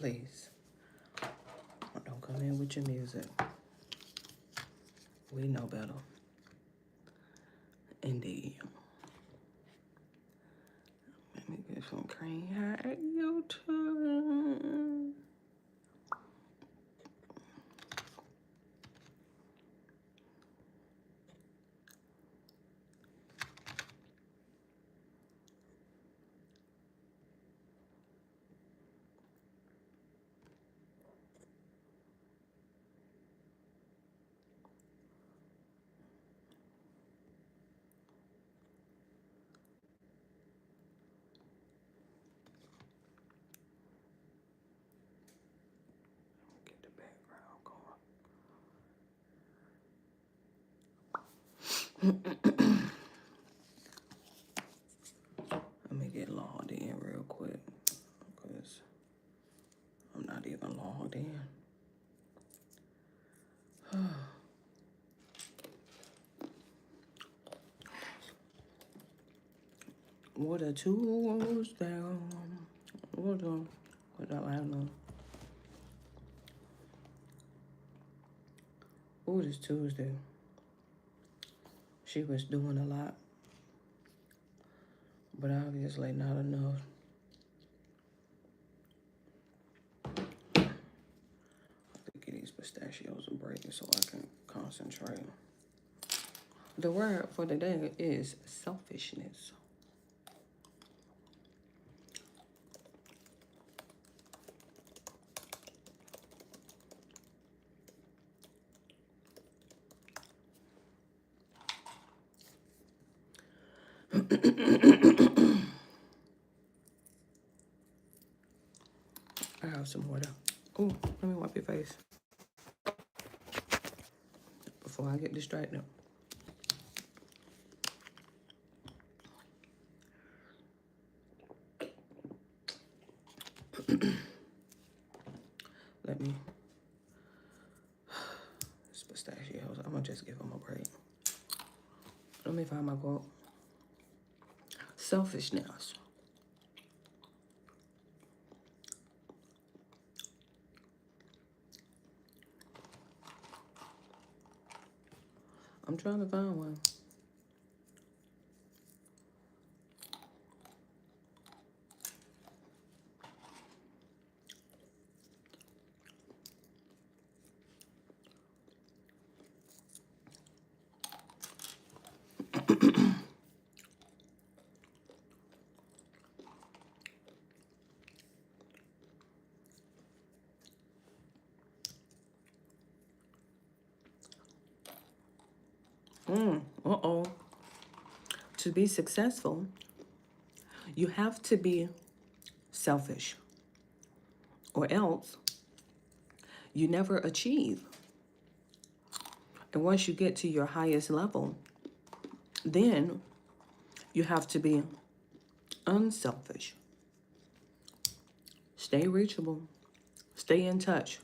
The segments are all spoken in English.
please. Don't come in with your music. We know better. Indeed. Let me get some cream here. YouTube. Get the background going. Let me get logged in real quick because I'm not even logged in. What a Tuesday. What I don't know. Oh, it's Tuesday. She was doing a lot, but obviously not enough. I have to get these pistachios a break so I can concentrate. The word for the day is selfishness. I have some water. Oh, let me wipe your face before I get distracted. Let me. It's pistachios. I'm gonna just give them a break. Let me find my quote. Selfishness. I'm trying to find one. Uh-oh. To be successful, you have to be selfish, or else you never achieve. And once you get to your highest level, then you have to be unselfish. Stay reachable. Stay in touch.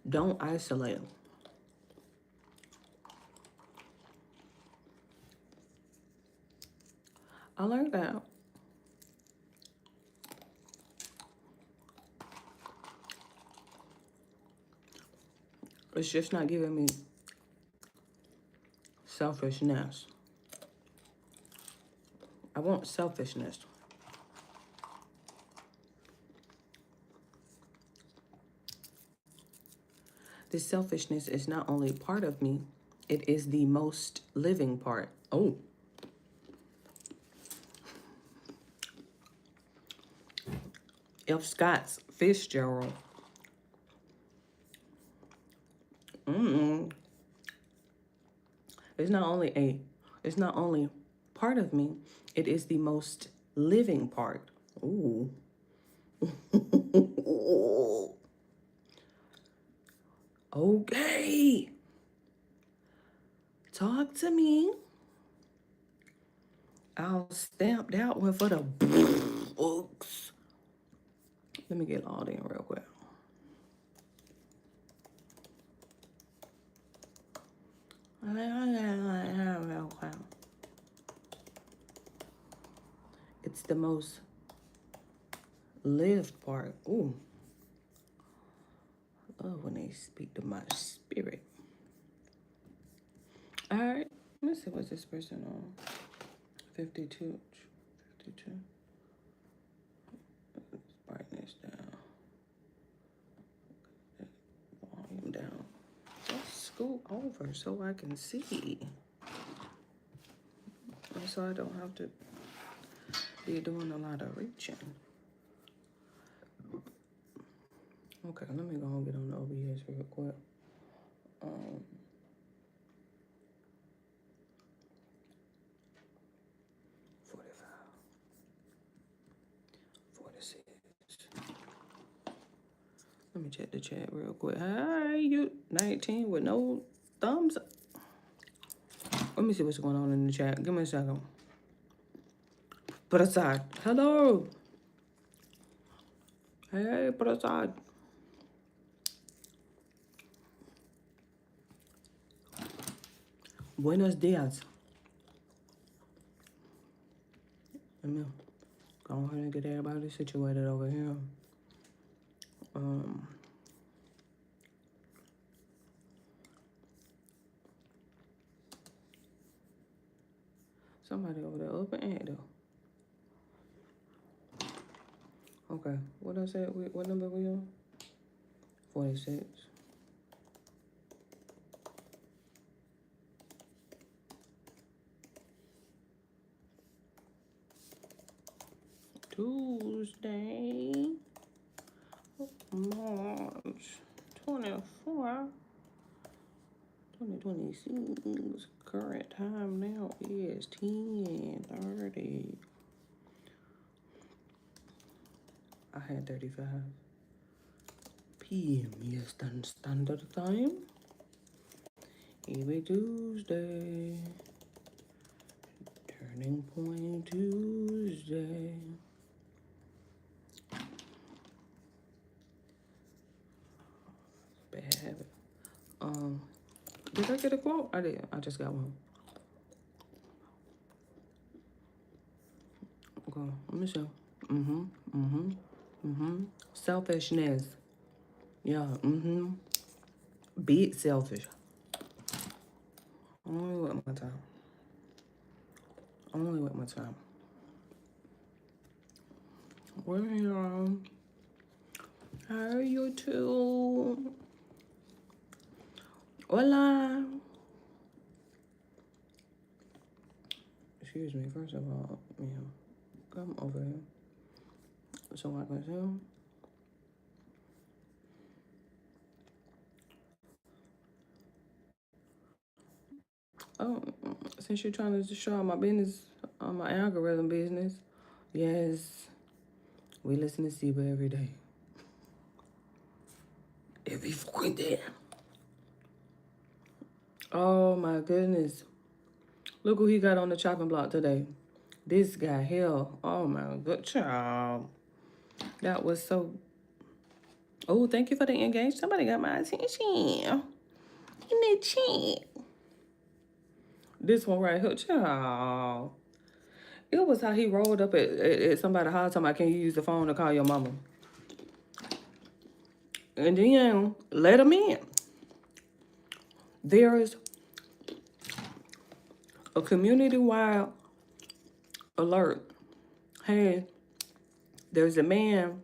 Don't isolate. I like that. It's just not giving me selfishness. I want selfishness. This selfishness is not only part of me, it is the most living part. Oh. F. Scott Fitzgerald. It's not only part of me, it is the most living part. Ooh. Okay. Talk to me. I'll stamp that one for the books. Let me get all in real quick. It's the most live part. Ooh. Love when they speak to my spirit. All right. Let me see what's this person on. 52. 52. Let's brightness down. Volume down. Let's scoot over so I can see. And so I don't have to be doing a lot of reaching. Okay, let me go and get on the OBS real quick. 45. 46. Let me check the chat real quick. Hi, you 19 with no thumbs up. Let me see what's going on in the chat. Give me a second. Prasad. Hello. Hey, Prasad. Buenos dias. Let me go ahead and get everybody situated over here. Somebody over there up and though. Okay, what I said? What number we on? 46. Tuesday, March 24, 2026. Current time now is 10:30. I had 35 p.m. Eastern Standard Time. Every Tuesday. Turning Point Tuesday. Bad habit. Did I get a quote? I did. I just got one. Okay, let me show. Selfishness. Yeah, Be it selfish. Only with my time. Only with my time. We're here. How are you two? Hola. Excuse me, first of all, come over here so I can see. Oh, since you're trying to show my business, my algorithm business, yes, we listen to Siba every day. Every fucking day. Oh my goodness. Look who he got on the chopping block today. This guy, hell, oh my good child. That was so. Oh, thank you for the engage. Somebody got my attention in the chat. This one right here, child. It was how he rolled up at somebody's house talking about, can you use the phone to call your mama? And then let him in. There is a community-wide alert. Hey, there's a man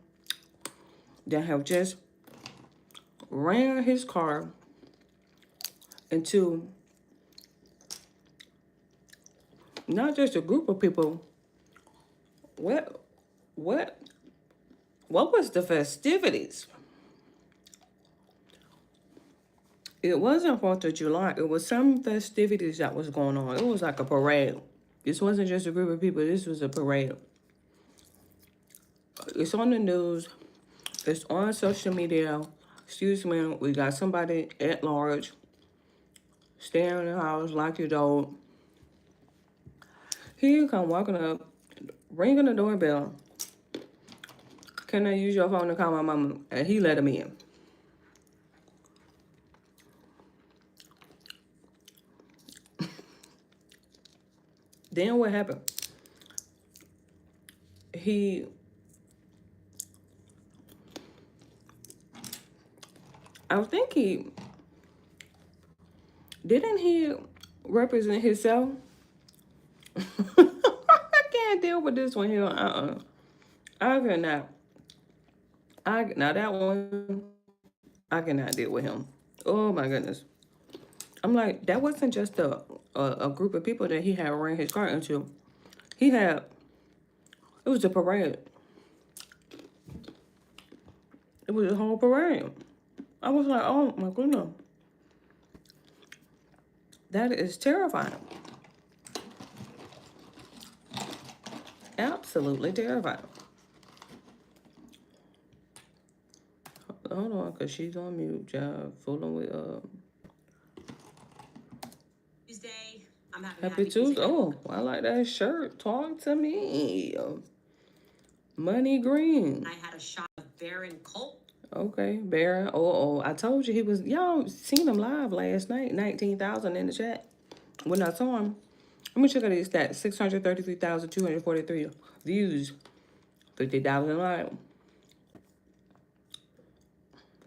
that have just ran his car into not just a group of people. What was the festivities? It wasn't 4th of July. It was some festivities that was going on. It was like a parade. This wasn't just a group of people. This was a parade. It's on the news. It's on social media. Excuse me. We got somebody at large. Stay in the house like you don't. He come walking up, ringing the doorbell. Can I use your phone to call my mama? And he let him in. Then what happened? He I think didn't he represent himself? I can't deal with this one here. I cannot. Now that one, I cannot deal with him. Oh my goodness. I'm like, that wasn't just a group of people that he had ran his car into. He had, it was a parade. It was a whole parade. I was like, oh my goodness. That is terrifying. Absolutely terrifying. Hold on, because she's on mute, job. Fooling with, Tuesday. I'm Happy Tuesday. Oh, I like that shirt. Talk to me. Money Green. I had a shot of Baron Colt. Okay, Baron. Oh, I told you he was. Y'all seen him live last night. 19,000 in the chat. When I saw him, let me check out his stats. 633,243 views. $50 live.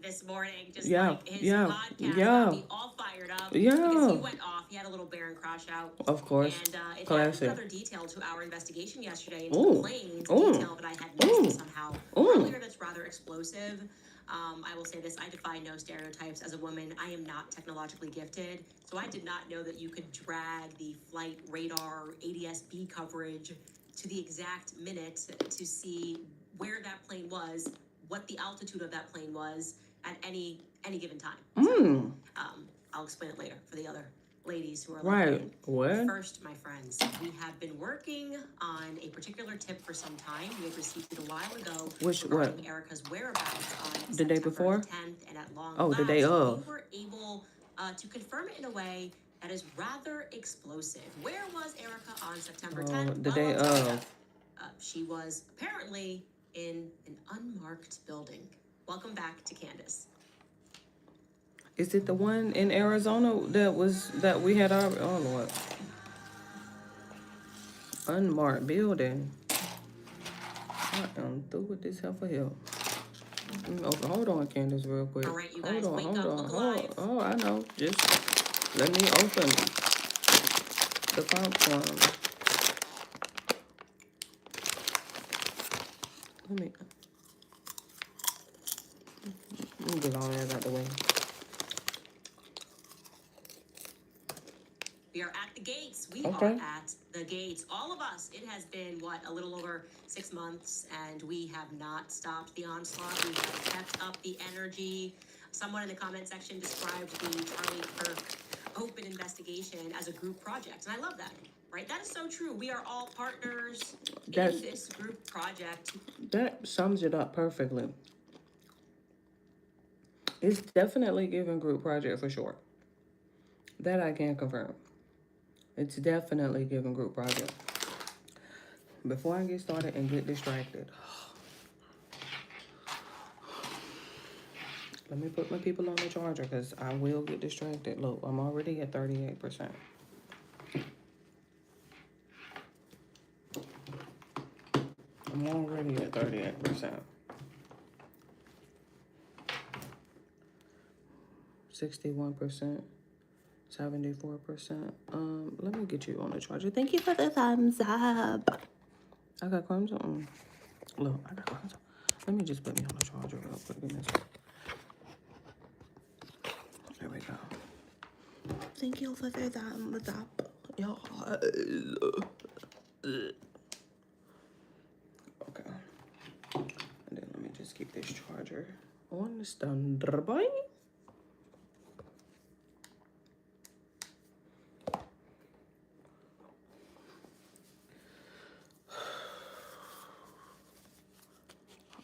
This morning, just like his podcast got me all fired up. Yeah. Because he went off. He had a little Baron crash out. Of course. And it Classic. added another detail to our investigation yesterday into the planes. Detail that I had missed somehow earlier that's rather explosive. I will say this, I defy no stereotypes. As a woman, I am not technologically gifted, so I did not know that you could drag the flight radar ADS-B coverage to the exact minute to see where that plane was, what the altitude of that plane was at any given time. So, I'll explain it later for the other ladies who are right. What? First, my friends, we have been working on a particular tip for some time. We had received it a while ago. Which what? Erica's whereabouts on the day before? 10th, and at long last, the day of. We were able to confirm it in a way that is rather explosive. Where was Erica on September 10th? The day of. She was apparently in an unmarked building. Welcome back to Candace. Is it the one in Arizona that we had our Lord. Unmarked building? I am through with this hell for hell. Hold on, Candace, real quick. All right, you guys, hold on. Oh, I know. Just let me open the popcorn. Let me get all that out the way. We are at the gates. We are at the gates. All of us. It has been, a little over 6 months, and we have not stopped the onslaught. We have kept up the energy. Someone in the comment section described the Charlie Kirk open investigation as a group project, and I love that. Right? That is so true. We are all partners in this group project. That sums it up perfectly. It's definitely giving group project for sure. That I can confirm. It's definitely giving group project. Before I get started and get distracted, let me put my people on the charger because I will get distracted. Look, I'm already at 38%. I'm already at 38%. 61%. 74%. Let me get you on the charger. Thank you for the thumbs up. I got crumbs on. Look, I got crumbs on. Let me just put me on the charger real quick. There we go. Thank you for the thumbs up. Yo. Okay. And then let me just keep this charger on the standby.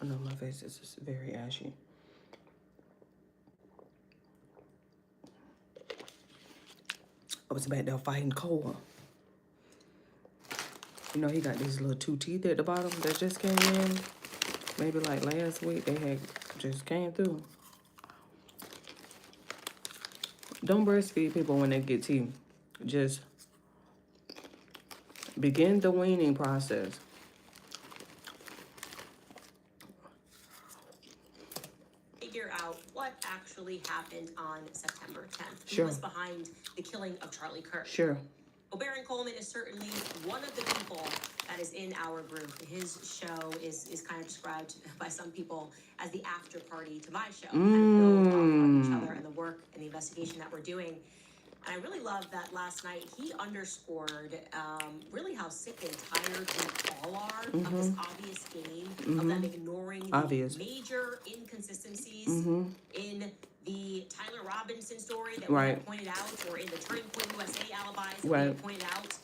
I know my face is just very ashy. I was back there fighting Cole. You know, he got these little 2 teeth at the bottom that just came in. Maybe like last week they had just came through. Don't breastfeed people when they get teeth. Just begin the weaning process. figure out what actually happened on September 10th. Sure. Who was behind the killing of Charlie Kirk? Sure. Well, Baron Coleman is certainly one of the people that is in our group. His show is kind of described by some people as the after party to my show. Kind of build off each other and the work and the investigation that we're doing. And I really love that last night he underscored really how sick and tired we all are of this obvious game of them ignoring the major inconsistencies in the Tyler Robinson story that we had pointed out, or in the Turning Point USA alibis that we had pointed out.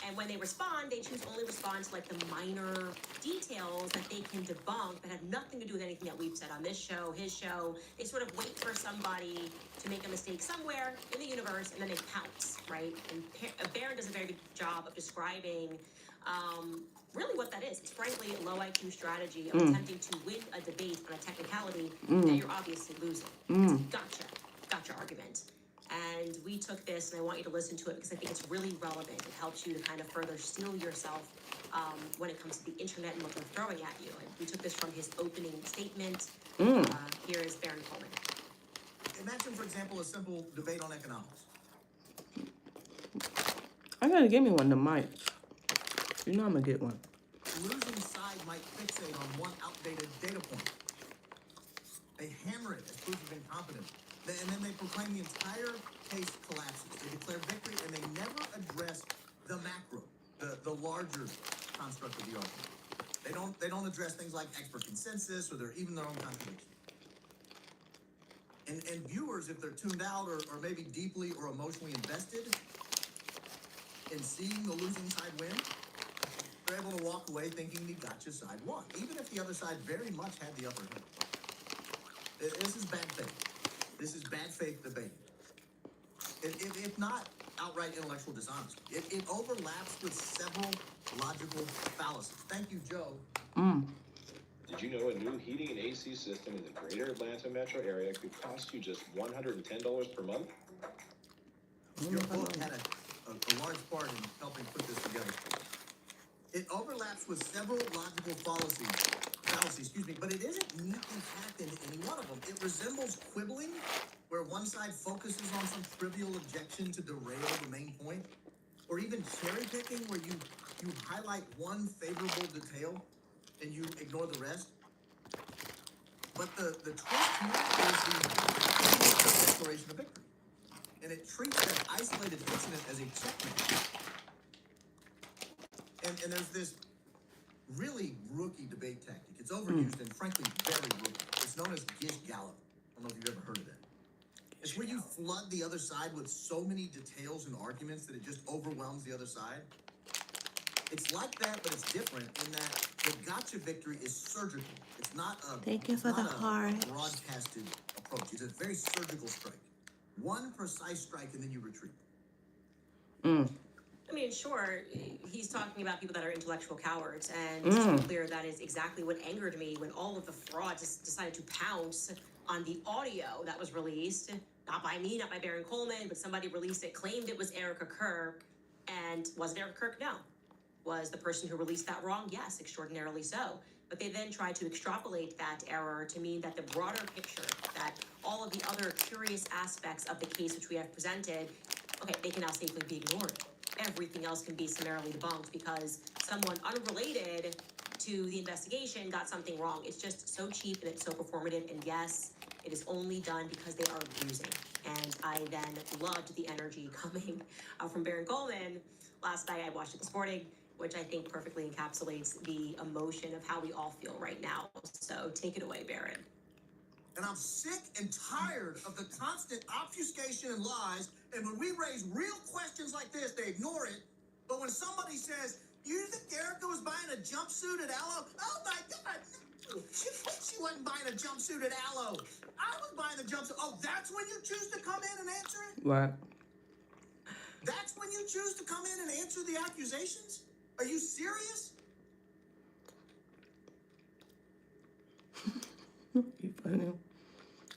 And when they respond, they choose to only respond to like the minor details that they can debunk that have nothing to do with anything that we've said on this show, his show. They sort of wait for somebody to make a mistake somewhere in the universe, and then they pounce, right? And Baron does a very good job of describing really what that is. It's frankly a low IQ strategy of attempting to win a debate on a technicality that you're obviously losing. Gotcha argument. And we took this, and I want you to listen to it because I think it's really relevant. It helps you to kind of further steel yourself when it comes to the internet and what they're throwing at you. And we took this from his opening statement. Here is Baron Coleman. Imagine, for example, a simple debate on economics. I gotta give me one, the mic. You know I'm gonna get one. Losing side might fixate on one outdated data point. They hammer it as proof of incompetence. And then they proclaim the entire case collapses. They declare victory, and they never address the macro, the larger construct of the argument. They don't address things like expert consensus or even their own contradictions. And viewers, if they're tuned out or maybe deeply or emotionally invested in seeing the losing side win, they're able to walk away thinking the gotcha side won, even if the other side very much had the upper hand. This is bad faith. This is bad faith debate. If not outright intellectual dishonesty, it overlaps with several logical fallacies. Thank you, Joe. Did you know a new heating and AC system in the greater Atlanta metro area could cost you just $110 per month? Your book had a large part in helping put this together. It overlaps with several logical fallacies, but it isn't neatly packed into any one of them. It resembles quibbling, where one side focuses on some trivial objection to derail the main point, or even cherry picking, where you highlight one favorable detail and you ignore the rest. But the twist here is the declaration of victory, and it treats that isolated incident as a checkmate. And there's this really rookie debate tactic. It's overused and frankly very rookie. It's known as Gish Gallop. I don't know if you've ever heard of that. It's where you flood the other side with so many details and arguments that it just overwhelms the other side. It's like that, but it's different in that the gotcha victory is surgical. It's not a broadcasted approach. It's a very surgical strike. One precise strike, and then you retreat. I mean, sure, he's talking about people that are intellectual cowards, and to be clear, that is exactly what angered me when all of the frauds decided to pounce on the audio that was released, not by me, not by Baron Coleman, but somebody released it, claimed it was Erica Kirk, and was it Erica Kirk? No. Was the person who released that wrong? Yes, extraordinarily so. But they then tried to extrapolate that error to mean that the broader picture, that all of the other curious aspects of the case which we have presented, okay, they can now safely be ignored. Everything else can be summarily debunked because someone unrelated to the investigation got something wrong. It's just so cheap and it's so performative. And yes, it is only done because they are losing. And I then loved the energy coming from Baron Coleman. Last night I watched it this morning, which I think perfectly encapsulates the emotion of how we all feel right now. So take it away, Baron. And I'm sick and tired of the constant obfuscation and lies. And when we raise real questions like this, they ignore it. But when somebody says, you think Erica was buying a jumpsuit at Aloe? Oh my God, no. She wasn't buying a jumpsuit at Aloe. I was buying the jumpsuit. Oh, that's when you choose to come in and answer it? Right. That's when you choose to come in and answer the accusations? Are you serious? You funny.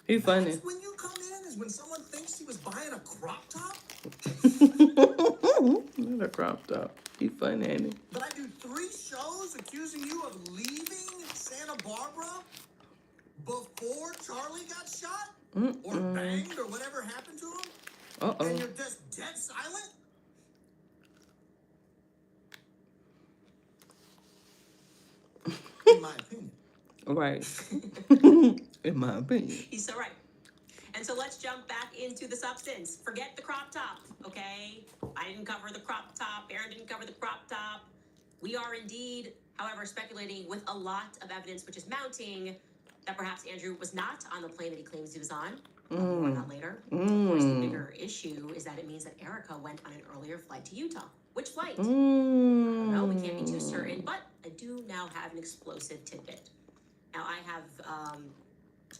He funny. That's when you come in is when someone thinks he was buying a crop top? Not a crop top. He funny, ain't he? But I do 3 shows accusing you of leaving Santa Barbara before before Charlie got shot? Or banged or whatever happened to him? And Uh-oh. you're just dead silent? In my opinion. Right. In my opinion. He's so right. And so let's jump back into the substance. Forget the crop top, okay? I didn't cover the crop top. Aaron didn't cover the crop top. We are indeed, however, speculating with a lot of evidence which is mounting that perhaps Andrew was not on the plane that he claims he was on. More on that later. Of course, the bigger issue is that it means that Erica went on an earlier flight to Utah. Which flight? I don't know. We can't be too certain, but I do now have an explosive tidbit. Now, I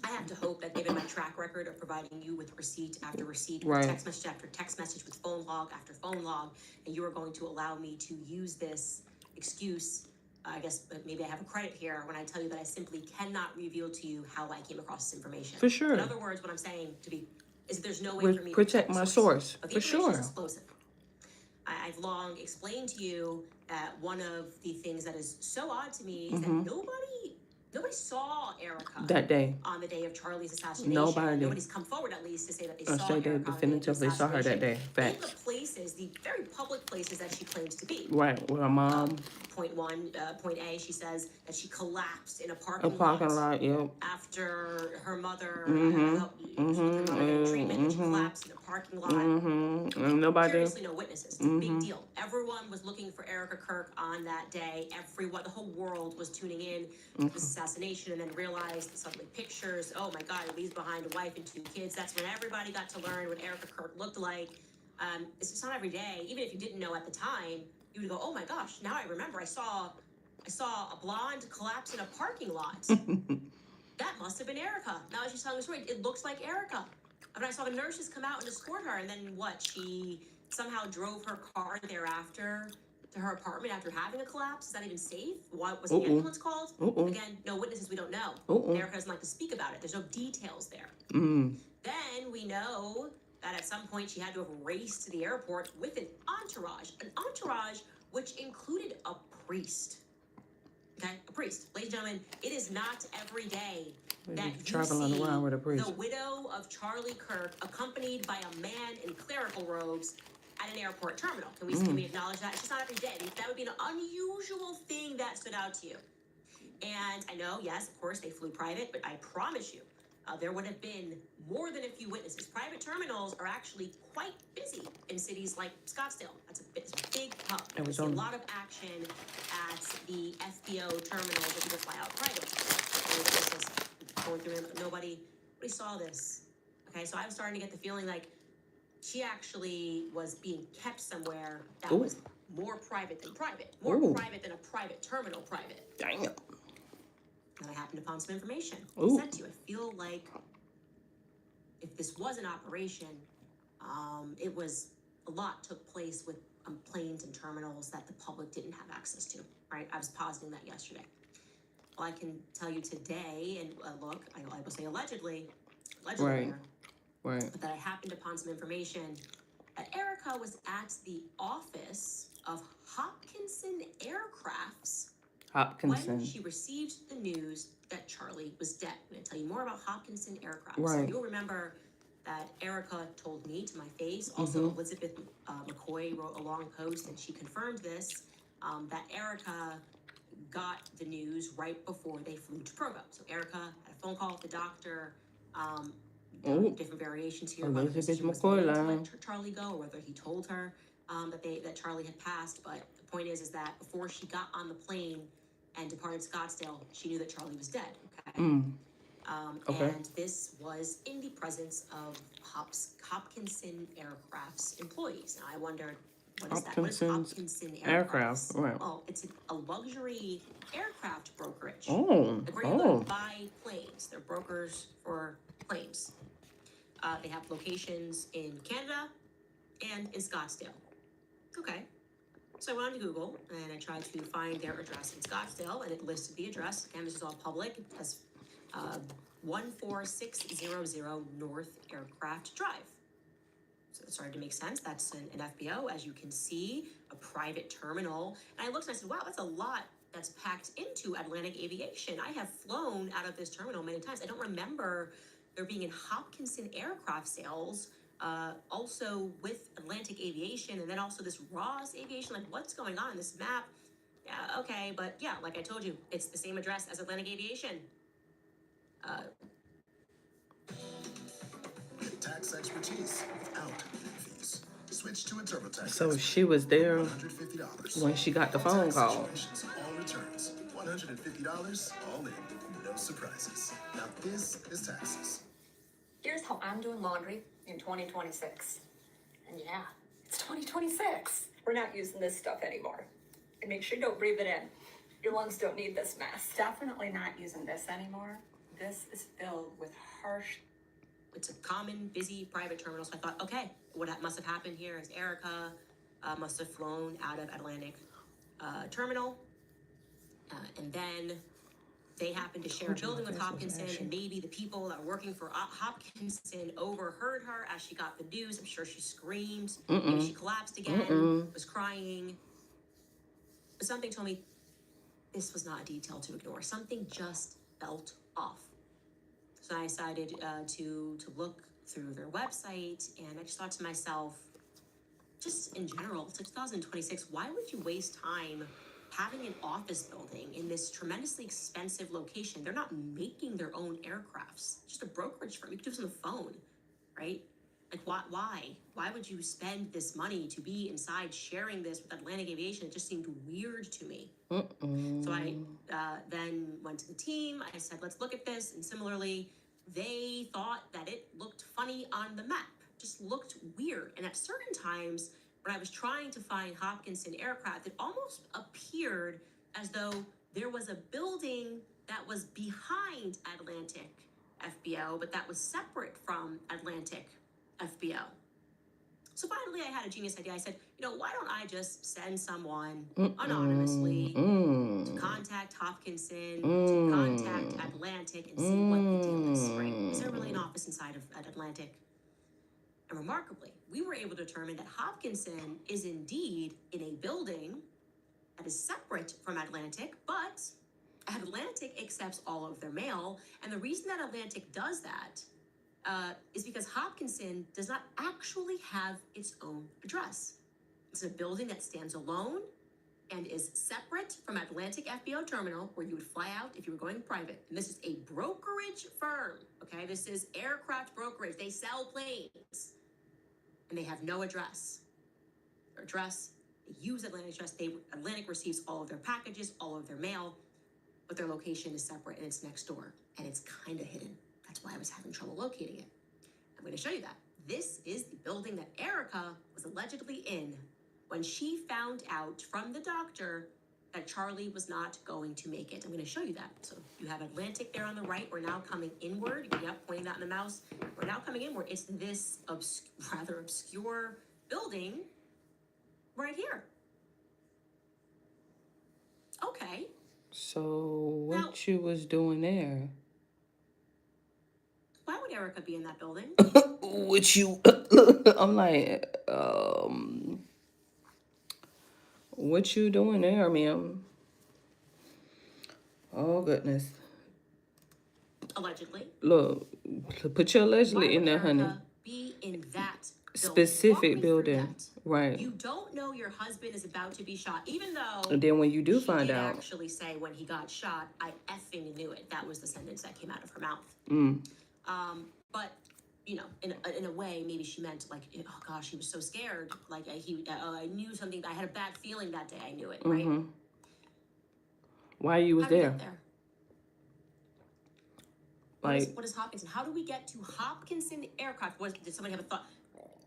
have to hope that given my track record of providing you with receipt after receipt, with Right. text message after text message, with phone log after phone log, and you are going to allow me to use this excuse, I guess maybe I have a credit here when I tell you that I simply cannot reveal to you how I came across this information. For sure. In other words, what I'm saying is there's no way for me to Protect my source. But the For information is sure. explosive. I've long explained to you that one of the things that is so odd to me is that nobody saw Erica That day. on the day of Charlie's assassination. Nobody. Nobody's come forward at least to say that they I saw say they Erica on the day of the definitively saw her that day. assassination. In Facts. the places, the very public places that she claims to be. Right. With her mom. Point A, she says that she collapsed in a A parking parking lot lot. Yep. after her mother had treatment, and she collapsed in a parking lot. And nobody. Seriously, no witnesses. It's a big deal. Everyone was looking for Erica Kirk on that day. The whole world was tuning in to this assassination, and then realized suddenly pictures. Oh my God, he leaves behind a wife and 2 kids. That's when everybody got to learn what Erica Kirk looked like. It's just not every day. Even if you didn't know at the time, you would go, "Oh my gosh, now I remember. I saw a blonde collapse in a parking lot. That must have been Erica." Now that she's telling the story, it looks like Erica. I mean, I saw the nurses come out and escort her, and then what? She somehow drove her car thereafter to her apartment after having a collapse. Is that even safe? What was the ambulance called? Again, no witnesses. We don't know. Erica doesn't like to speak about it. There's no details there. Then we know that at some point she had to have raced to the airport with an entourage which included a priest. Okay, a priest. Ladies and gentlemen, it is not every day that you traveling see around with a priest. the widow of Charlie Kirk accompanied by a man in clerical robes at an airport terminal. Can we acknowledge that? It's just not every day. That would be an unusual thing that stood out to you. And I know, yes, of course, they flew private, but I promise you, there would have been more than a few witnesses. Private terminals are actually quite busy in cities like Scottsdale. It's a big hub. We see a lot of action at the FBO terminal that people fly out private. Going through it, nobody saw this. Okay, so I'm starting to get the feeling like she actually was being kept somewhere that was more private than private. More private than a private terminal private. Damn. And I happened upon some information. Ooh. I said to you, I feel like if this was an operation, a lot took place with planes and terminals that the public didn't have access to, right? I was positing that yesterday. Well, I can tell you today, and look, I will say allegedly, Right. here, Right. but that I happened upon some information that Erica was at the office of Hopkinson Aircrafts Hopkinson. when she received the news that Charlie was dead. I'm going to tell you more about Hopkinson Aircraft. Right. So you'll remember that Erica told me to my face. Also, Elizabeth McCoy wrote a long post, and she confirmed this, that Erica got the news right before they flew to Provo. So Erica had a phone call with the doctor. Different variations here. Whether the decision was made to let Charlie go, or whether he told her that Charlie had passed. But the point is that before she got on the plane and departed Scottsdale, she knew that Charlie was dead. Okay. And this was in the presence of Hopkinson Aircraft's employees. Now I wondered, what is that? What is Hopkinson Aircraft? Right. Oh, it's a luxury aircraft brokerage. Oh. Like where you go to buy planes. They're brokers for planes. They have locations in Canada and in Scottsdale. Okay. So I went on to Google and I tried to find their address in Scottsdale, and it listed the address. Again, this is all public. It has 14600 North Aircraft Drive. So it started to make sense. That's an FBO, as you can see, a private terminal. And I looked and I said, wow, that's a lot that's packed into Atlantic Aviation. I have flown out of this terminal many times. I don't remember there being in Hopkinson aircraft sales, also with Atlantic Aviation, and then also this Ross Aviation. Like, what's going on? This map, yeah, okay, but yeah, like I told you, it's the same address as Atlantic Aviation. Tax expertise without fees. Switch to a TurboTax. So she was there $150 when she got the phone Tax call. situations, all returns. $150 all in. No surprises. Now this is taxes. Here's how I'm doing laundry in 2026. And yeah, it's 2026. We're not using this stuff anymore. And make sure you don't breathe it in. Your lungs don't need this mess. Definitely not using this anymore. This is filled with harsh. It's a common, busy private terminal. So I thought, okay, what must have happened here is Erica must have flown out of Atlantic Terminal. And then they happened to share a building with Hopkinson, and maybe the people that were working for Hopkinson overheard her as she got the news. I'm sure she screamed. Maybe she collapsed again, was crying. But something told me this was not a detail to ignore. Something just felt off. So I decided to look through their website, and I just thought to myself, just in general, it's 2026, why would you waste time having an office building in this tremendously expensive location? They're not making their own aircrafts. It's just a brokerage firm. You can do this on the phone, right? Like, why? Why would you spend this money to be inside sharing this with Atlantic Aviation? It just seemed weird to me. So I then went to the team. I said, let's look at this. And similarly, they thought that it looked funny on the map, just looked weird. And at certain times, when I was trying to find Hopkinson aircraft, it almost appeared as though there was a building that was behind Atlantic FBO, but that was separate from Atlantic FBO. So finally, I had a genius idea. I said, why don't I just send someone anonymously to contact Hopkinson, to contact Atlantic, and see what the deal is, right? Is there really an office inside of Atlantic? And remarkably, we were able to determine that Hopkinson is indeed in a building that is separate from Atlantic, but Atlantic accepts all of their mail. And the reason that Atlantic does that is because Hopkinson does not actually have its own address. It's a building that stands alone and is separate from Atlantic FBO Terminal, where you would fly out if you were going private. And this is a brokerage firm, okay? This is aircraft brokerage. They sell planes, and they have no address. Their address, they use Atlantic address. Atlantic receives all of their packages, all of their mail, but their location is separate, and it's next door, and it's kind of hidden. That's why I was having trouble locating it. I'm going to show you that. This is the building that Erica was allegedly in when she found out from the doctor that Charlie was not going to make it. I'm going to show you that. So you have Atlantic there on the right. We're now coming inward. Yep, pointing that in the mouse. We're now coming inward. It's this rather obscure building right here. Okay. So what you was doing there? Why would Erica be in that building? What you? I'm like, what you doing there, ma'am? Oh goodness. Allegedly. Look, put your allegedly Why in would there, honey. Erica be in that Specific Walk me through building, that. right? You don't know your husband is about to be shot, even though. And then when you do she find did out, actually say when he got shot, I effing knew it. That was the sentence that came out of her mouth. But in a way, maybe she meant like, oh gosh, he was so scared. Like I knew something. I had a bad feeling that day. I knew it, right? why you was How did we there? get there? Like, What is Hopkinson? How do we get to Hopkinson Aircraft? Did somebody have a thought?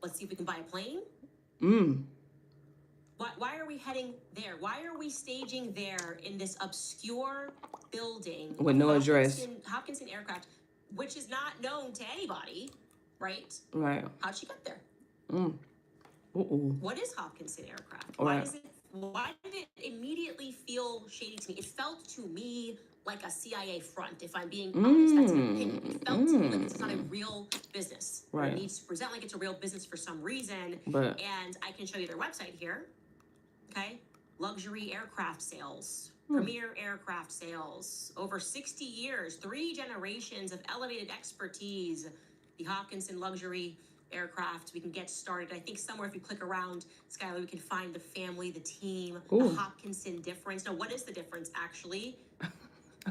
Let's see if we can buy a plane. Why are we heading there? Why are we staging there in this obscure building With no address. Hopkinson Aircraft, which is not known to anybody, right? right? How'd she get there? What is Hopkinson Aircraft? Right. Why did it immediately feel shady to me? It felt to me like a CIA front, if I'm being honest. That's an opinion. It felt to me like it's not a real business. Right. It needs to present like it's a real business for some reason. But And I can show you their website here. Okay. Luxury aircraft sales. Premier aircraft sales, over 60 years, 3 generations of elevated expertise. The Hopkinson luxury aircraft. We can get started. I think somewhere if you click around, Skylar, we can find the family, the team, Ooh. the Hopkinson difference. Now, what is the difference actually?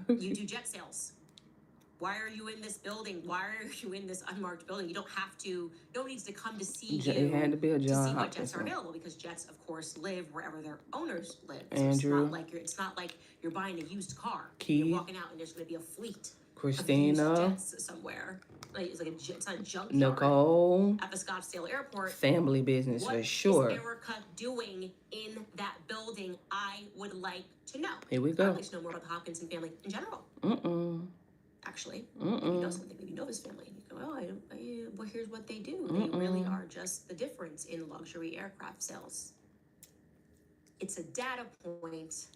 You do jet sales. Why are you in this building? Why are you in this unmarked building? You don't have to, no one needs to come to see you It had to be a to John see what jets are Hopkinson. available, because jets, of course, live wherever their owners live. So Andrew. it's not like you're buying a used car. Keith. You're walking out and there's going to be a fleet Christina. of used jets somewhere. Like it's not a junkyard Nicole. at the Scottsdale airport. Family business What for is sure. Erica doing in that building? I would like to know. Here we I'd go. like to know more about the Hopkinson family in general. Actually, maybe you know something. Maybe you know this family. And you go, well, here's what they do. They really are just the difference in luxury aircraft sales. It's a data point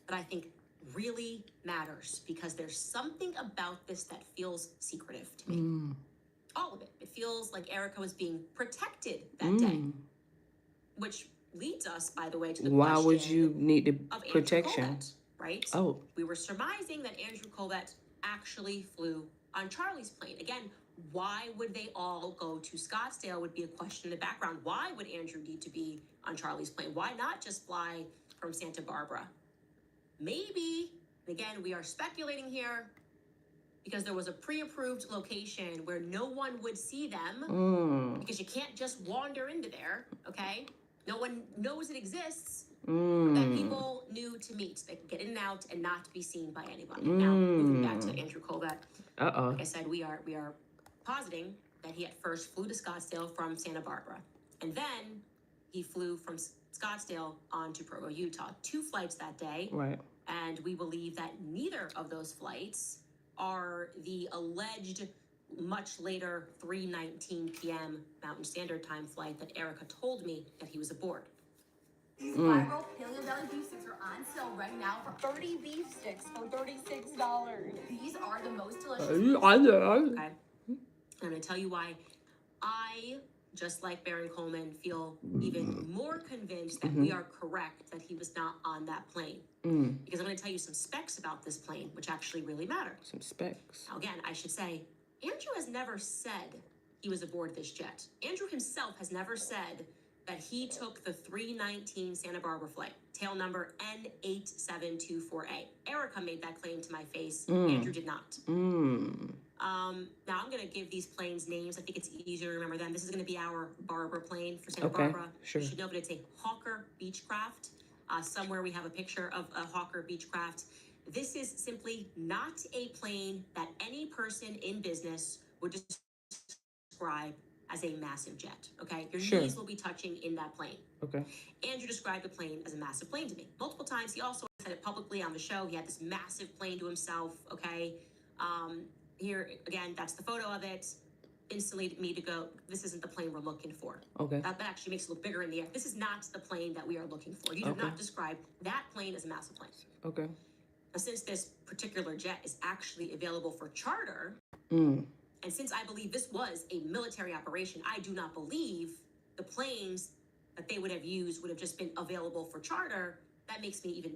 that I think really matters, because there's something about this that feels secretive to me. All of it. It feels like Erica was being protected that day, which leads us, by the way, to the Why question would you need the of Andrew protection? Colbert, right? Oh, We were surmising that Andrew Colbert actually flew on Charlie's plane. Again, why would they all go to Scottsdale would be a question in the background. Why would Andrew need to be on Charlie's plane? Why not just fly from Santa Barbara? Maybe, again, we are speculating here, because there was a pre-approved location where no one would see them, because you can't just wander into there, okay? No one knows it exists, that people knew to meet. They could get in and out and not be seen by anybody. Now, moving back to Andrew Colbert, like I said, we are positing that he at first flew to Scottsdale from Santa Barbara, and then he flew from Scottsdale on to Provo, Utah. 2 flights that day, right. and we believe that neither of those flights are the alleged much later 3:19 p.m. Mountain Standard Time flight that Erica told me that he was aboard. These viral Paleo Valley beef sticks are on sale right now for 30 beef sticks for $36. These are the most delicious. Okay. I'm going to tell you why I, just like Baron Coleman, feel even more convinced that we are correct that he was not on that plane. Because I'm going to tell you some specs about this plane, which actually really matter. Some specs. Now, again, I should say, Andrew has never said he was aboard this jet. Andrew himself has never said that he took the 319 Santa Barbara flight, tail number N8724A. Erica made that claim to my face. Andrew did not. Now I'm going to give these planes names. I think it's easier to remember them. This is going to be our Barbara plane for Santa Barbara. Sure. You should know, but it's a Hawker Beechcraft. Somewhere we have a picture of a Hawker Beechcraft. This is simply not a plane that any person in business would describe as a massive jet, okay? Your knees will be touching in that plane. Okay. Andrew described the plane as a massive plane to me. Multiple times. He also said it publicly on the show. He had this massive plane to himself, okay? Here, again, that's the photo of it. Instantly me to go, this isn't the plane we're looking for. Okay. That actually makes it look bigger in the air. This is not the plane that we are looking for. You do not describe that plane as a massive plane. Okay. Now, since this particular jet is actually available for charter, and since I believe this was a military operation, I do not believe the planes that they would have used would have just been available for charter. That makes me even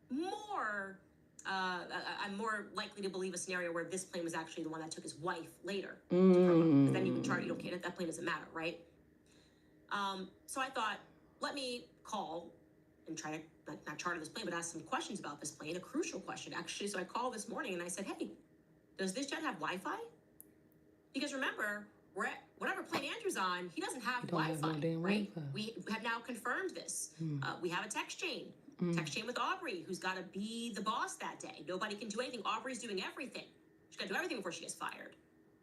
more, I'm more likely to believe a scenario where this plane was actually the one that took his wife later to Provo. Because then you can charter, you don't care, that plane doesn't matter, right? So I thought, let me call and try to not charter this plane, but ask some questions about this plane, a crucial question, actually. So I called this morning and I said, hey, does this jet have Wi-Fi? Because remember, we're at whatever plane Andrew's on, he doesn't have Wi-Fi, right? Wi-Fi. We have now confirmed this. We have a text chain. Text chain with Aubrey, who's got to be the boss that day. Nobody can do anything. Aubrey's doing everything. She's got to do everything before she gets fired.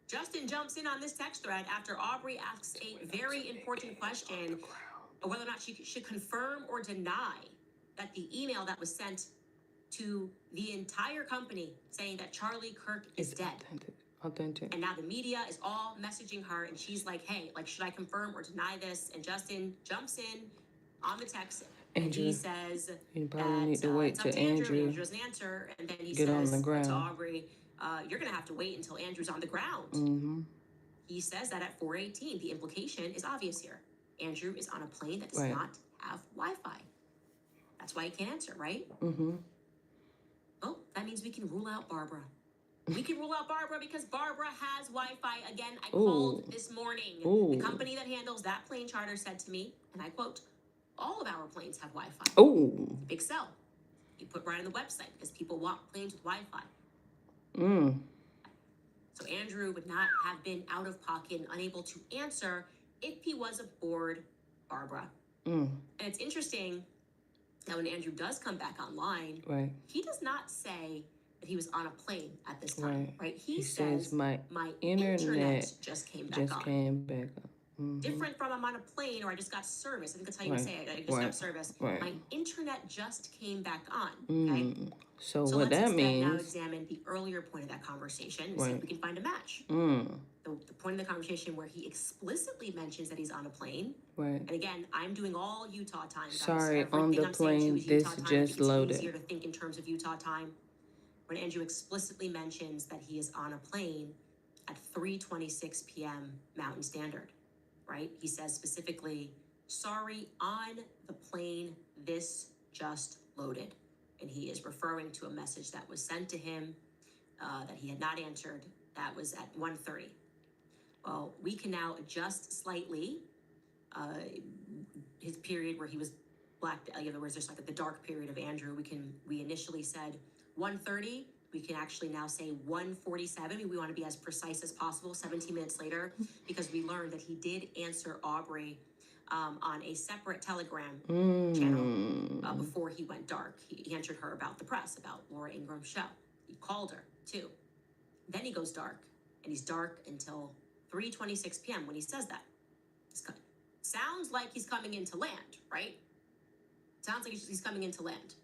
Justin jumps in on this text thread after Aubrey asks a very important question of whether or not she should confirm or deny that the email that was sent to the entire company saying that Charlie Kirk is dead. Authentic. And now the media is all messaging her, and she's like, hey, like, should I confirm or deny this? And Justin jumps in on the text, and Andrew, he says you probably that, need to wait it's up till to Andrew. Andrew Andrew doesn't answer, and then he get on says the ground. to Aubrey, you're going to have to wait until Andrew's on the ground. He says that at 4:18. The implication is obvious here. Andrew is on a plane that does not have Wi-Fi. That's why he can't answer, right? that means we can rule out Barbara. We can rule out Barbara because Barbara has Wi-Fi. Again, I Ooh. called this morning. Ooh. The company that handles that plane charter said to me, and I quote, all of our planes have Wi-Fi. Oh. Big sell. You put right on the website because people want planes with Wi-Fi. So Andrew would not have been out of pocket and unable to answer if he was aboard Barbara. And it's interesting that when Andrew does come back online, Right. he does not say that he was on a plane at this time, right? He says says, my internet just came back on. Different from I'm on a plane or I just got service. I think that's how you would say it. I just got service. Right. My internet just came back on. Okay. So So what let's that instead means? now examine the earlier point of that conversation and see if we can find a match. The point of the conversation where he explicitly mentions that he's on a plane. Right. And again, I'm doing all Utah time. Guys. Sorry, Everything on the I'm saying to you plane, is Utah this time. just loaded. It's easier to think in terms of Utah time. When Andrew explicitly mentions that he is on a plane at 3:26 p.m. Mountain Standard, right? He says specifically, sorry, on the plane, this just loaded. And he is referring to a message that was sent to him that he had not answered. That was at 1:30. Well, we can now adjust slightly his period where he was blacked. In other words, there's like the dark period of Andrew. We initially said 1:30. We can actually now say 1:47. We want to be as precise as possible 17 minutes later because we learned that he did answer Aubrey on a separate Telegram channel before he went dark. He answered her about the press, about Laura Ingram's show. He called her too. Then he goes dark, and he's dark until 3:26 p.m. when he says that. Sounds like he's coming into land, right? Sounds like he's coming into land.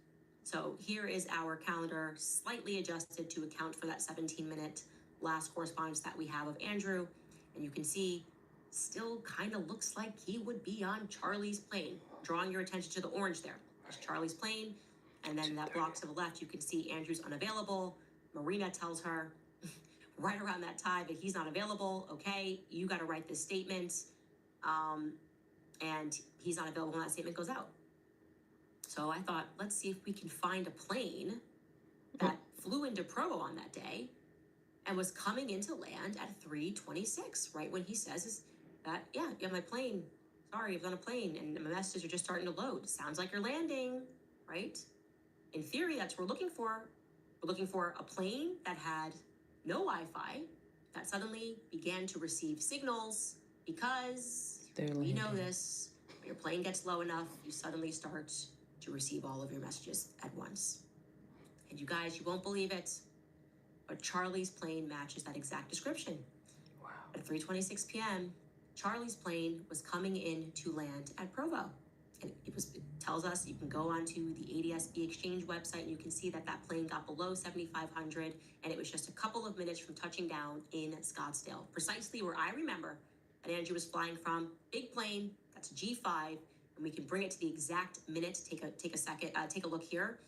So here is our calendar slightly adjusted to account for that 17-minute last correspondence that we have of Andrew. And you can see still kind of looks like he would be on Charlie's plane. Drawing your attention to the orange there. There's Charlie's plane. And then that block to the left, you can see Andrew's unavailable. Marina tells her right around that time that he's not available. Okay, you got to write this statement. And he's not available when that statement goes out. So I thought, let's see if we can find a plane that flew into Provo on that day and was coming into land at 3:26, right when he says is that, yeah, my plane. Sorry, I was on a plane and my messages are just starting to load. Sounds like you're landing, right? In theory, that's what we're looking for. We're looking for a plane that had no Wi-Fi that suddenly began to receive signals because we know this. When your plane gets low enough, you suddenly start to receive all of your messages at once. And you guys, you won't believe it, but Charlie's plane matches that exact description. Wow. At 3:26 p.m., Charlie's plane was coming in to land at Provo. And it tells us, you can go onto the ADSB Exchange website and you can see that plane got below 7,500 and it was just a couple of minutes from touching down in Scottsdale, precisely where I remember that Andrew was flying from. Big plane, that's G5, and we can bring it to the exact minute. Take a second, take a look here.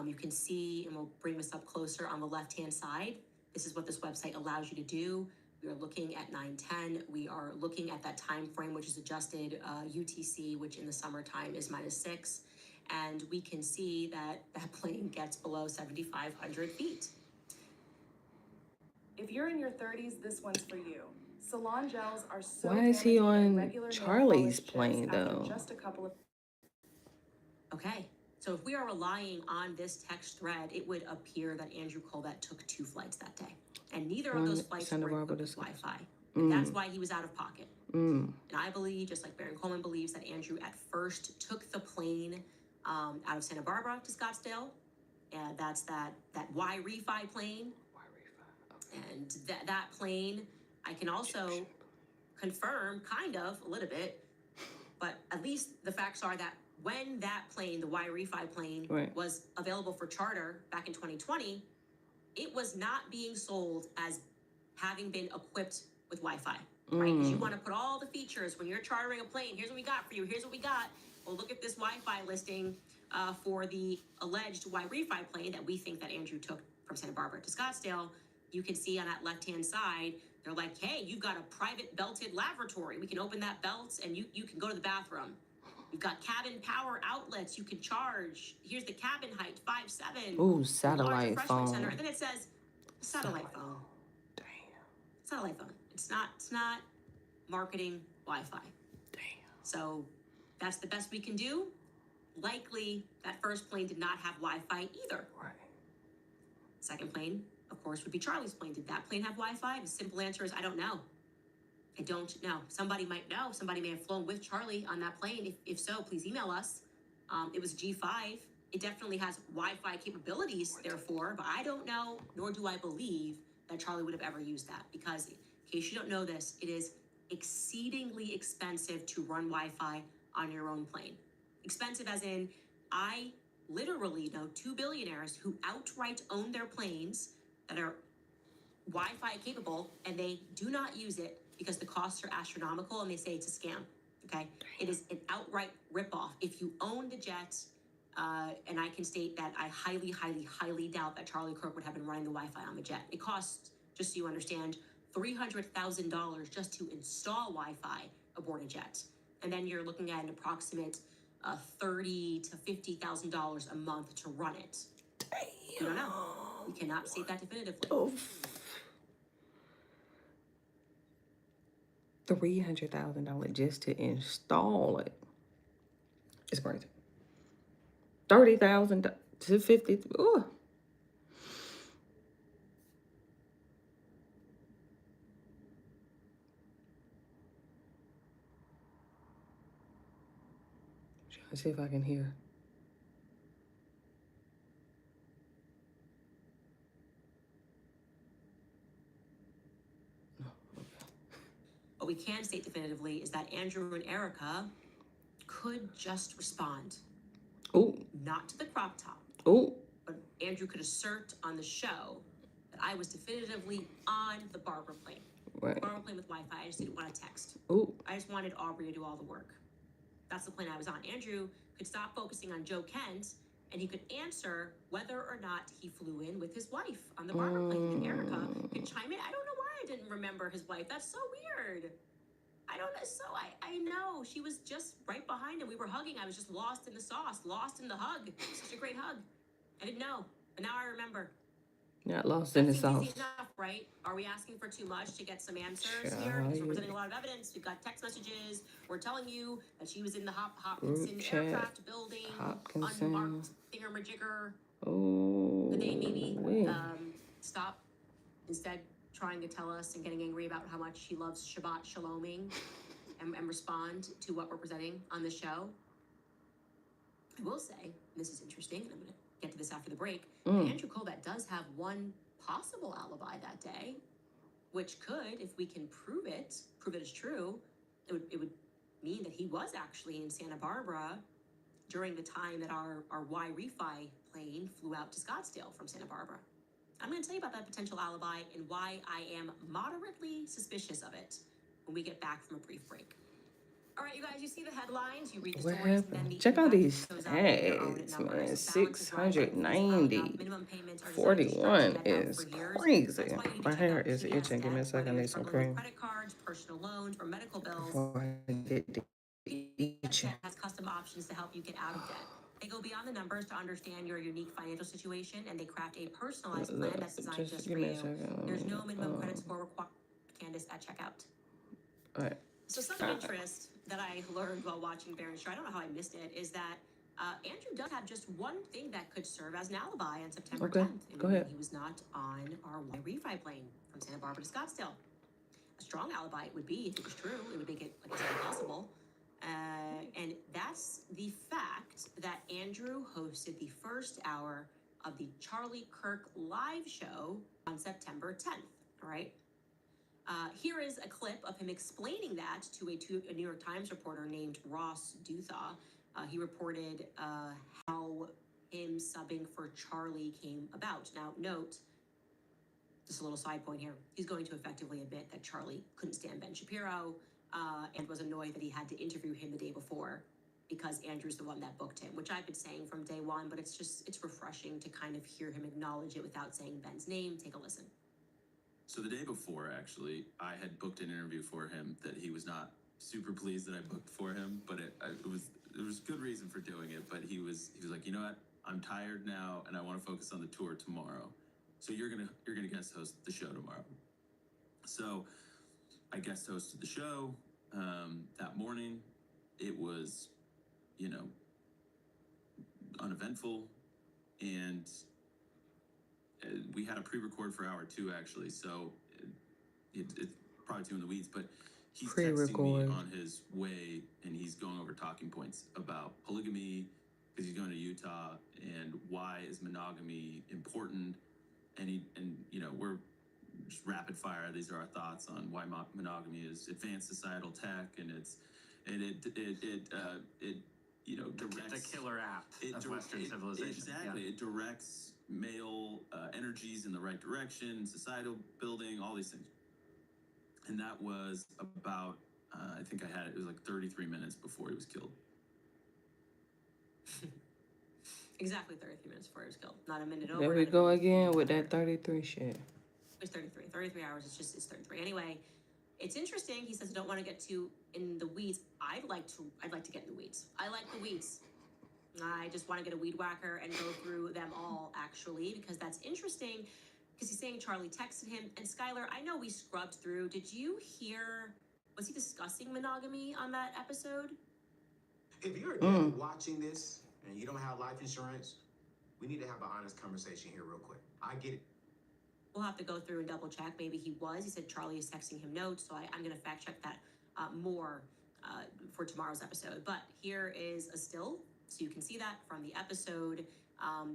You can see, and we'll bring this up closer on the left-hand side. This is what this website allows you to do. We are looking at 9:10. We are looking at that time frame, which is adjusted UTC, which in the summertime is -6. And we can see that plane gets below 7,500 feet. If you're in your 30s, this one's for you. Salon gels are so Why is he damaging and on regular nail Charlie's polish plane, chips after though? just a couple of Okay, so if we are relying on this text thread, it would appear that Andrew Colbert took 2 flights that day. And neither of those flights were equipped with Wi-Fi. And that's why he was out of pocket. And I believe, just like Baron Coleman believes, that Andrew at first took the plane out of Santa Barbara to Scottsdale. And that's that Y-Refi plane. And that plane, I can also confirm, kind of, a little bit, but at least the facts are that when that plane, the Y-Refi plane, was available for charter back in 2020, it was not being sold as having been equipped with Wi-Fi, right? Because you want to put all the features when you're chartering a plane. Here's what we got for you. Here's what we got. Well, look at this Wi-Fi listing for the alleged Y-Refi plane that we think that Andrew took from Santa Barbara to Scottsdale. You can see on that left-hand side, they're like, hey, you've got a private belted lavatory. We can open that belt and you can go to the bathroom. You've got cabin power outlets you can charge. Here's the cabin height, 5'7". Ooh, satellite Larger phone. freshman center. And then it says satellite phone. Damn. Satellite phone. It's not marketing Wi-Fi. Damn. So that's the best we can do. Likely that first plane did not have Wi-Fi either. Right. Second plane, of course, would be Charlie's plane. Did that plane have Wi-Fi? The simple answer is I don't know. I don't know. Somebody might know. Somebody may have flown with Charlie on that plane. If so, please email us. It was G5. It definitely has Wi-Fi capabilities, therefore, but I don't know, nor do I believe that Charlie would have ever used that. Because, in case you don't know this, it is exceedingly expensive to run Wi-Fi on your own plane. Expensive as in, I literally know 2 billionaires who outright own their planes that are Wi-Fi capable, and they do not use it because the costs are astronomical, and they say it's a scam, okay? It is an outright ripoff. If you own the jet, and I can state that I highly, highly, highly doubt that Charlie Kirk would have been running the Wi-Fi on the jet. It costs, just so you understand, $300,000 just to install Wi-Fi aboard a jet. And then you're looking at an approximate $30,000 to $50,000 a month to run it. Damn. We don't know. We cannot state that definitively. Oh. $300,000 just to install it. It's crazy. $30,000 to $50,000. Ooh. Trying to see if I can hear. What we can state definitively is that Andrew and Erica could just respond. Ooh. Not to the crop top. Ooh. But Andrew could assert on the show that I was definitively on the Barbara plane. Right. Barbara plane with Wi-Fi. I just didn't want to text. Ooh. I just wanted Aubrey to do all the work. That's the plane I was on. Andrew could stop focusing on Joe Kent, and he could answer whether or not he flew in with his wife on the Barbara plane. And Erica could chime in. I don't know why I didn't remember his wife. That's so weird. I don't know. So I know she was just right behind him. We were hugging. I was just lost in the sauce, lost in the hug. It was such a great hug. I didn't know, but now I remember. Not lost in the That seems sauce. easy enough, right? Are we asking for too much to get some answers here? Because we're presenting a lot of evidence. We've got text messages. We're telling you that she was in the Hopkinson aircraft building, unmarked thingamajigger. Oh. Could they maybe stop instead trying to tell us and getting angry about how much she loves Shabbat Shaloming and respond to what we're presenting on the show? I will say, and this is interesting, and I'm going to get to this after the break, Andrew Colbert does have one possible alibi that day, which could, if we can prove it is true, it would mean that he was actually in Santa Barbara during the time that our Y-Refi plane flew out to Scottsdale from Santa Barbara. I'm going to tell you about that potential alibi and why I am moderately suspicious of it when we get back from a brief break. All right, you guys, you see the headlines, you read the What stories, happened? and then Check out these goes up in your own tags, numbers. man. Balances 690. rise, minimum payments are 41 designed to is stretch you out for years. crazy. That's why you need My to hair check out is TDS itching. Give me a Debt, second. I whether need you're some struggling with cream credit cards, personal loans, or medical bills. before I get to itching. Debt has custom options to help you get out of debt. They go beyond the numbers to understand your unique financial situation, and they craft a personalized plan that's designed just for give me a you. second. There's no minimum credit score required, Candace, at checkout. All right. So something interest that I learned while watching Baron Show, I don't know how I missed it, is that Andrew does have just one thing that could serve as an alibi on September 10th. Go ahead. He was not on our Y-Refi plane from Santa Barbara to Scottsdale. A strong alibi it would be if it was true. It would make it, like I said, impossible. And that's the fact that Andrew hosted the first hour of the Charlie Kirk live show on September 10th, all right? Here is a clip of him explaining that to a New York Times reporter named Ross Duthaw. He reported how him subbing for Charlie came about. Now, note, just a little side point here, he's going to effectively admit that Charlie couldn't stand Ben Shapiro and was annoyed that he had to interview him the day before because Andrew's the one that booked him, which I've been saying from day one, but it's refreshing to kind of hear him acknowledge it without saying Ben's name. Take a listen. So the day before, actually, I had booked an interview for him that he was not super pleased that I booked for him, but it was there was good reason for doing it, but he was like, you know what? I'm tired now, and I want to focus on the tour tomorrow. So you're gonna guest host the show tomorrow. So I guest hosted the show that morning. It was, you know, uneventful, and we had a pre-record for hour 2 actually. So it's probably too in the weeds, but he's texting me Pre-record. on his way, and he's going over talking points about polygamy because he's going to Utah, and why is monogamy important? And you know, we're just rapid fire. These are our thoughts on why monogamy is advanced societal tech, and it you know, directs. It's a killer app of Western civilization. Exactly. Yeah. It directs male energies in the right direction, societal building, all these things. And that was about, I think it was like 33 minutes before he was killed. Exactly 33 minutes before he was killed. Not a minute over. There we go again with that 33 shit. It's 33. 33 hours. It's 33. Anyway, it's interesting. He says I don't want to get too in the weeds. I'd like to get in the weeds. I like the weeds. I just want to get a weed whacker and go through them all, actually, because that's interesting. Because he's saying Charlie texted him. And Skylar, I know we scrubbed through. Did you hear, was he discussing monogamy on that episode? If you're a dad watching this and you don't have life insurance, we need to have an honest conversation here real quick. I get it. We'll have to go through and double check. Maybe he was. He said Charlie is texting him notes, so I'm going to fact check that more for tomorrow's episode. But here is a still, so you can see that from the episode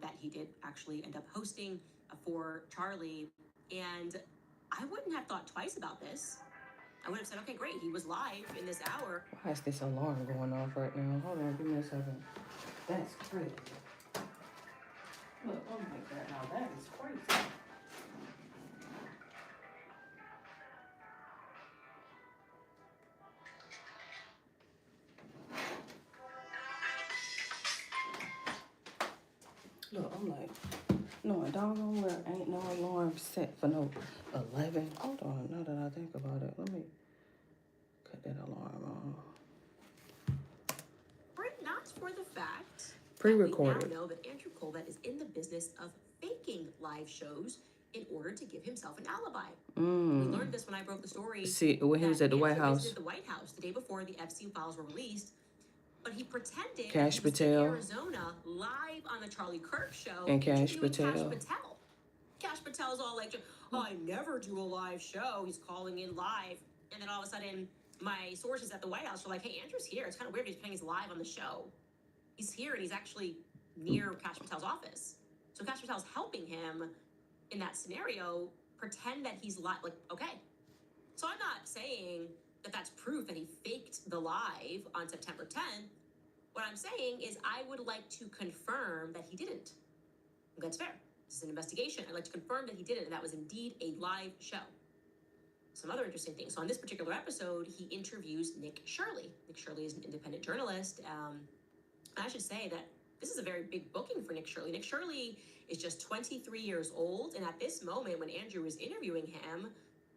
that he did actually end up hosting for Charlie. And I wouldn't have thought twice about this. I would have said, okay, great, he was live in this hour. Why is this alarm going off right now? Hold on, give me a second. That's crazy. Look, oh my God, now that is crazy. Look, I'm like, no, I doggone well ain't no alarm set for no 11. Hold on, now that I think about it, let me cut that alarm on. Not for the fact Pre-recorded. that we now know that Andrew Colvett is in the business of faking live shows in order to give himself an alibi. We learned this when I broke the story. See, when he was at the White House. Visited the White House the day before the Epstein files were released, but he pretended Kash he was Patel. in Arizona live on the Charlie Kirk show. And Kash interviewing Patel. Kash Patel. Kash Patel's all like, oh, I never do a live show. He's calling in live. And then all of a sudden, my sources at the White House were like, hey, Andrew's here. It's kind of weird he's playing his live on the show. He's here and he's actually near Kash Patel's office. So Kash Patel's helping him in that scenario pretend that he's live. Like, okay. So I'm not saying that that's proof that he faked the live on September 10th. What I'm saying is I would like to confirm that he didn't. That's fair. This is an investigation. I'd like to confirm that he didn't, and that was indeed a live show. Some other interesting things. So on this particular episode, he interviews Nick Shirley. Nick Shirley is an independent journalist. I should say that this is a very big booking for Nick Shirley. Nick Shirley is just 23 years old, and at this moment when Andrew is interviewing him,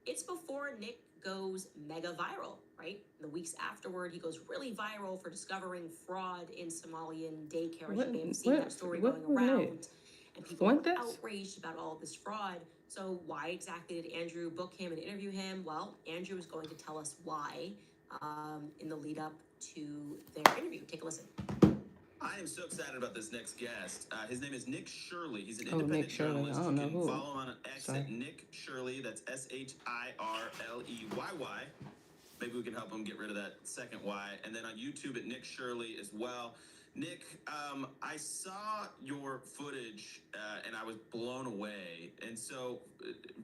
it's before Nick goes mega viral, right? In the weeks afterward, he goes really viral for discovering fraud in Somalian daycare. You may have seen that story going around. And people were outraged about all of this fraud. So why exactly did Andrew book him and interview him? Well, Andrew is going to tell us why in the lead up to their interview. Take a listen. I am so excited about this next guest. His name is Nick Shirley. He's an independent Nick Shirley. journalist. I don't know You can who. follow him on X at Nick Shirley. That's Shirleyy. Maybe we can help him get rid of that second Y. And then on YouTube at Nick Shirley as well. Nick, I saw your footage and I was blown away. And so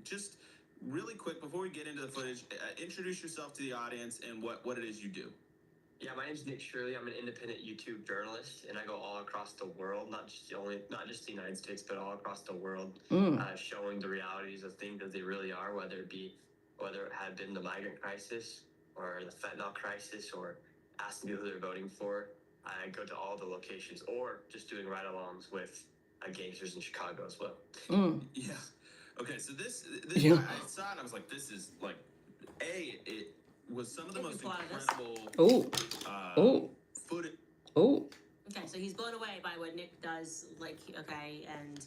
just really quick, before we get into the footage, introduce yourself to the audience and what it is you do. Yeah, my name's Nick Shirley. I'm an independent YouTube journalist, and I go all across the world, not just the United States, but all across the world, showing the realities of things as they really are, whether it had been the migrant crisis or the fentanyl crisis or asking people who they're voting for. I go to all the locations, or just doing ride-alongs with gangsters in Chicago as well. Yeah. Okay, so this I saw it and I was like, this is like, it was some of the most incredible footage. Oh. Okay, so he's blown away by what Nick does, like, okay, and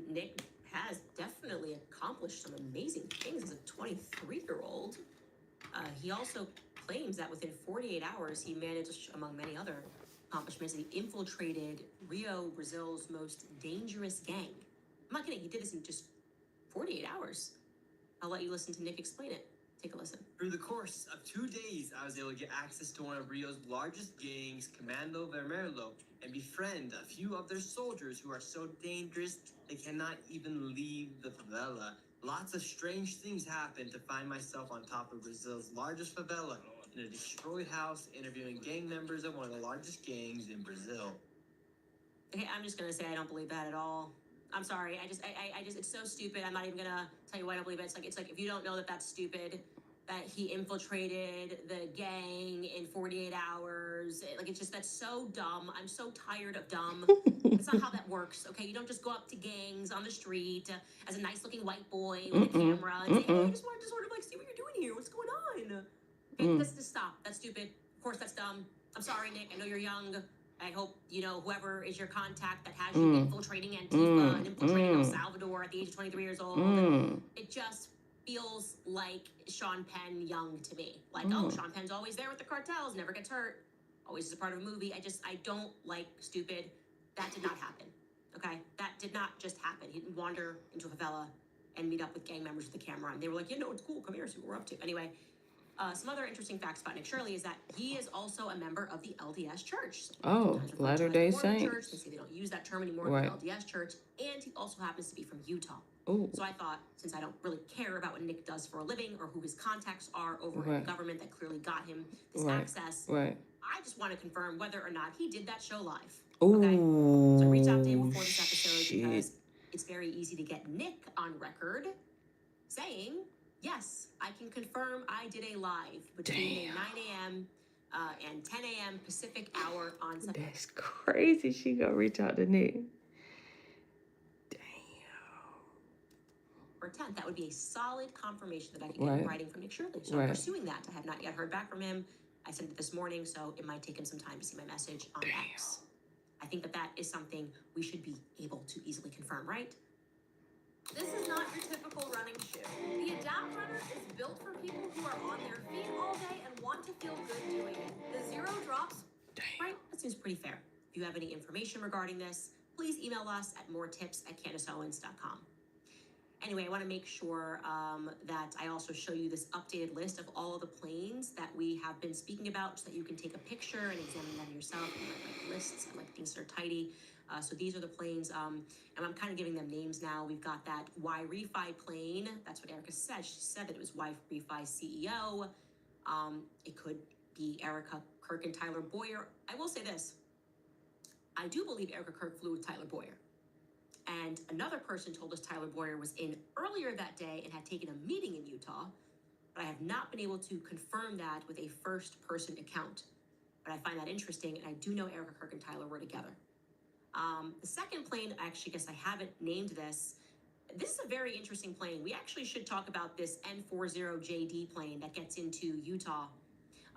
Nick has definitely accomplished some amazing things as a 23-year-old. He also claims that within 48 hours, he managed, among many other accomplishments, he infiltrated Rio, Brazil's most dangerous gang. I'm not kidding, he did this in just 48 hours. I'll let you listen to Nick explain it. Take a listen. Through the course of 2 days, I was able to get access to one of Rio's largest gangs, Comando Vermelho, and befriend a few of their soldiers who are so dangerous they cannot even leave the favela. Lots of strange things happened to find myself on top of Brazil's largest favela in a destroyed house, interviewing gang members of one of the largest gangs in Brazil. Okay, I'm just gonna say I don't believe that at all. I'm sorry. I just, it's so stupid. I'm not even gonna tell you why I don't believe it. It's like if you don't know that that's stupid, that he infiltrated the gang in 48 hours. Like, it's just, that's so dumb. I'm so tired of dumb. That's not how that works, okay? You don't just go up to gangs on the street as a nice-looking white boy with a camera and say, hey, I just wanted to sort of, like, see what you're doing here. What's going on? Okay, let's just stop. That's stupid. Of course, that's dumb. I'm sorry, Nick. I know you're young. I hope, you know, whoever is your contact that has you infiltrating Antifa and infiltrating El Salvador at the age of 23 years old. It just feels like Sean Penn young to me. Like, oh, Sean Penn's always there with the cartels, never gets hurt, always is a part of a movie. I don't like stupid. That did not happen, okay? That did not just happen. He didn't wander into a favela and meet up with gang members with the camera. And they were like, yeah, no, it's cool. Come here, see what we're up to. Anyway, some other interesting facts about Nick Shirley is that he is also a member of the LDS Church. Oh, Latter-day Church. Saints. They say they don't use that term anymore, Right. the LDS Church. And he also happens to be from Utah. Oh. So I thought, since I don't really care about what Nick does for a living or who his contacts are over in Right. the government that clearly got him this Right. access, Right. I just want to confirm whether or not he did that show live. Oh. Okay? So I reached out to him before this episode shit. because it's very easy to get Nick on record saying, yes, I can confirm I did a live between a 9 a.m. And 10 a.m. Pacific hour on Sunday. That's crazy. She gonna reach out to Nick. Or 10th, that would be a solid confirmation that I could get Right. in writing from Nick Shirley. So I'm Right. pursuing that. I have not yet heard back from him. I sent it this morning, so it might take him some time to see my message on X. I think that is something we should be able to easily confirm, right? This is not your typical running shoe. The Adapt Runner is built for people who are on their feet all day and want to feel good doing it. The zero drops. Right? That seems pretty fair. If you have any information regarding this, please email us at moretips@CandaceOwens.com. Anyway, I want to make sure that I also show you this updated list of all of the planes that we have been speaking about so that you can take a picture and examine them yourself. I like lists. I like things that are tidy. So these are the planes, and I'm kind of giving them names now. We've got that Y-Refi plane. That's what Erica said. She said that it was Y-Refi CEO. It could be Erica Kirk and Tyler Boyer. I will say this. I do believe Erica Kirk flew with Tyler Boyer. And another person told us Tyler Boyer was in earlier that day and had taken a meeting in Utah, but I have not been able to confirm that with a first-person account. But I find that interesting, and I do know Erica Kirk and Tyler were together. The second plane, actually, I guess I haven't named this. This is a very interesting plane. We actually should talk about this N40JD plane that gets into Utah.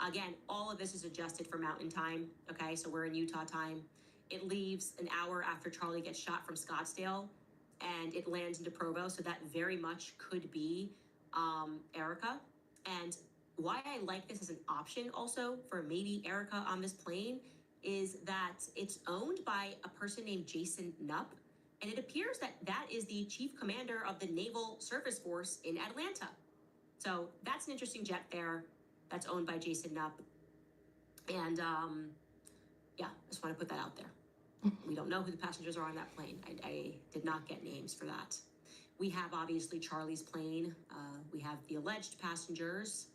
Again, all of this is adjusted for mountain time, okay? So we're in Utah time. It leaves an hour after Charlie gets shot from Scottsdale, and it lands into Provo, so that very much could be Erica. And why I like this as an option also for maybe Erica on this plane is that it's owned by a person named Jason Knupp, and it appears that that is the chief commander of the Naval Surface Force in Atlanta. So that's an interesting jet there that's owned by Jason Knupp. And yeah, I just want to put that out there. We don't know who the passengers are on that plane. I did not get names for that. We have obviously Charlie's plane. We have the alleged passengers.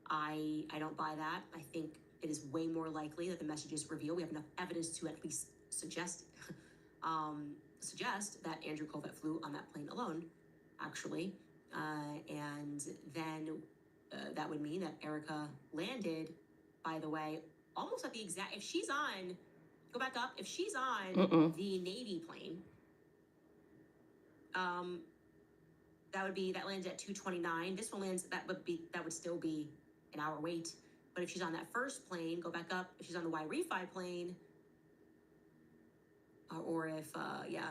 I don't buy that. I think it is way more likely that the messages reveal. We have enough evidence to at least suggest that Andrew Colvett flew on that plane alone, actually. And then that would mean that Erica landed, by the way, almost at the exact, if she's on, go back up, if she's on the Navy plane, that lands at 2:29. This one lands, that would still be an hour wait. But if she's on that first plane, go back up, if she's on the Y-Refi plane, or if,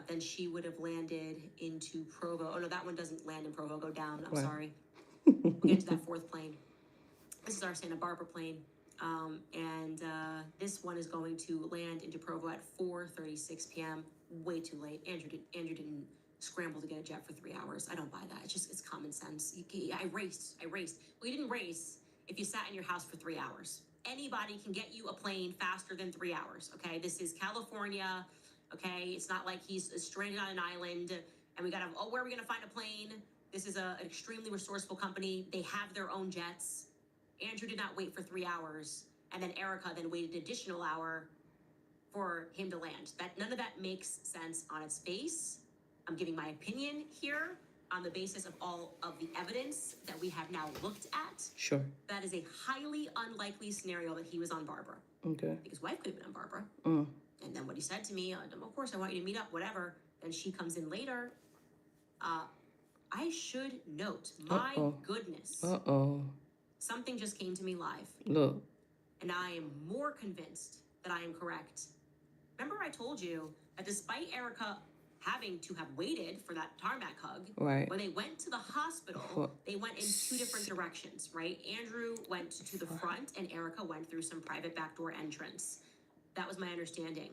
then she would have landed into Provo. Oh no, that one doesn't land in Provo, go down, I'm Right. sorry. We'll get to that fourth plane. This is our Santa Barbara plane. This one is going to land into Provo at 4:36 p.m. Way too late. Andrew didn't scramble to get a jet for 3 hours. I don't buy that. It's common sense. I raced. Well, you didn't race if you sat in your house for 3 hours. Anybody can get you a plane faster than 3 hours, okay? This is California, okay? It's not like he's stranded on an island and we gotta, where are we gonna find a plane? This is an extremely resourceful company. They have their own jets. Andrew did not wait for 3 hours, and then Erica then waited an additional hour for him to land. None of that makes sense on its face. I'm giving my opinion here on the basis of all of the evidence that we have now looked at. Sure. That is a highly unlikely scenario that he was on Barbara. Okay. His wife could have been on Barbara. Mm. And then what he said to me, of course, I want you to meet up, whatever. Then she comes in later. I should note, my goodness. Something just came to me live. Look. And I am more convinced that I am correct. Remember I told you that despite Erica having to have waited for that tarmac hug, Right. when they went to the hospital, they went in two different directions, right? Andrew went to the front and Erica went through some private backdoor entrance. That was my understanding.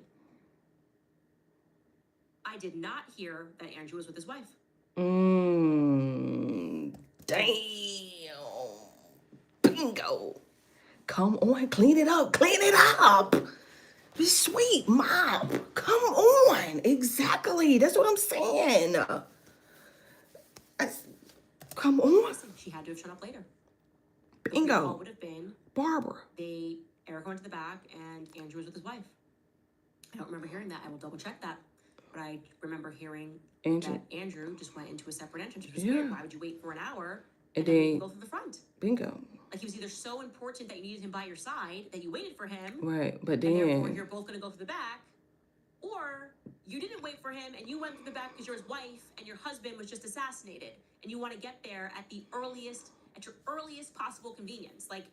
I did not hear that Andrew was with his wife. Damn. Bingo. Come on, clean it up. Clean it up. Be sweet, mop. Come on. Exactly. That's what I'm saying. Come on. She had to have shown up later. Bingo. What would have been Barbara. Erica went to the back and Andrew was with his wife. I don't remember hearing that. I will double check that. But I remember hearing that Andrew just went into a separate entrance, which was weird. Why would you wait for an hour and then go through the front? Bingo. Like he was either so important that you needed him by your side that you waited for him. Right, but then... And therefore you're both going to go through the back. Or you didn't wait for him and you went through the back because your wife and your husband was just assassinated. And you want to get there at your earliest possible convenience. Like,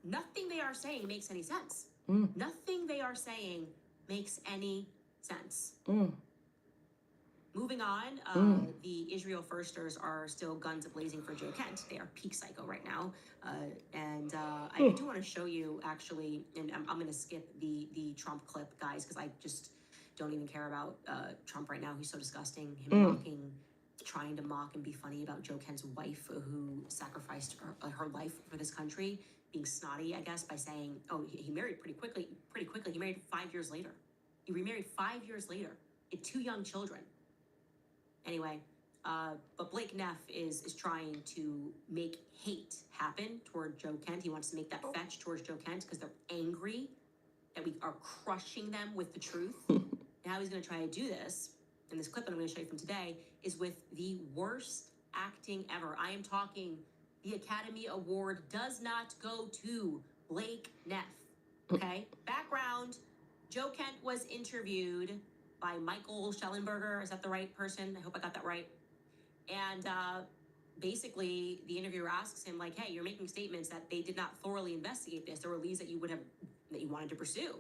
nothing they are saying makes any sense. Nothing they are saying makes any sense. Moving on, the Israel Firsters are still guns blazing for Joe Kent. They are peak psycho right now. I do want to show you, actually, and I'm going to skip the Trump clip, guys, because I just don't even care about Trump right now. He's so disgusting. Him trying to mock and be funny about Joe Kent's wife, who sacrificed her life for this country, being snotty, I guess, by saying, oh, he married pretty quickly. He married 5 years later. He remarried 5 years later. He had 2 young children. Anyway, but Blake Neff is trying to make hate happen toward Joe Kent. He wants to make that fetch towards Joe Kent because they're angry that we are crushing them with the truth. And how he's going to try to do this, in this clip that I'm going to show you from today, is with the worst acting ever. I am talking, the Academy Award does not go to Blake Neff. Okay? Background, Joe Kent was interviewed by Michael Schellenberger. Is that the right person? I hope I got that right. And basically, the interviewer asks him, like, hey, you're making statements that they did not thoroughly investigate this. There were leads that you wanted to pursue.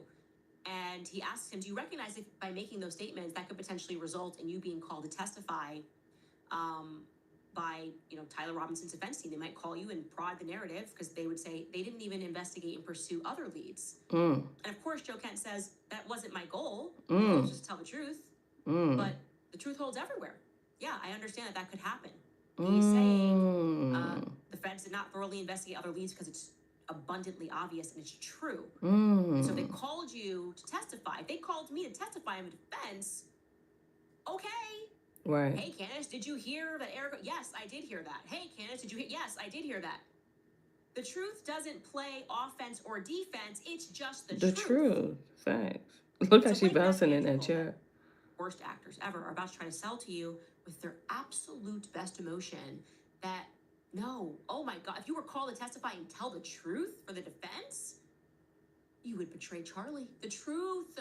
And he asks him, do you recognize if by making those statements that could potentially result in you being called to testify by, Tyler Robinson's defense team? They might call you and prod the narrative because they would say they didn't even investigate and pursue other leads. And of course, Joe Kent says, that wasn't my goal. Just to tell the truth. But the truth holds everywhere. Yeah, I understand that could happen. He's saying the feds did not thoroughly investigate other leads because it's abundantly obvious and it's true. And so they called you to testify. If they called me to testify in defense, okay. Right. Hey, Candace, did you hear that Erica? Yes, I did hear that. Hey, Candace, did you hear? Yes, I did hear that. The truth doesn't play offense or defense. It's just the truth. The truth. Facts. Look how she's bouncing in that chair. Worst actors ever are about to try to sell to you with their absolute best emotion that, no, oh my God, if you were called to testify and tell the truth for the defense, you would betray Charlie. The truth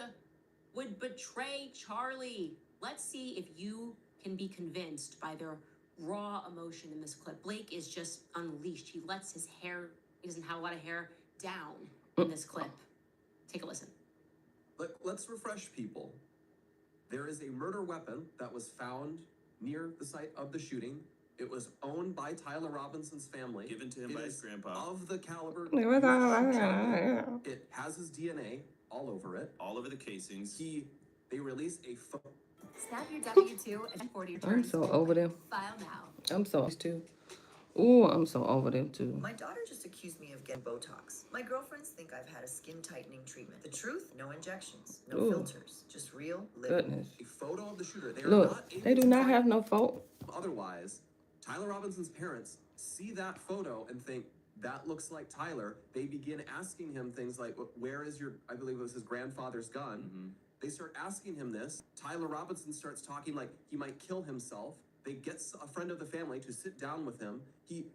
would betray Charlie. Let's see if you can be convinced by their raw emotion in this clip. Blake is just unleashed. He lets his hair, he doesn't have a lot of hair, down in this clip. Take a listen. Let's refresh people. There is a murder weapon that was found near the site of the shooting. It was owned by Tyler Robinson's family. Given to him It by his is grandpa. of the caliber. It was used to all shoot right. children. It has his DNA all over it. All over the casings. They release a Snap your W-2 and 40 I'm returns. so over them. File now. I'm so too. Ooh, I'm so over them too. My daughter just accused me of getting Botox. My girlfriends think I've had a skin tightening treatment. The truth? No injections, no Ooh. filters, just real living. Goodness. A photo of the shooter. They are Look, not able they do to not find have no fault. Otherwise, Tyler Robinson's parents see that photo and think, that looks like Tyler. They begin asking him things like, where is your, I believe it was his grandfather's gun. Mm-hmm. They start asking him this. Tyler Robinson starts talking like he might kill himself. They get a friend of the family to sit down with him. He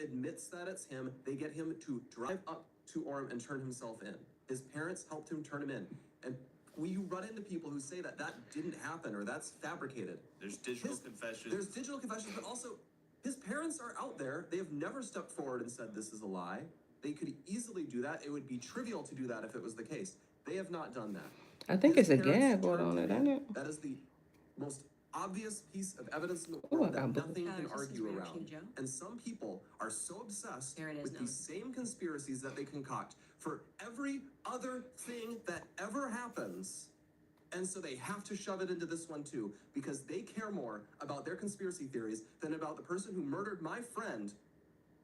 admits that it's him. They get him to drive up to Orem and turn himself in. His parents helped him turn him in. And when you run into people who say that didn't happen or that's fabricated. There's digital confessions. There's digital confessions, but also his parents are out there. They have never stepped forward and said this is a lie. They could easily do that. It would be trivial to do that if it was the case. They have not done that. I think His it's a parents gag going turned on it, him ain't in. it? That is the most obvious piece of evidence in the Ooh, world I that got nothing both. can This is argue Rare around. King Joe. And some people are so obsessed There it is, with no. these same conspiracies that they concoct for every other thing that ever happens. And so they have to shove it into this one too, because they care more about their conspiracy theories than about the person who murdered my friend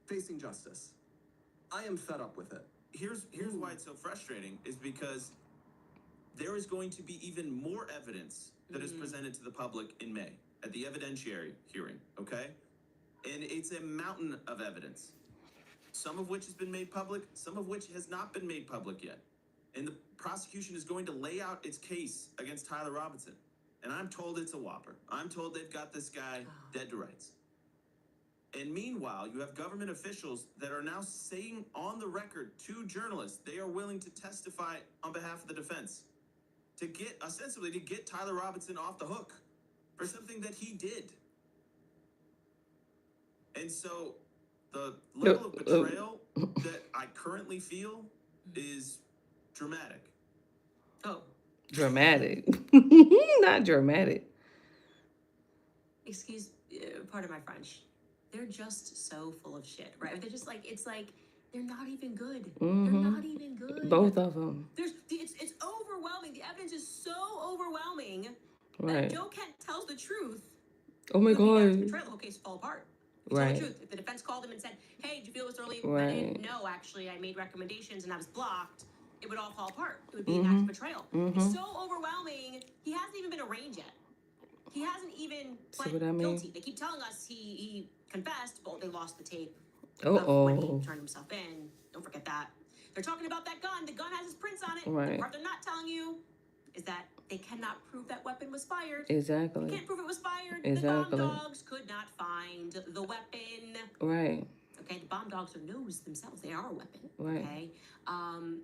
facing justice. I am fed up with it. Here's why it's so frustrating is because there is going to be even more evidence that is presented to the public in May at the evidentiary hearing, okay? And it's a mountain of evidence, some of which has been made public, some of which has not been made public yet. And the prosecution is going to lay out its case against Tyler Robinson. And I'm told it's a whopper. I'm told they've got this guy dead to rights. And meanwhile, you have government officials that are now saying on the record to journalists they are willing to testify on behalf of the defense to get, ostensibly, to get Tyler Robinson off the hook for something that he did. And so the level of betrayal that I currently feel is dramatic. Oh, Dramatic. Not dramatic. excuse, pardon my French. They're just so full of shit, right? They're just like, it's like, they're not even good. They're not even good. Both of them. It's overwhelming. The evidence is so overwhelming Right. that Joe Kent tells the truth. Oh my Could be that God. betrayal, the whole case fall apart. Tell Right. the truth. If the defense called him and said, "Hey, did you feel this early?" Right. No, actually, I made recommendations and I was blocked. It would all fall apart. It would be an act of betrayal. It's so overwhelming. He hasn't even been arraigned yet. He hasn't even See pled what I mean? guilty. They keep telling us he confessed, but they lost the tape of when Uh-oh. he turned himself in. Don't forget that. They're talking about that gun. The gun has his prints on it. Right. The part they're not telling you is that they cannot prove that weapon was fired. Exactly. They can't prove it was fired. Exactly. The bomb dogs could not find the weapon. Right. Okay, the bomb dogs are knows themselves. They are a weapon. Right. Okay.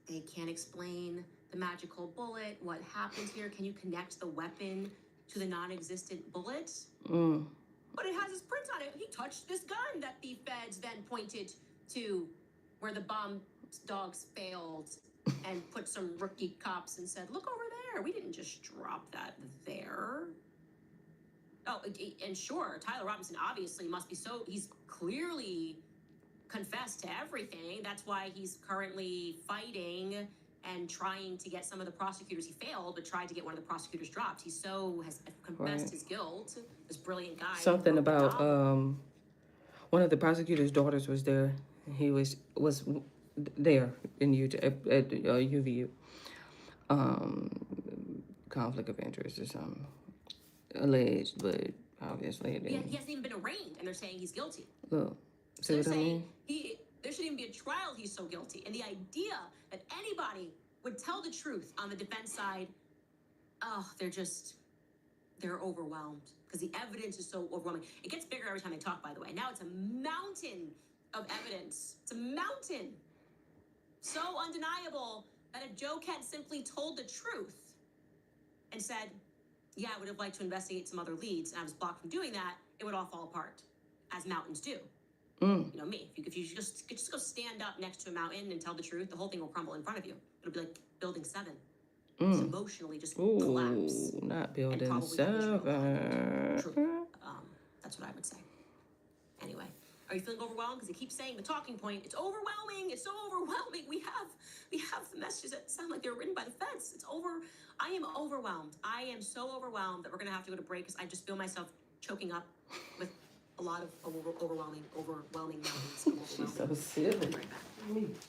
They can't explain the magical bullet. What happened here? Can you connect the weapon to the non-existent bullet? But it has his prints on it. He touched this gun that the feds then pointed to where the bomb dogs failed and put some rookie cops and said, "Look over there. We didn't just drop that there." Oh, and sure, Tyler Robinson obviously must be he's clearly confessed to everything. That's why he's currently fighting and trying to get some of the prosecutors. He failed, but tried to get one of the prosecutors dropped. Has confessed Right. his guilt. This brilliant guy. who Something wrote the about novel. one of the prosecutor's daughters was there. He was there in at UVU. Conflict of interest or something alleged, but obviously it He didn't. hasn't even been arraigned, and they're saying he's guilty. Look, So see they're what I saying mean? there shouldn't even be a trial. He's so guilty, and the idea that anybody would tell the truth on the defense side, they're overwhelmed because the evidence is so overwhelming. It gets bigger every time they talk. By the way, now it's a mountain of evidence. It's a mountain, so undeniable that if Joe Kent simply told the truth and said, "Yeah, I would have liked to investigate some other leads, and I was blocked from doing that," it would all fall apart, as mountains do. You know me. If you just go stand up next to a mountain and tell the truth, the whole thing will crumble in front of you. It'll be like Building 7. emotionally just collapse. Ooh, not building probably 7. That's what I would say. Anyway, are you feeling overwhelmed? Because it keeps saying the talking point. It's overwhelming. It's so overwhelming. We have the messages that sound like they were written by the feds. I am overwhelmed. I am so overwhelmed that we're gonna have to go to break because I just feel myself choking up with a lot of overwhelming mountains. She's so silly.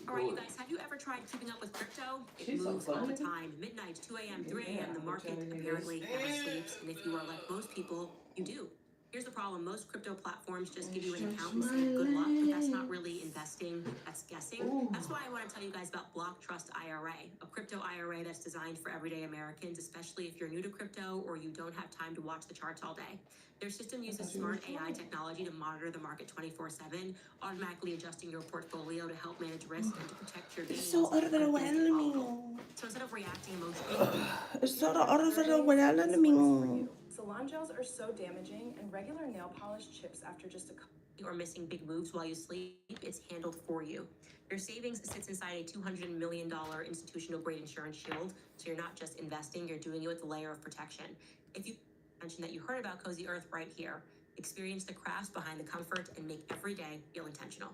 All right, you guys, have you ever tried keeping up with crypto? It moves all the time. Midnight, 2 a.m., 3 a.m. The market apparently never sleeps. And if you are like most people, you do. Here's the problem. Most crypto platforms just give you an account and say good luck, but that's not really investing. That's guessing. That's why I want to tell you guys about Block Trust IRA, a crypto IRA that's designed for everyday Americans, especially if you're new to crypto or you don't have time to watch the charts all day. Their system uses smart AI technology to monitor the market 24/7, automatically adjusting your portfolio to help manage risk and to protect your gains. So overwhelming. So instead of reacting emotionally, It's so overwhelming. Salon gels are so damaging, and regular nail polish chips after just a couple. or missing big moves while you sleep, it's handled for you. Your savings sits inside a $200 million institutional grade insurance shield, so you're not just investing, you're doing it with a layer of protection. If you mention that you heard about Cozy Earth right here, experience the crafts behind the comfort and make every day feel intentional.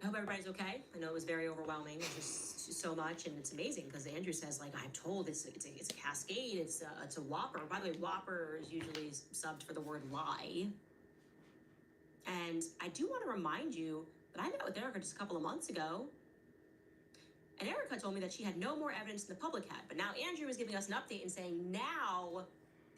I hope everybody's okay. I know it was very overwhelming. It's just so much, and it's amazing because Andrew says, like, I'm told it's a cascade. It's a Whopper. By the way, Whopper is usually subbed for the word lie. And I do want to remind you that I met with Erica just a couple of months ago, and Erica told me that she had no more evidence than the public had. But now Andrew is giving us an update and saying now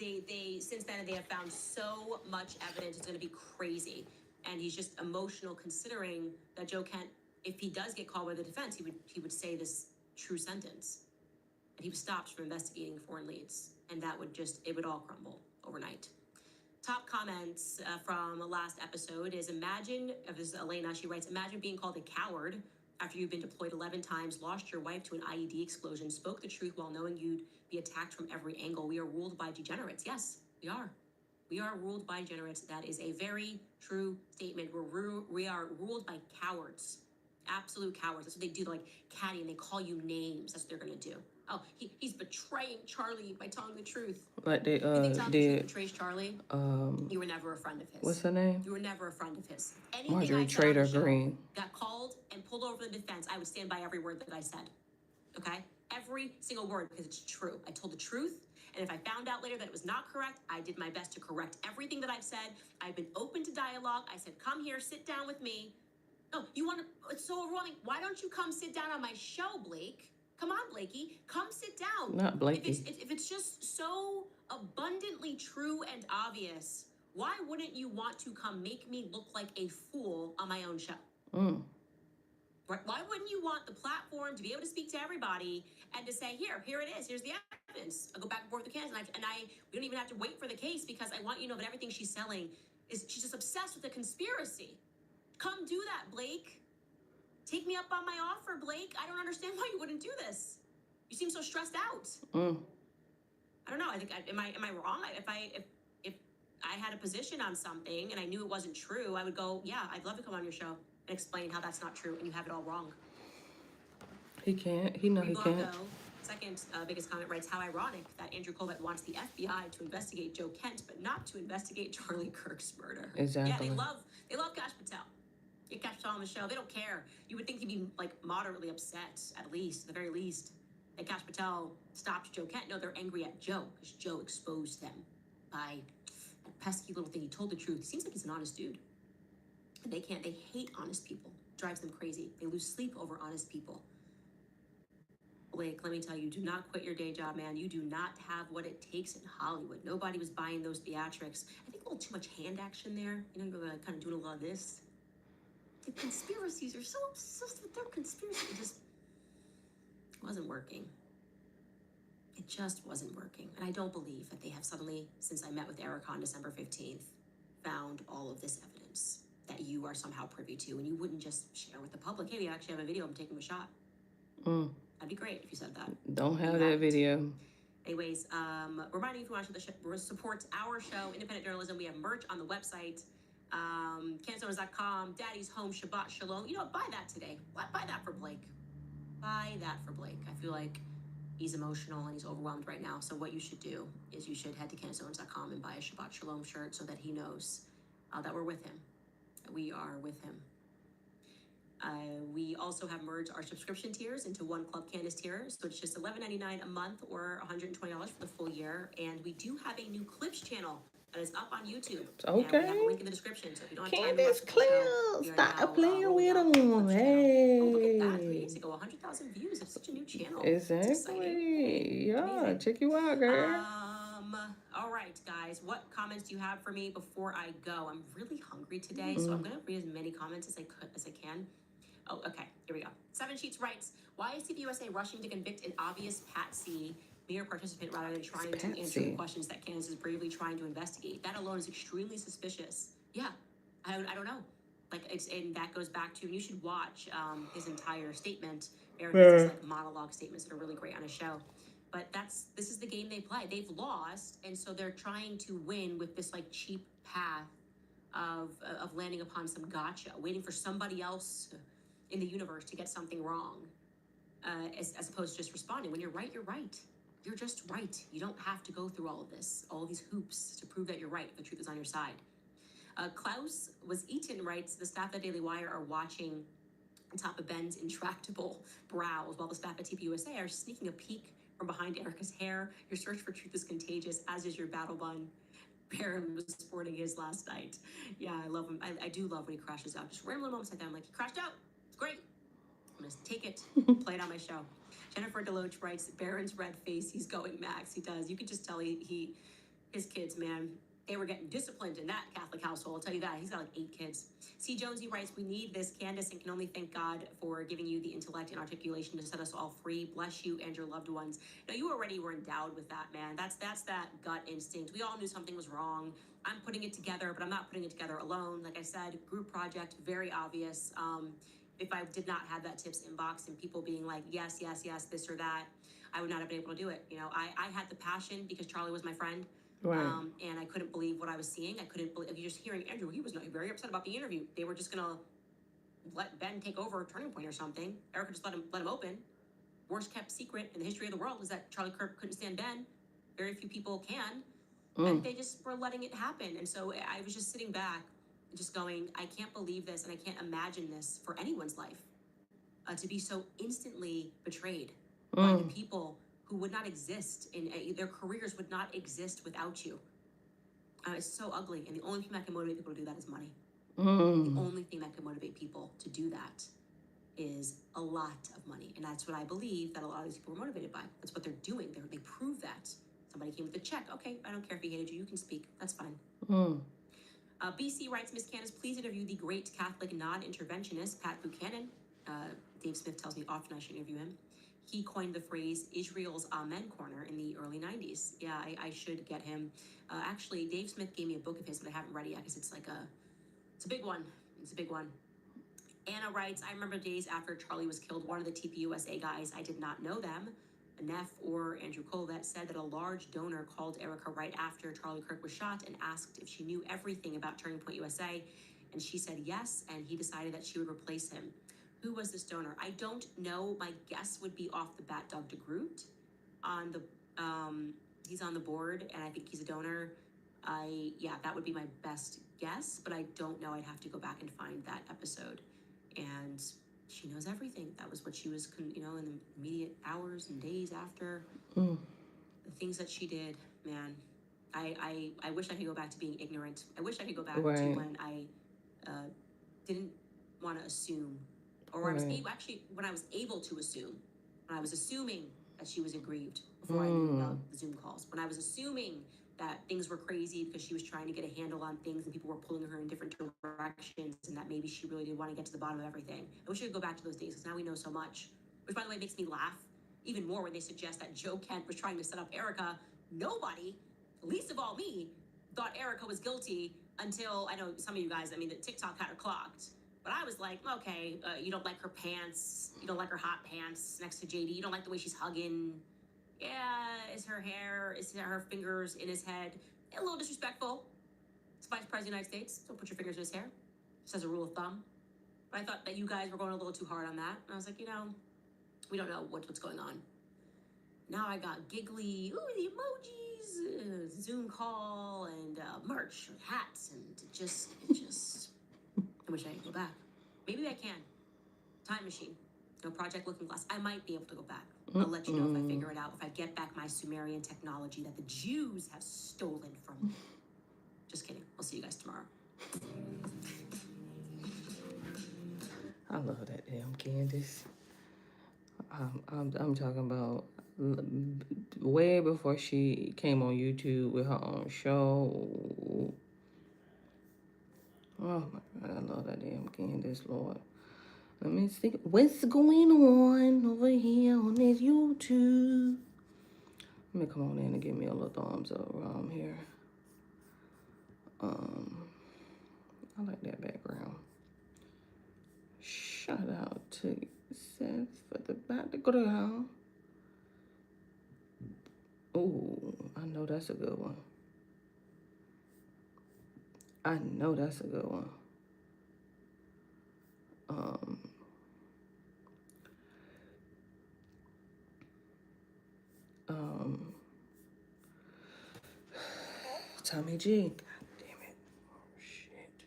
they since then they have found so much evidence it's going to be crazy. And he's just emotional considering that Joe Kent, if he does get called by the defense, he would say this true sentence. And he was stopped from investigating foreign leads. And that would it would all crumble overnight. Top comments from the last episode is this is Elena, she writes, imagine being called a coward after you've been deployed 11 times, lost your wife to an IED explosion, spoke the truth while knowing you'd be attacked from every angle. We are ruled by degenerates. Yes, we are. We are ruled by degenerates. That is a very true statement. We are ruled by cowards. Absolute cowards. That's what they do, like Caddy, and they call you names. That's what they're going to do. Oh, he's betraying Charlie by telling the truth. Like they You think Tom did. betrays Charlie? You were never a friend of his. What's her name? You were never a friend of his. Anything Marjorie I said on Trader the show Green. got called and pulled over the defense, I would stand by every word that I said. Okay? Every single word, because it's true. I told the truth. And if I found out later that it was not correct, I did my best to correct everything that I've said. I've been open to dialogue. I said, come here, sit down with me. No, it's so overwhelming. Why don't you come sit down on my show, Blake? Come on, Blakey, come sit down. Not Blakey. If it's just so abundantly true and obvious, why wouldn't you want to come make me look like a fool on my own show? Right? Why wouldn't you want the platform to be able to speak to everybody and to say, here it is, here's the evidence. I'll go back and forth with the case, we don't even have to wait for the case because I want you to know that everything she's selling she's just obsessed with the conspiracy. Come do that, Blake. Take me up on my offer, Blake. I don't understand why you wouldn't do this. You seem so stressed out. I don't know. I think am I wrong? If I had a position on something and I knew it wasn't true, I would go, yeah, I'd love to come on your show and explain how that's not true and you have it all wrong. He can't. He can't. Second biggest comment writes, how ironic that Andrew Colbert wants the FBI to investigate Joe Kent, but not to investigate Charlie Kirk's murder. Exactly. Yeah, they love Kash Patel. Get Kash Patel on the show. They don't care. You would think he'd be like moderately upset, at the very least, that Kash Patel stopped Joe Kent. No, they're angry at Joe because Joe exposed them by that pesky little thing. He told the truth. He seems like he's an honest dude. And they hate honest people. Drives them crazy. They lose sleep over honest people. Blake, let me tell you, do not quit your day job, man. You do not have what it takes in Hollywood. Nobody was buying those theatrics. I think a little too much hand action there. You know, you're kind of doing a lot of this. The conspiracies are so obsessed with their conspiracy. It just wasn't working. It just wasn't working. And I don't believe that they have suddenly, since I met with Erica on December 15th, found all of this evidence that you are somehow privy to, and you wouldn't just share with the public. Hey, we actually have a video. I'm taking a shot. That'd be great if you said that. Don't have that video. Anyways, reminding you if you want to support our show, independent journalism, we have merch on the website, canzones.com, Daddy's Home, Shabbat Shalom. You know what? Buy that today. Buy that for Blake. that for Blake. I feel like he's emotional and he's overwhelmed right now. So what you should do is you should head to CandaceOwens.com and buy a Shabbat Shalom shirt so that he knows that we're with him. We are with him. We also have merged our subscription tiers into one Club Candace tier, so it's just $11.99 a month or $120 for the full year. And we do have a new Clips channel that is up on YouTube. Okay. And we have a link in the description, so if you don't have time to Candace watch the show, Clips, we are stop now, playing with rolling out the them. Clips channel. Oh, look at that, 3 Hey. days ago, 100,000 views. It's such a new channel. It's exciting. Exactly. Yeah, Amazing. check you out, girl. All right, guys, what comments do you have for me before I go? I'm really hungry today, so I'm gonna read as many comments as I can. Oh, okay, here we go. 7 Sheets writes, why is TVUSA rushing to convict an obvious patsy mere participant rather than trying to answer the questions that Candace is bravely trying to investigate? That alone is extremely suspicious. Yeah, I don't know. Like, and that goes back to, and you should watch his entire statement. Eric has these, like, monologue statements that are really great on his show. But this is the game they play. They've lost, and so they're trying to win with this, like, cheap path of landing upon some gotcha, waiting for somebody else in the universe to get something wrong, as opposed to just responding. When you're right, you're right. You're just right. You don't have to go through all of this, all these hoops to prove that you're right. The truth is on your side. Klaus was eaten writes, the staff at Daily Wire are watching on top of Ben's intractable brows while the staff at TPUSA are sneaking a peek from behind Erica's hair. Your search for truth is contagious, as is your battle bun. Baron was sporting his last night. Yeah, I love him. I do love when he crashes out. Just random moments like that. I'm like, he crashed out. It's great. I'm gonna take it, play it on my show. Jennifer Deloach writes, Baron's red face, he's going max. He does. You can just tell his kids, man, they were getting disciplined in that Catholic household. I'll tell you that. He's got like 8 kids. C. Jonesy writes, we need this, Candace, and can only thank God for giving you the intellect and articulation to set us all free. Bless you and your loved ones. Now, you already were endowed with that, man. That's that gut instinct. We all knew something was wrong. I'm putting it together, but I'm not putting it together alone. Like I said, group project, very obvious. If I did not have that tips inbox and people being like, yes, this or that, I would not have been able to do it. You know, I had the passion because Charlie was my friend. Right. And I couldn't believe what I was seeing. I couldn't believe, you're just hearing Andrew, he was very upset about the interview. They were just gonna let Ben take over Turning Point or something. Erica just let him open. Worst kept secret in the history of the world is that Charlie Kirk couldn't stand Ben. Very few people can. And they just were letting it happen. And so I was just sitting back just going, I can't believe this and I can't imagine this for anyone's life. To be so instantly betrayed by the people who would not exist in their careers would not exist without you. It's so ugly, and the only thing that can motivate people to do that is money. The only thing that can motivate people to do that is a lot of money, and that's what I believe that a lot of these people are motivated by. That's what they're doing. They prove that. Somebody came with a check. Okay, I don't care if he hated you. You can speak. That's fine. BC writes, Miss Candace, please interview the great Catholic non-interventionist Pat Buchanan. Dave Smith tells me often I should interview him. He coined the phrase Israel's Amen Corner in the early 90s. Yeah, I should get him. Actually, Dave Smith gave me a book of his, but I haven't read it yet because it's a big one. It's a big one. Anna writes, I remember days after Charlie was killed, one of the TPUSA guys, I did not know them, Neff or Andrew Colvett, said that a large donor called Erica right after Charlie Kirk was shot and asked if she knew everything about Turning Point USA. And she said yes, and he decided that she would replace him. Who was this donor? I don't know. My guess would be off the bat Doug DeGroot. He's on the board, and I think he's a donor. That would be my best guess, but I don't know. I'd have to go back and find that episode. And she knows everything. That was what she was, in the immediate hours and days after. The things that she did, man. I wish I could go back to being ignorant. I wish I could go back to when I didn't want to assume. Or I was when I was able to assume, when I was assuming that she was aggrieved before I knew about the Zoom calls, when I was assuming that things were crazy because she was trying to get a handle on things and people were pulling her in different directions and that maybe she really did want to get to the bottom of everything. I wish I could go back to those days because now we know so much, which by the way makes me laugh even more when they suggest that Joe Kent was trying to set up Erica. Nobody, least of all me, thought Erica was guilty until, I know some of you guys, the TikTok had her clocked. But I was like, okay, you don't like her pants. You don't like her hot pants next to JD. You don't like the way she's hugging. Yeah, is her hair, is her fingers in his head a little disrespectful? It's Vice President of the United States. Don't put your fingers in his hair. Just as a rule of thumb. But I thought that you guys were going a little too hard on that. And I was like, We don't know what's going on. Now I got giggly, ooh, the emojis, Zoom call, and merch, and hats, and it just, I wish I could go back. Maybe I can. Time machine. No Project Looking Glass. I might be able to go back. I'll let you know if I figure it out, if I get back my Sumerian technology that the Jews have stolen from me. Just kidding. I'll see you guys tomorrow. I love that damn Candace. I'm talking about way before she came on YouTube with her own show. Oh my God, I love that damn Candace, Lord. Let me see what's going on over here on this YouTube. Let me come on in and give me a little thumbs up around here. I like that background. Shout out to Seth for the background. Oh, I know that's a good one. I know that's a good one. Tommy G. God damn it. Oh, shit.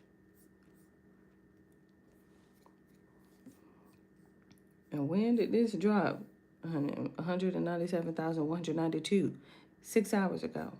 And when did this drop? 197,192. 6 hours ago.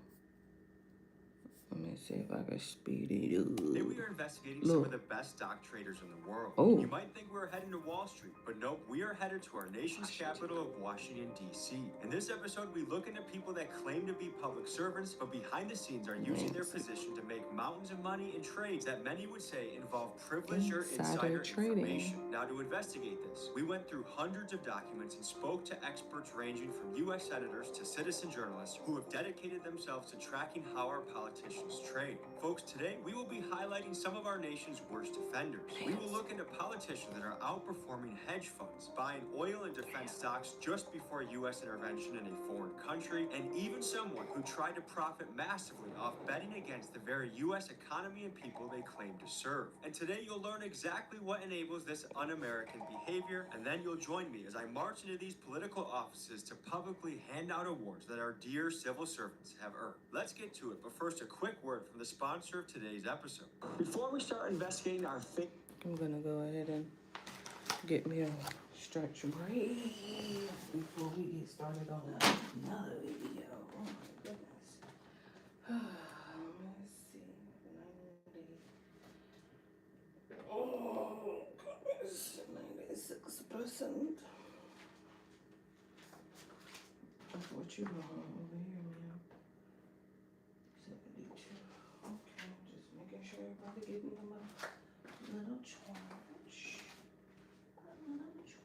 Let me see if I can speed it up. Today we are investigating some of the best stock traders in the world. Oh. You might think we're heading to Wall Street, but nope, we are headed to our nation's capital of Washington, D.C. In this episode, we look into people that claim to be public servants, but behind the scenes are using their position to make mountains of money in trades that many would say involve privilege or insider information. Now, to investigate this, we went through hundreds of documents and spoke to experts ranging from U.S. senators to citizen journalists who have dedicated themselves to tracking how our politicians trade. Folks, today we will be highlighting some of our nation's worst offenders. We will look into politicians that are outperforming hedge funds, buying oil and defense stocks just before U.S. intervention in a foreign country, and even someone who tried to profit massively off betting against the very U.S. economy and people they claim to serve. And today you'll learn exactly what enables this un-American behavior, and then you'll join me as I march into these political offices to publicly hand out awards that our dear civil servants have earned. Let's get to it, but first a quick word from the sponsor of today's episode. Before we start investigating our fake... I'm gonna go ahead and get me a stretch break before we get started on another video. Oh my goodness. Let's see. 90. Oh goodness. 96%. That's what you got over here, man. 72. Okay, just making sure everybody getting them a little charge. A little charge.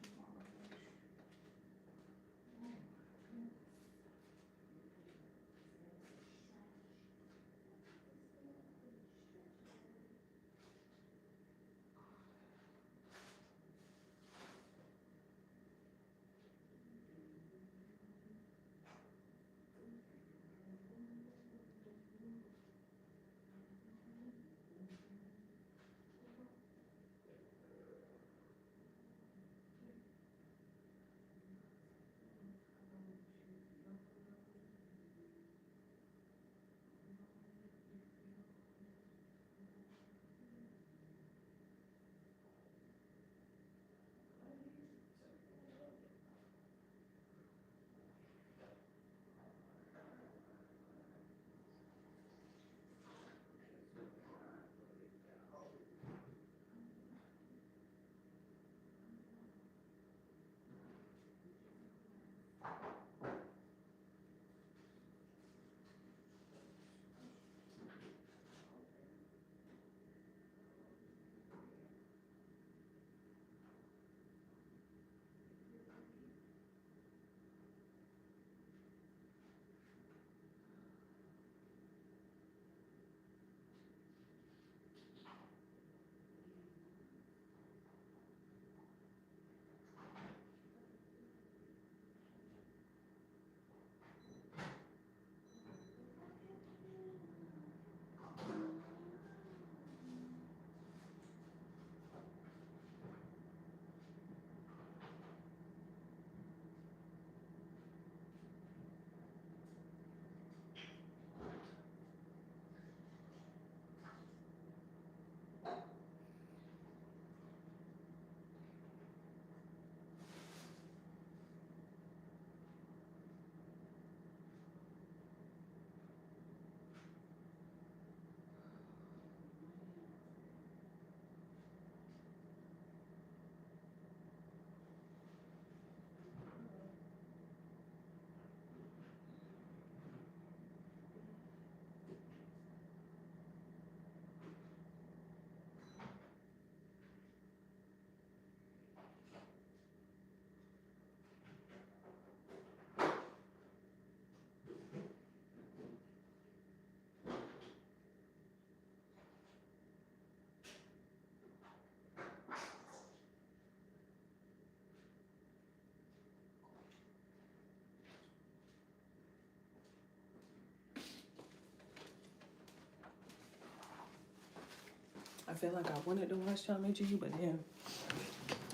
feel like I wanted to watch Tommy G, but then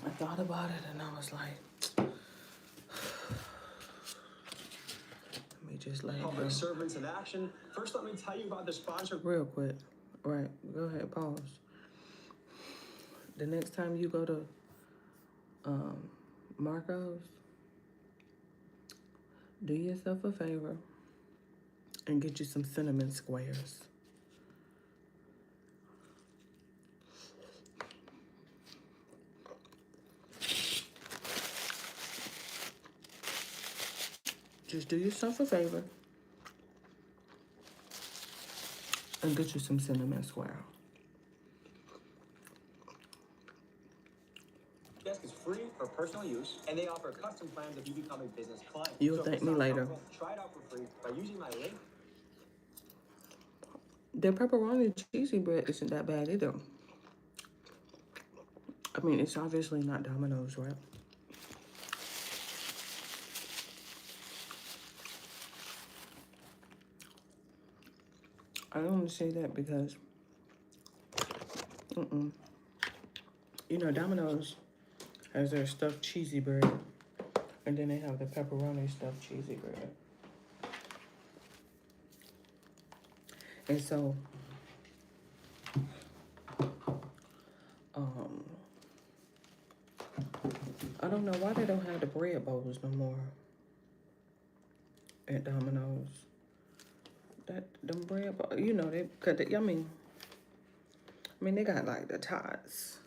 I thought about it and I was like, let me just let it go. Public servants in action. First, let me tell you about the sponsor. Real quick. Right. Go ahead. Pause. The next time you go to Marco's, do yourself a favor and get you some cinnamon squares. Just do yourself a favor and get you some cinnamon square. Desk is free for personal use, and they offer custom plans if you become a business client. You'll So if thank it's me not later. helpful, try it out for free by using my link. The pepperoni cheesy bread isn't that bad either. I mean, it's obviously not Domino's, right? I don't want to say that because, you know, Domino's has their stuffed cheesy bread, and then they have the pepperoni stuffed cheesy bread. And so, I don't know why they don't have the bread bowls no more at Domino's. Them bread bowls, you know, they cut it. I mean, they got like the tots.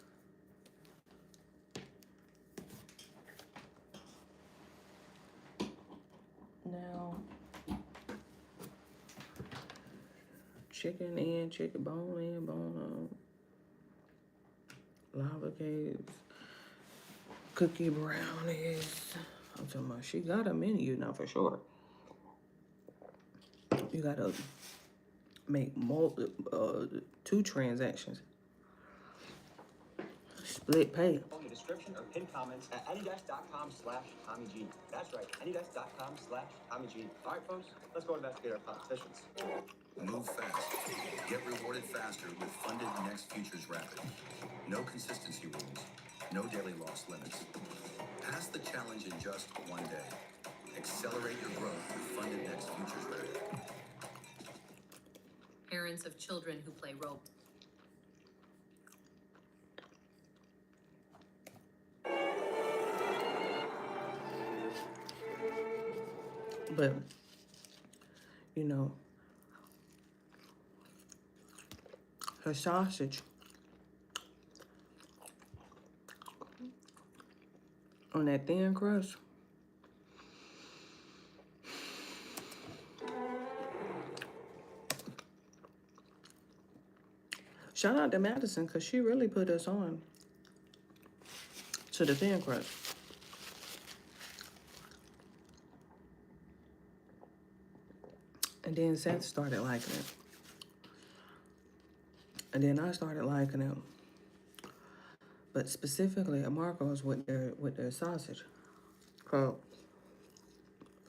Now, chicken in, chicken bone in, bone out, lava cakes, cookie brownies. I'm talking about, she got a menu now for sure. You gotta make two transactions. Split pay. In the description or pinned comments at anydesk.com/TommyG. That's right, anydesk.com/TommyG. All right, folks, let's go investigate our competitions. Move fast. Get rewarded faster with funded Next Futures Rapid. No consistency rules. No daily loss limits. Pass the challenge in just one day. Accelerate your growth with funded Next Futures Rapid. Parents of children who play rope. But, you know, her sausage on that thin crust. Shout out to Madison, because she really put us on to the thin crust. And then Seth started liking it. And then I started liking it. But specifically at Marco's with their sausage. Cause,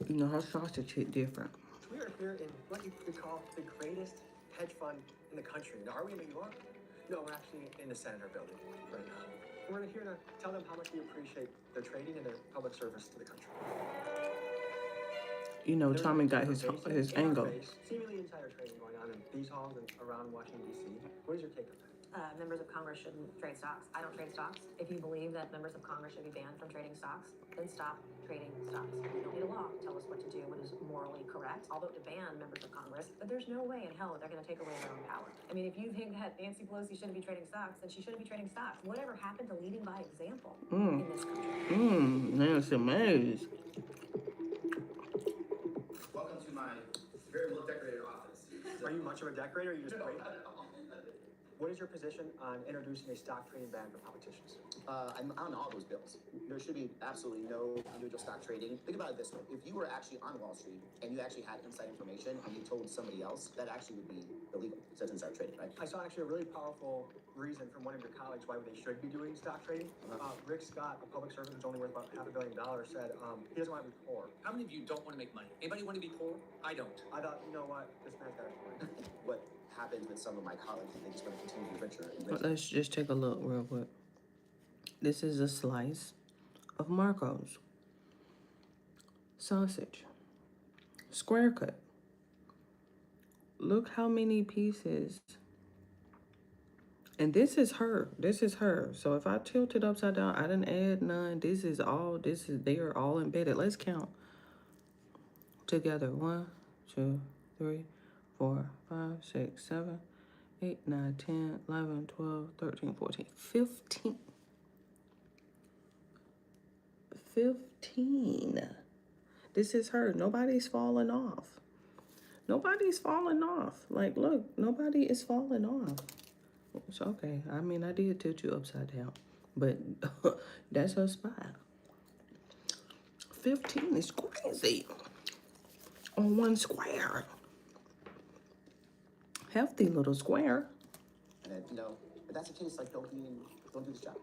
you know, her sausage hit different. We are here in what you could call the greatest hedge fund in the country. Now, are we in New York? No, we're actually in the Senator building right now. We're here to tell them how much we appreciate their trading and their public service to the country. You know, Tommy got his angle. Seemingly insider trading going on in these halls and around Washington, D.C. What is your take on that? Members of Congress shouldn't trade stocks. I don't trade stocks. If you believe that members of Congress should be banned from trading stocks, then stop trading stocks. We don't need a law to tell us what to do, what is morally correct. I'll vote to ban members of Congress, but there's no way in hell that they're going to take away their own power. I mean, if you think that Nancy Pelosi shouldn't be trading stocks, then she shouldn't be trading stocks. Whatever happened to leading by example in this country? Nancy Mays. Welcome to my very well decorated office. Are you much of a decorator or you just paint? What is your position on introducing a stock trading ban for politicians? I'm on all those bills. There should be absolutely no individual stock trading. Think about it this way. If you were actually on Wall Street and you actually had inside information and you told somebody else, that actually would be illegal. So that's inside trading, right? I saw actually a really powerful reason from one of your colleagues why they should be doing stock trading. Rick Scott, a public servant who's only worth about $500 million, said he doesn't want to be poor. How many of you don't want to make money? Anybody want to be poor? I don't. I thought, you know what, this man's got a point. But happens with some of my colleagues. They just want to continue to be richer and But richer. let's just take a look real quick. This is a slice of Marco's sausage, square cut. Look how many pieces. And this is her. This is her. So if I tilt it upside down, I didn't add none. They are all embedded. Let's count together. 1, 2, 3, 4, 5, 6, 7, 8, 9, 10, 11, 12, 13, 14, 15. 15. This is her. Nobody's falling off. Nobody's falling off. Like, look, nobody is falling off. It's okay. I mean, I did tilt you upside down, but that's her spot. 15 is crazy on one square. Hefty little square. And then, you know, if that's the case, like, don't do this job.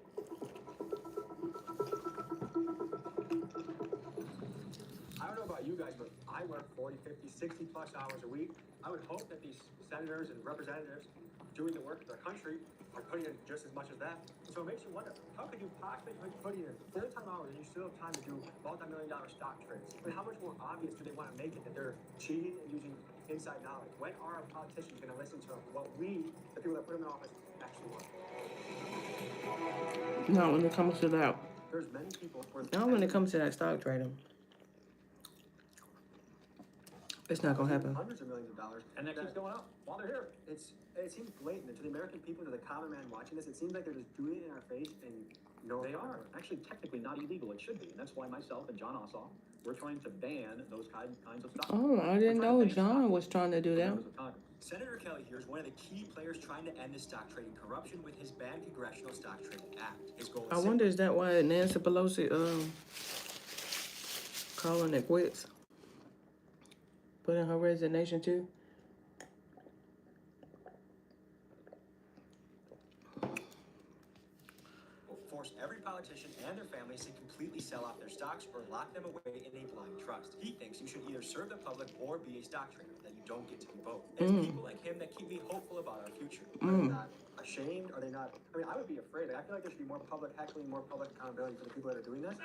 I don't know about you guys, but I work 40, 50, 60 plus hours a week. I would hope that these senators and representatives doing the work of their country are putting in just as much as that. So it makes you wonder, how could you possibly put in full-time hours and you still have time to do multi-million-dollar stock trades? But how much more obvious do they want to make it that they're cheating and using inside knowledge? When are our politicians going to listen to what we, the people that put them in office, actually want? Not when it comes to that. There's many people where Not when it comes to that stock trading. It's not gonna happen. Hundreds of millions of dollars, and that keeps going up while they're here. It seems blatant to the American people, to the common man watching this. It seems like they're just doing it in our face, and no, They are actually technically not illegal. It should be, and that's why myself and John Ossoff, we're trying to ban those kinds of stuff. Oh, I didn't know John was trying to do that. Senator Kelly here is one of the key players trying to end the stock trading corruption with his banned Congressional Stock Trading Act. His goal I wonder, is that why Nancy Pelosi calling it quits? Put in her resignation too? will force every politician and their families to completely sell off their stocks or lock them away in a blind trust. He thinks you should either serve the public or be a stock trader, that you don't get to be both. It's people like him that keep me hopeful about our future. Are they not ashamed? Are they not? I mean, I would be afraid. I feel like there should be more public heckling, more public accountability for the people that are doing this.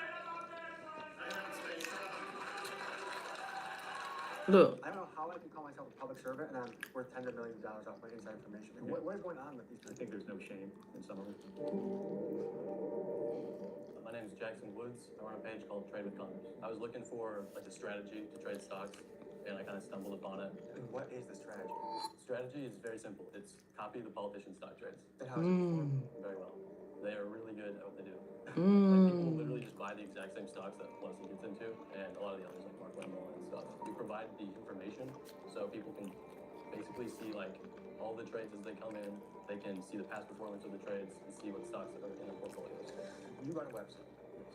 Look. I don't know how I can call myself a public servant and I'm worth tens of millions of dollars off my inside information. Like, what is going on with these people? I think there's no shame in some of it. My name is Jackson Woods. I run a page called Trade with Congress. I was looking for like a strategy to trade stocks, and I kind of stumbled upon it. And what is the strategy? Strategy is very simple. It's copy the politician stock trades. And how does it perform? Very well. They are really good at what they do. Like people will literally just buy the exact same stocks that Pelosi gets into, and a lot of the others like Mark Wendell and stuff. We provide the information so people can basically see like all the trades as they come in. They can see the past performance of the trades and see what stocks are in their portfolios. You run a website.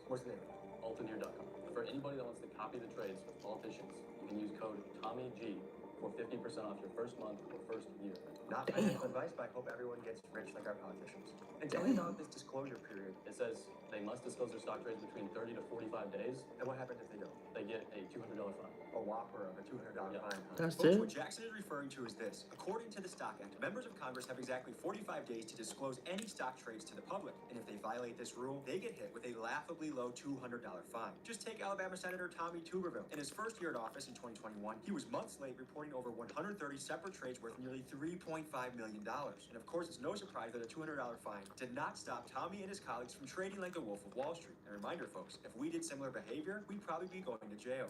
What's the name? Altaneer.com. For anybody that wants to copy the trades with politicians, you can use code TommyG for 50% off your first month or first year. Not financial advice, but I hope everyone gets rich like our politicians. And tell me about this disclosure period. It says they must disclose their stock trades between 30 to 45 days. And what happens if they don't? They get a $200 fine. A whopper of a $200 fine. That's Folks, it? what Jackson is referring to is this. According to the Stock Act, members of Congress have exactly 45 days to disclose any stock trades to the public. And if they violate this rule, they get hit with a laughably low $200 fine. Just take Alabama Senator Tommy Tuberville. In his first year in office in 2021, he was months late reporting over 130 separate trades worth nearly $3.5 million. And of course, it's no surprise that a $200 fine did not stop Tommy and his colleagues from trading like a wolf of Wall Street. And reminder, folks, if we did similar behavior, we'd probably be going to jail.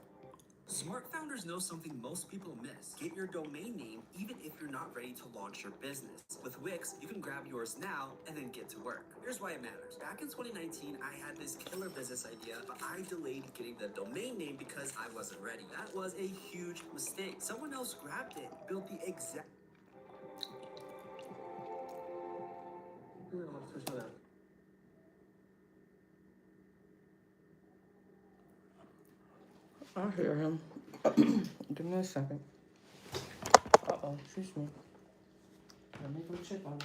Smart founders know something most people miss. Get your domain name even if you're not ready to launch your business. With Wix, you can grab yours now and then get to work. Here's why it matters. Back in 2019, I had this killer business idea, but I delayed getting the domain name because I wasn't ready. That was a huge mistake. Someone else grabbed it, built the exact... I hear him. Give me a second. Uh-oh, excuse me. Let me go check on him.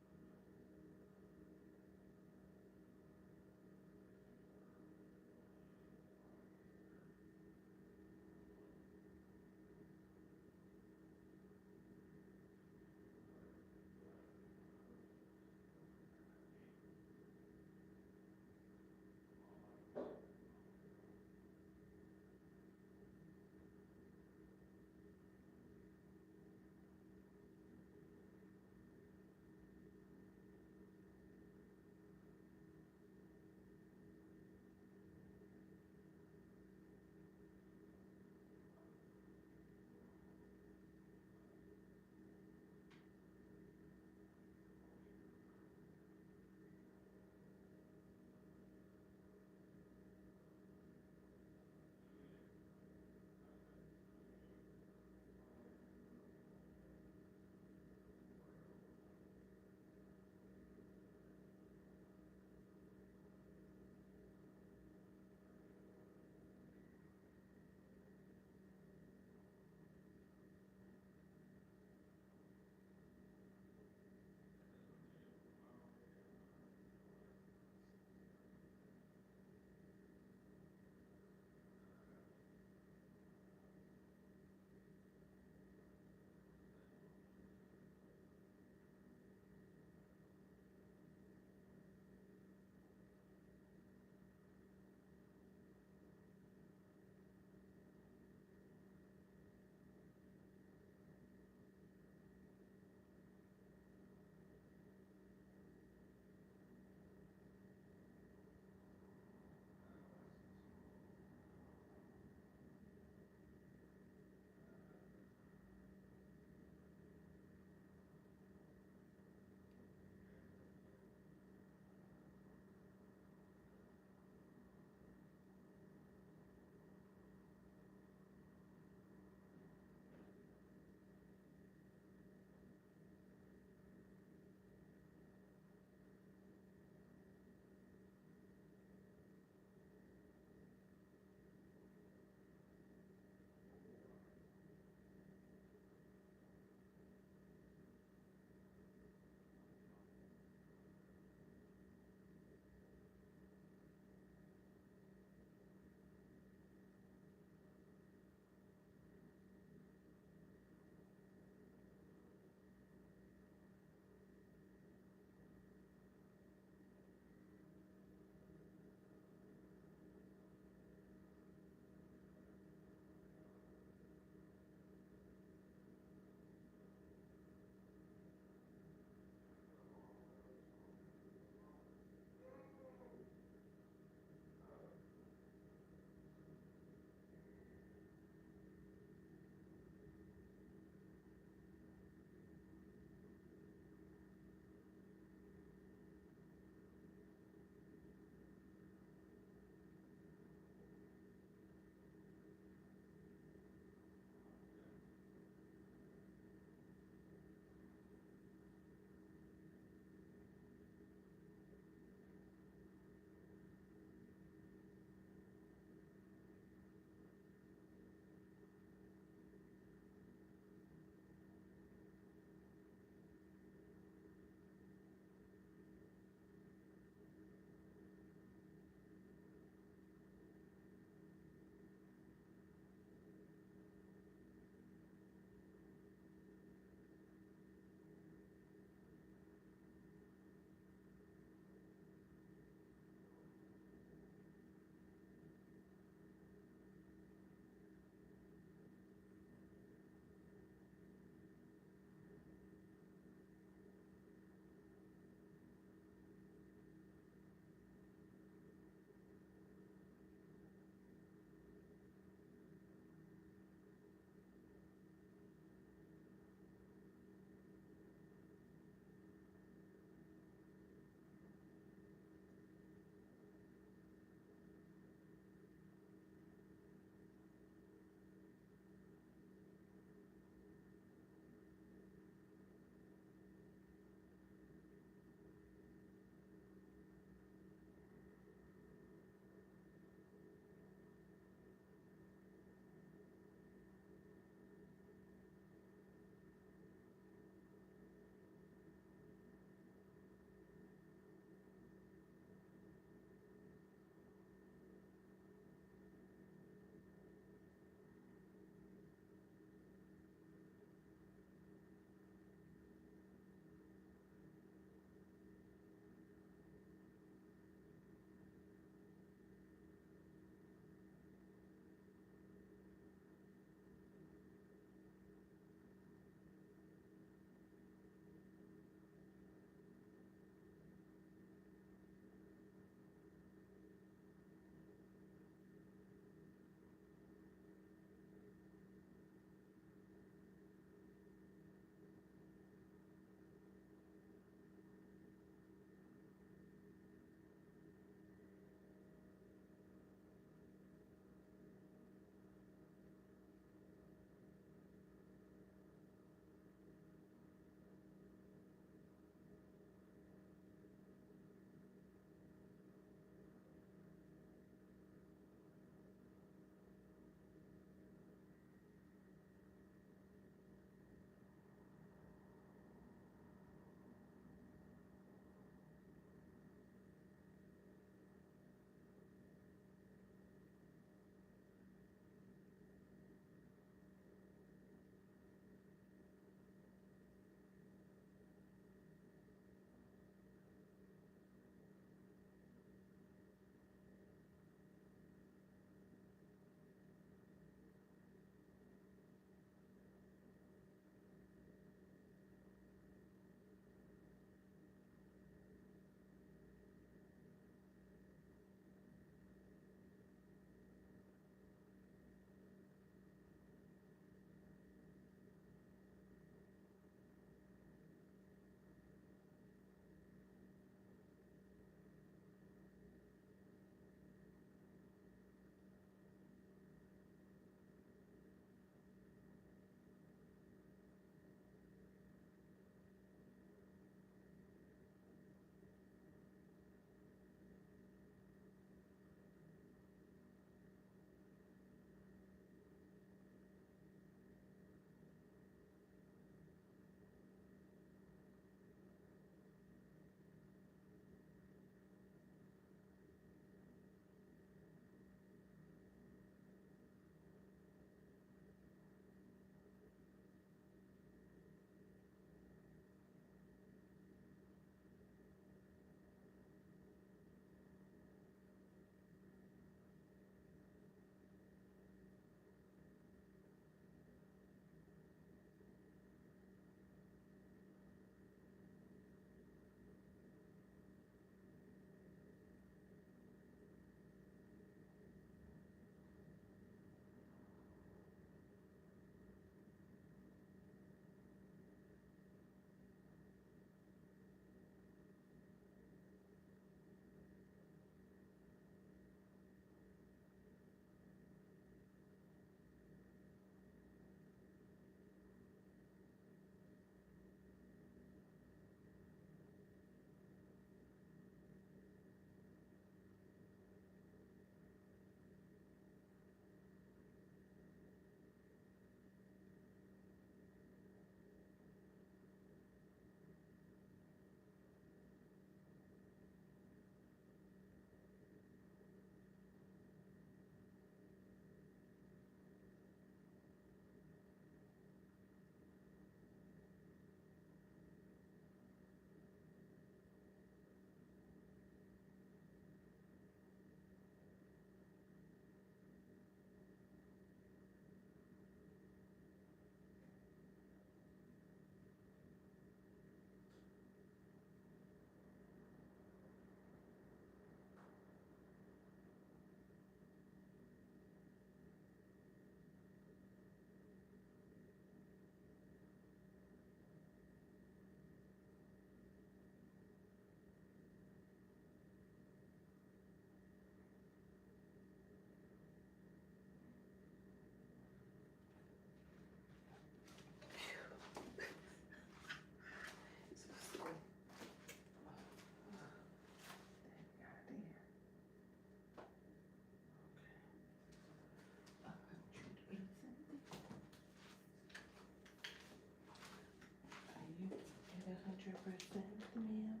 ma'am.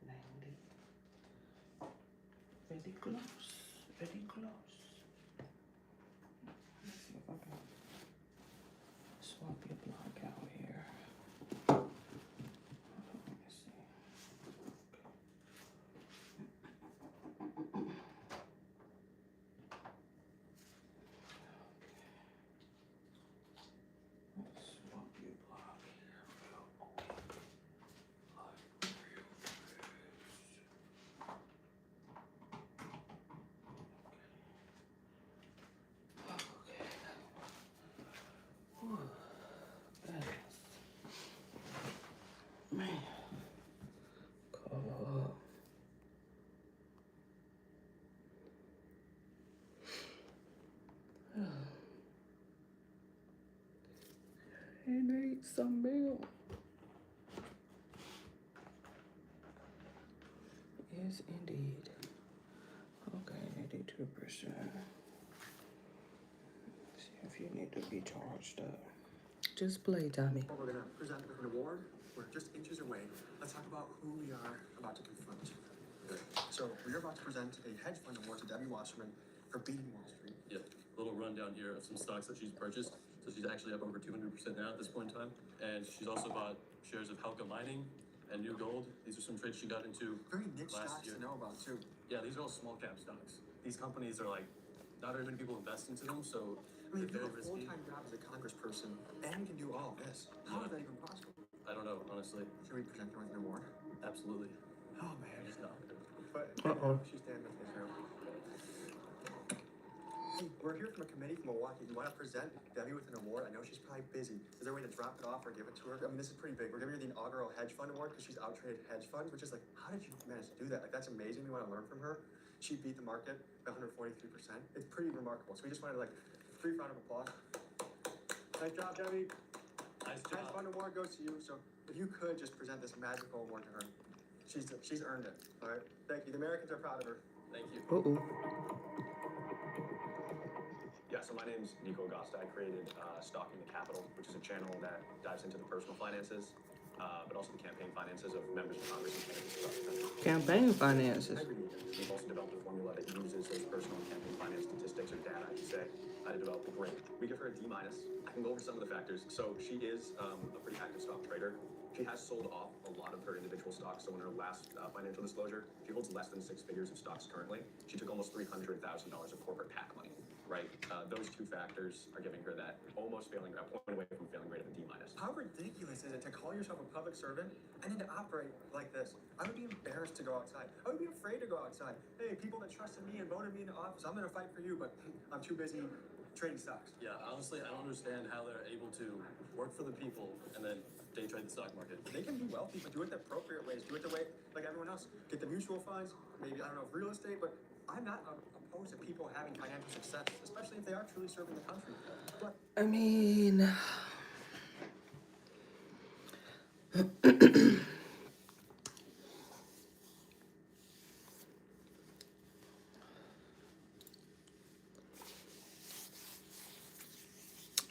90. Very close. Very close. Let's see if I can swap your block out here. Let me see. Let's swap your block here. Man, color up. He needs some milk. Yes, indeed. Okay, 82%. See if you need to be charged up. Just play, Tommy. We're gonna present with an award. We're just inches away. Let's talk about who we are about to confront. So we're about to present a hedge fund award to Debbie Wasserman for beating Wall Street. Yeah, a little rundown here of some stocks that she's purchased. So she's actually up over 200% now at this point in time. And she's also bought shares of Helka Mining and New Gold. These are some trades she got into Very niche last stocks year. to know about too. Yeah, these are all small cap stocks. These companies are like, not very many people invest into them, so I mean, they're you have very a risky. full-time job as a congressperson and you can do all of this. How is that even possible? I don't know, honestly. Should we present her with an award? Absolutely. Oh man. Just not. But she's standing with me here. Hey, we're here from a committee from Milwaukee. Do you want to present Debbie with an award? I know she's probably busy. Is there a way to drop it off or give it to her? I mean, this is pretty big. We're giving her the inaugural hedge fund award because she's outtraded hedge funds, which is like, how did you manage to do that? Like, that's amazing. We want to learn from her. She beat the market by 143%. It's pretty remarkable. So we just wanted like a brief round of applause. Nice job, Debbie. Nice Hedge job. fund award goes to you. So if you could just present this magical award to her. She's earned it. All right. Thank you. The Americans are proud of her. Thank you. Uh-oh. Yeah, so my name's Nico Gosta. I created Stalking the Capital, which is a channel that dives into the personal finances, but also the campaign finances of members of Congress and candidates across the country. Campaign finances. We've also developed a formula that uses those personal and campaign finance statistics or data, I should say, to develop a grade. We give her a D-. I can go over some of the factors. So she is a pretty active stock trader. She has sold off a lot of her individual stocks. So in her last financial disclosure, she holds less than 6 figures of stocks currently. She took almost $300,000 of corporate PAC money, right? Those two factors are giving her that almost failing, a point away from failing grade of a D-. How ridiculous is it to call yourself a public servant and then to operate like this? I would be embarrassed to go outside. I would be afraid to go outside. Hey, people that trusted me and voted me into office, I'm gonna fight for you, but I'm too busy trading stocks. Yeah, honestly, I don't understand how they're able to work for the people and then day trade the stock market. They can be wealthy, but do it the appropriate ways. Do it the way, like everyone else. Get the mutual funds, maybe, I don't know, real estate, but I'm not opposed to people having financial success, especially if they are truly serving the country. But I mean,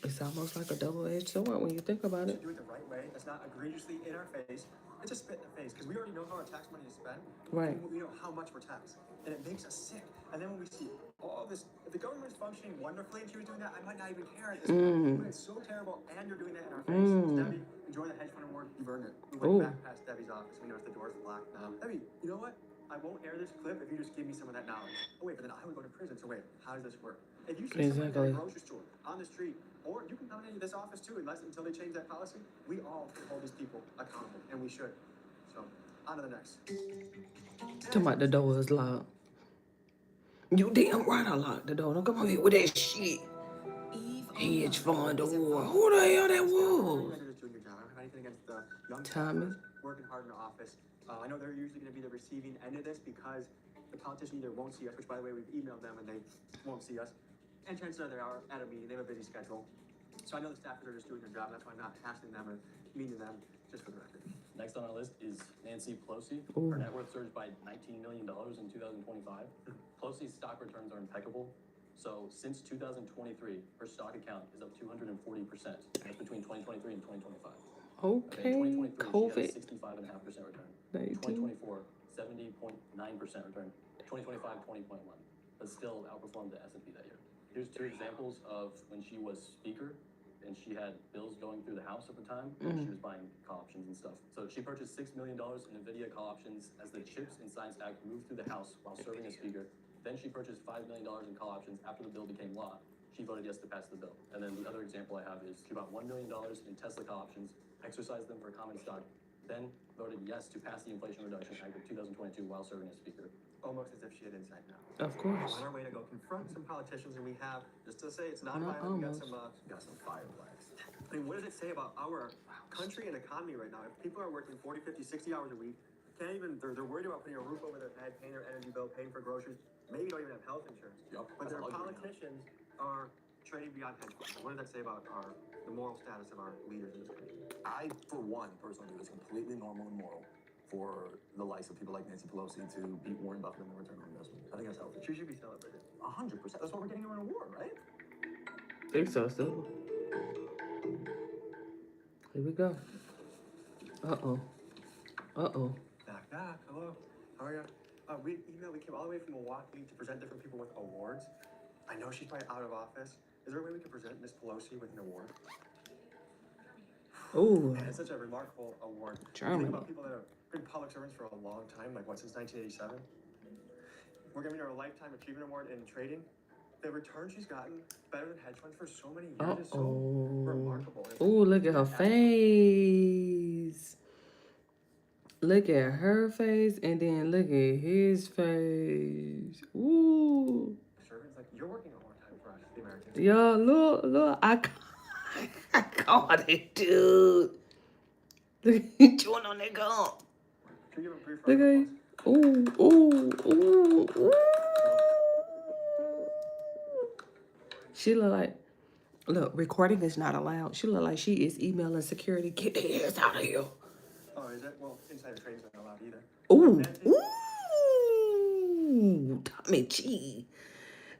it's almost like a double-edged sword when you think about it. do it the right way. That's not egregiously in our face. It's a spit in the face because we already know how our tax money is spent. Right. And we know how much we're taxed, and it makes us sick. And then when we see all this, if the government's functioning wonderfully and she was doing that, I might not even care at this point. But it's so terrible, and you're doing that in our face. Debbie, enjoy the hedge fund award. You've earned it. We went back past Debbie's office. We noticed the door's locked now. Debbie, you know what? I won't air this clip if you just give me some of that knowledge. Oh wait, but then I would go to prison. So wait, how does this work? If you see someone at a grocery store, on the street, or you can come into this office too, until they change that policy, we all can hold these people accountable, and we should. So, on to the next. Talking about the door is locked. You damn right I locked the door. Don't come over here with that shit. Hedge fund award. Who the hell that was? Just doing your job. I don't have anything against the young Tommy. working hard in the office. I know they're usually going to be the receiving end of this because the politician either won't see us, which by the way, we've emailed them and they won't see us. And chances are they are at a meeting. They have a busy schedule. So I know the staffers are just doing their job. That's why I'm not hassling them or meeting them, just for the record. Next on our list is Nancy Pelosi. Ooh. Her net worth surged by $19 million in 2025. Pelosi's stock returns are impeccable. So since 2023, her stock account is up 240%. That's between 2023 and 2025. Okay, In 2023, COVID. she had a 65.5% return. 19. 2024, 70.9% return. 2025, 20.1. But still outperformed the S&P that year. Here's two examples of when she was speaker and she had bills going through the House at the time. And she was buying call options and stuff. So she purchased $6 million in NVIDIA call options as the CHIPS and Science Act moved through the House while serving as speaker. Then she purchased $5 million in call options after the bill became law. She voted yes to pass the bill. And then the other example I have is she bought $1 million in Tesla call options, exercised them for common stock, then voted yes to pass the Inflation Reduction Act of 2022 while serving as speaker. Almost as if she had inside now. Of course. On our way to go confront some politicians, and we have, just to say it's not Not violent, almost. we got some fire flags. I mean, what does it say about our country and economy right now? If people are working 40, 50, 60 hours a week, can't even, they're worried about putting a roof over their head, paying their energy bill, paying for groceries, maybe don't even have health insurance. But their politicians are trading beyond hedge funds. What does that say about the moral status of our leaders in this country? I, for one, personally think it's completely normal and moral for the likes of people like Nancy Pelosi to beat Warren Buffett in the return on investment. I think that's healthy. She should be celebrated. 100%. That's why we're getting her in a war, right? Think so, still. Here we go. Uh-oh. Uh-oh. Knock, knock. Hello. How are you? We came all the way from Milwaukee to present different people with awards. I know she's probably out of office. Is there a way we can present Miss Pelosi with an award? Ooh. Man, it's such a remarkable award. German. Think about people that have been public servants for a long time, like what, since 1987? We're giving her a Lifetime Achievement Award in trading. The return she's gotten, better than hedge funds for so many years, is so remarkable. Ooh, look at her face. Look at her face, and then look at his face. Ooh. Servants, like, you're working a long time for us, the Americans. Yo, look, I caught it, dude. Look at you chewing on that gum. Can you give a brief Look round of at ooh. She look like, look, recording is not allowed. She look like she is emailing security. Get their ass out of here. Oh, is it? Well, insider trading's not allowed either. Ooh, Tommy G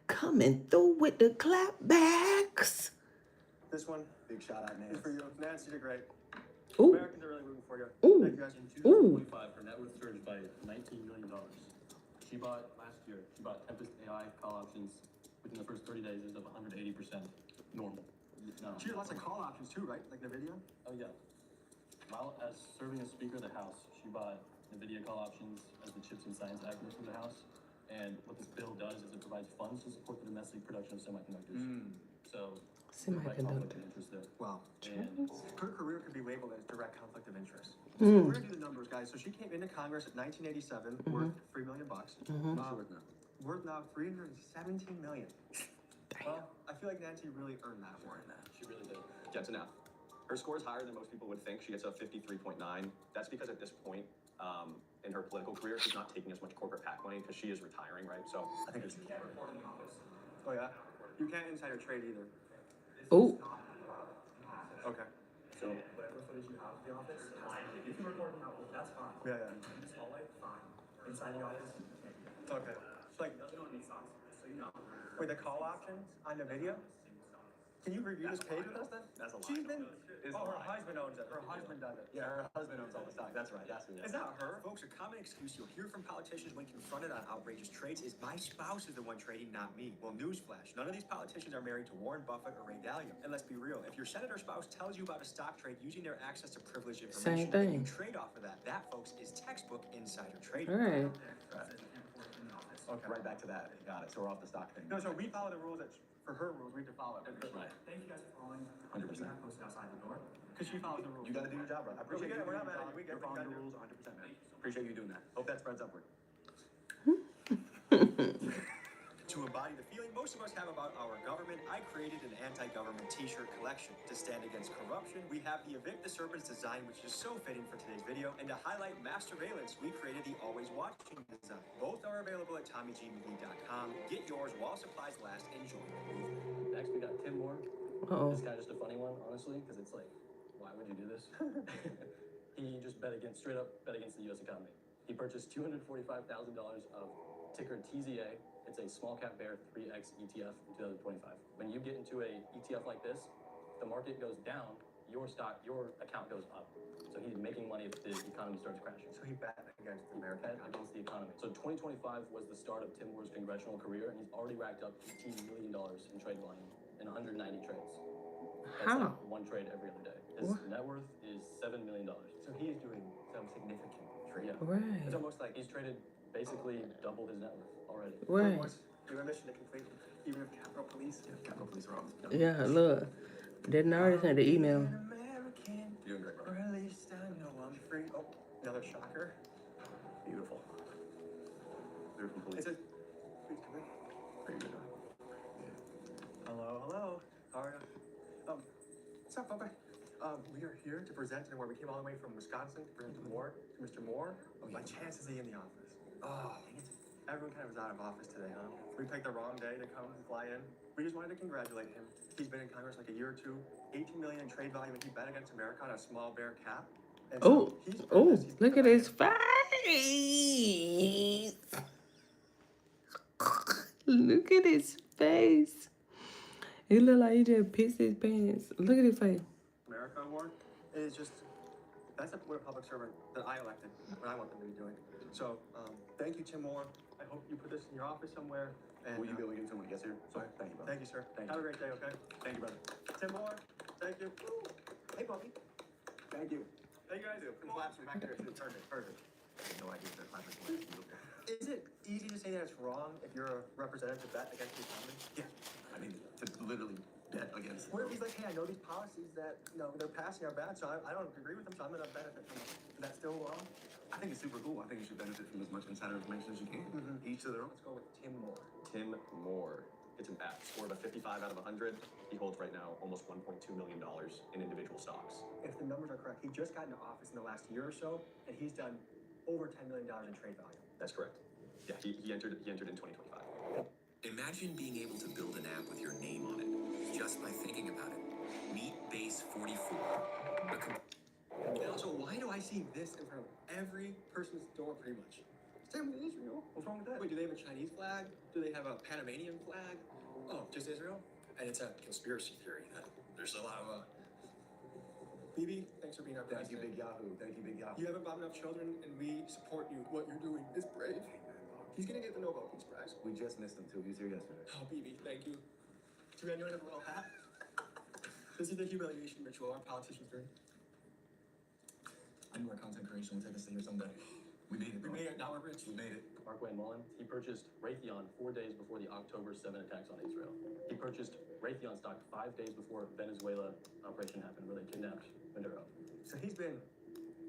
coming through with the clapbacks. This one, big shout out, Nancy. Is for you. Nancy, you're great. Ooh. Americans are really rooting for you. Ooh. Thank you guys. In 2025, her net worth surged by $19 million. She bought Tempest AI call options within the first 30 days is up 180% normal. No. She had lots of call options too, right? Like NVIDIA? Oh, yeah. While as serving as Speaker of the House, she bought NVIDIA call options as the CHIPS and Science Act moves through the House. And what this bill does is it provides funds to support the domestic production of semiconductors. So, direct conflict of interest there. Wow. And her career could be labeled as direct conflict of interest. Mm. So we're gonna do the numbers, guys. So she came into Congress in 1987, worth $3 million. what's she worth now? Worth now $317 million. Well, I feel like Nancy really earned that award. She really did. Yeah, it's enough. Her score is higher than most people would think. She gets a 53.9. That's because at this point in her political career, she's not taking as much corporate PAC money because she is retiring, right? So I think it's. Oh yeah? You can't insider trade either. Oh. Okay. So, whatever footage you have of the office, you can record them out, that's fine. Yeah, yeah. In this hallway, fine. Inside the office, okay. It's like, doesn't own any socks, so you know. Wait, the call options on the video? Can you review this page with us then? That's a lie. She's been. Her husband owns it. Her husband does it. Yeah, her husband owns all the stock. That's right. That's Is that her? Folks, a common excuse you'll hear from politicians when confronted on outrageous trades is my spouse is the one trading, not me. Well, newsflash, none of these politicians are married to Warren Buffett or Ray Dalio. And let's be real, if your senator spouse tells you about a stock trade using their access to privileged information, Same thing. and you trade off of that, folks, is textbook insider trading. All right. Okay. Right back to that. Got it. So we're off the stock thing. No, so we follow the rules that, for her rules, we have to follow it. Right. Thank you guys for following. 100%. We're not posted outside the door. Because she follows the rules. You got to do your job, brother. I appreciate you. We're not mad at you. We get You're following the rules 100%, man. Appreciate you doing that. Hope that spreads upward. To embody the feeling most of us have about our government, I created an anti-government t-shirt collection. To stand against corruption, we have the Evict the Serpents design, which is so fitting for today's video. And to highlight mass surveillance, we created the Always Watching design. Both are available at TommyGMedia.com. Get yours while supplies last and join the movement. next we got Tim Moore. Uh-oh. This guy just a funny one, honestly, because it's like, why would you do this? He just straight up bet against the U.S. economy. He purchased $245,000 of ticker TZA It's a small cap bear 3X ETF in 2025. When you get into a ETF like this, the market goes down, your account goes up. So he's making money if the economy starts crashing. So he bet against the American Bet against the economy. So 2025 was the start of Tim Moore's congressional career, and he's already racked up $18 million in trade volume in 190 trades. That's How? like one trade every other day. His net worth is $7 million. So he is doing some significant trading. Yeah. Right. It's almost like he's traded basically double his net worth already. Right. Do a mission to complete, even if Capitol Police. Yeah, Capitol Police are always done. Yeah, look. Didn't already send the email. American. You're doing great, Or brother. at least I know I'm free. Oh, another shocker. Beautiful. They're from police. It says, please come in. Very good. Hello. How are you? What's up, Bubba? We are here to present an award. We came all the way from Wisconsin to present an award to Mr. Moore. By chance is he in the office? Oh, dang it. Everyone kind of was out of office today, huh? We picked the wrong day to come fly in. We just wanted to congratulate him. He's been in Congress like a year or two, 18 million in trade volume, and he bet against America on a small bear cap. And so he's Look at his face. Look at his face. He look like he just pissed his pants. Look at his face. America Award is just, that's what a public servant that I elected, what I want them to be doing. So, thank you, Tim Moore. I hope you put this in your office somewhere. And, Will you be able to get it to him when he gets here? Sorry. Thank you, brother. Thank you, sir. Thank Have you. a great day, okay? Thank you, brother. Tim Moore, thank you. Hey, Bobby. Thank you. How you guys do? The claps are back there too. Perfect. I have no idea if they're clapping for you. Is it easy to say that it's wrong if you're a representative bet against the economy? Yeah. I mean, to literally bet against. What if he's like, hey, I know these policies that, they're passing are bad, so I don't agree with them, so I'm gonna benefit from them. Is that still wrong? I think it's super cool. I think you should benefit from as much insider information as you can. Each to their own. Let's go with Tim Moore. Tim Moore. It's an app. Score of a 55 out of 100. He holds right now almost $1.2 million in individual stocks. If the numbers are correct, he just got into office in the last year or so, and he's done over $10 million in trade volume. That's correct. Yeah, he entered in 2025. Imagine being able to build an app with your name on it, just by thinking about it. Meet Base 44. And also, why do I see this in front of every person's door pretty much? Same with Israel. What's wrong with that? Wait, do they have a Chinese flag? Do they have a Panamanian flag? Oh, just Israel? And it's a conspiracy theory that there's a lot of BB, thanks for being our Thank you, president. Big Yahoo. Thank you, Big Yahoo. You haven't brought enough children, and we support you. What you're doing is brave. He's gonna get the Nobel Peace Prize. We just missed him too. He was here yesterday. Oh, BB, thank you. Do anyone have a little hat? This is the humiliation ritual our politicians do. I knew our content creation would take us to here someday. We made it, We bro. made it, now we're rich. We made it. Mark Wayne Mullen, he purchased Raytheon 4 days before the October 7 attacks on Israel. He purchased Raytheon stock 5 days before Venezuela operation happened, where they kidnapped Maduro. So he's been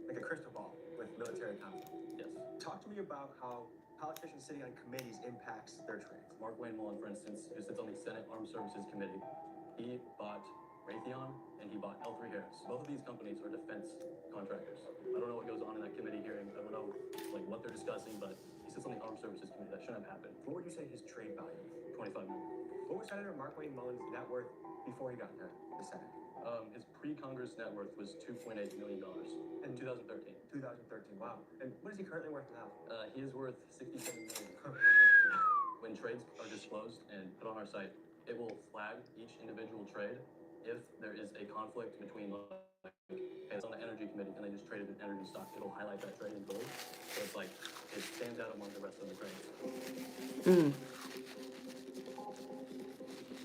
like a crystal ball with military conflict. Yes. Talk to me about how politicians sitting on committees impacts their trades. Mark Wayne Mullen, for instance, who sits on the Senate Armed Services Committee, he bought Raytheon and he bought L3 Harris. Both of these companies are defense contractors. I don't know what goes on in that committee hearing. I don't know what they're discussing, but he sits on the Armed Services Committee. That shouldn't have happened. What would you say his trade value? 25 million. What was Senator Mark Wayne Mullen's net worth before he got to the Senate? His pre-Congress net worth was $2.8 million in 2013. 2013, wow. And what is he currently worth now? He is worth $67 million. When trades are disclosed and put on our site, it will flag each individual trade if there is a conflict between, it's on the energy committee and they just traded an energy stock. It'll highlight that trade in gold. So it's like, it stands out among the rest of the trades.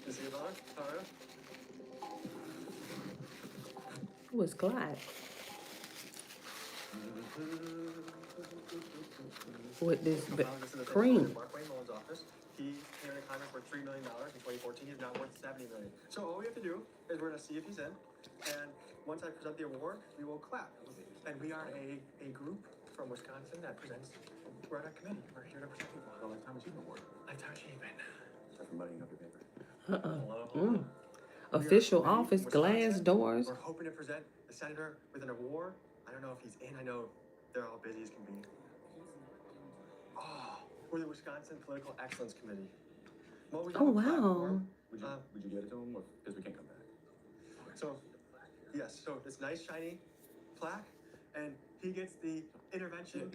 Is he about? How are you? Who is Clyde? With this cream. Mark Wayne Mullen's office. He came into Congress worth $3 million in 2014. He's now worth $70 million. So all we have to do is we're gonna see if he's in. And once I present the award, we will clap. And we are a group from Wisconsin that presents. We're on a committee. We're here to present the award. Well, lifetime achievement award. Lifetime achievement. Sorry for muddying up your paper. Hello. Official office, glass doors. We're hoping to present the senator with an award. I don't know if he's in. I know they're all busy as can be. Oh, we're the Wisconsin Political Excellence Committee. Well, we have Oh, a wow. platform. Would you get it to him, or because we can't come back? So, yes. So this nice shiny plaque, and he gets the intervention.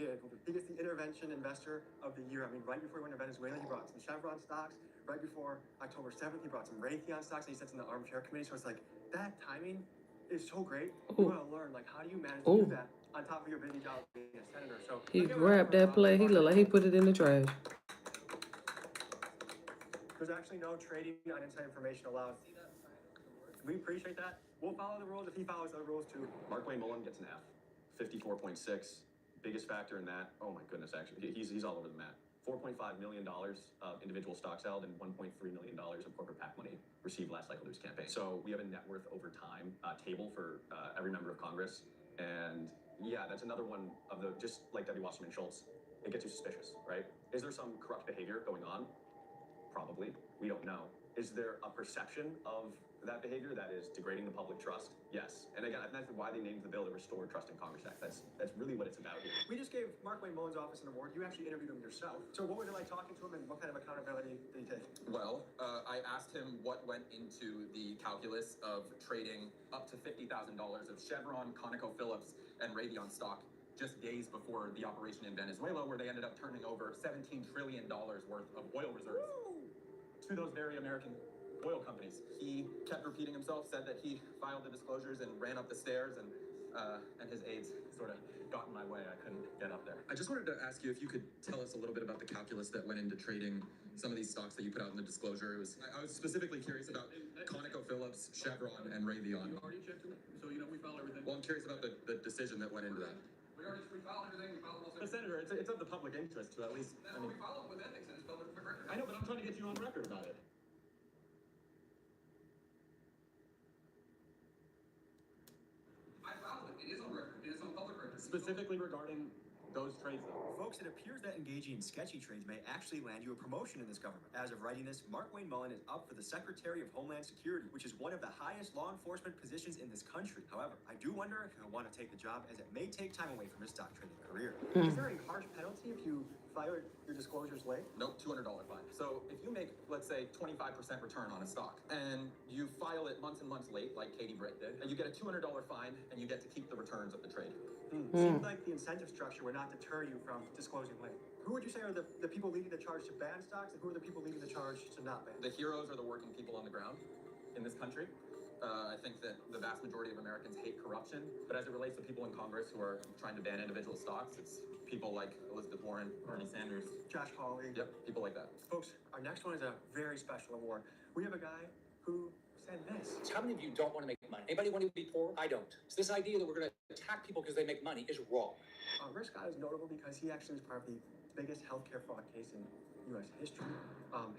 He gets the intervention investor of the year. I mean, right before he went to Venezuela, he brought some Chevron stocks. Right before October 7th, he brought some Raytheon stocks, and he sits in the armchair committee. So it's like that timing is so great. You want to learn, like, how do you manage to do that on top of your busy job being a senator? So He grabbed that plate. He looked like he put it in the trash. there's actually no trading on inside information allowed. We appreciate that. We'll follow the rules if he follows the rules too. Mark-Wayne Mullen gets an F. 54.6. Biggest factor in that. Oh my goodness, actually. He's all over the map. $4.5 million of individual stocks held and $1.3 million of corporate PAC money received last cycle news campaign. So we have a net worth over time table for every member of Congress. And yeah, that's another one of the, just like Debbie Wasserman Schultz, it gets you suspicious, right? Is there some corrupt behavior going on? Probably. We don't know. Is there a perception of that behavior that is degrading the public trust? Yes. And again, that's why they named the bill the Restore Trust in Congress Act. That's really what it's about here. We just gave Mark-Wayne Mullen's office an award. You actually interviewed him yourself. So what was it like talking to him, and what kind of accountability did he take? Well, I asked him what went into the calculus of trading up to $50,000 of Chevron, ConocoPhillips, and Raytheon stock just days before the operation in Venezuela, where they ended up turning over $17 trillion worth of oil reserves to those very American oil companies. He kept repeating himself, said that he filed the disclosures and ran up the stairs, and his aides sort of got in my way. I couldn't get up there. I just wanted to ask you if you could tell us a little bit about the calculus that went into trading some of these stocks that you put out in the disclosure. I was specifically curious about ConocoPhillips, Chevron, and Raytheon. You already checked it, so you know we follow everything. Well, I'm curious about the decision that went into that. We follow everything. We follow most But Senator, it's of the public interest to at least. we follow with ethics and it's public record. I know, but I'm trying to get you on record about it. I follow it. It is on record. It is on public record. Specifically regarding those trades, though. Folks, it appears that engaging in sketchy trades may actually land you a promotion in this government. As of writing this, Mark-Wayne Mullen is up for the Secretary of Homeland Security, which is one of the highest law enforcement positions in this country. However, I do wonder if he'll want to take the job, as it may take time away from his stock trading career. Is there a harsh penalty if you file your disclosures late? Nope, $200 fine. So if you make, let's say, 25% return on a stock, and you file it months and months late, like Katie Britt did, and you get a $200 fine, and you get to keep the returns of the trade. Seems like the incentive structure would not deter you from disclosing late. Who would you say are the people leading the charge to ban stocks, and who are the people leading the charge to not ban? The heroes are the working people on the ground in this country. I think that the vast majority of Americans hate corruption, but as it relates to people in Congress who are trying to ban individual stocks, it's people like Elizabeth Warren, Bernie Sanders, Josh Hawley. Yep, people like that. Folks, our next one is a very special award. We have a guy who said this. How many of you don't want to make money? Anybody want to be poor? I don't. So this idea that we're going to attack people because they make money is wrong. Rick Scott is notable because he actually was part of the biggest healthcare fraud case in U.S. history.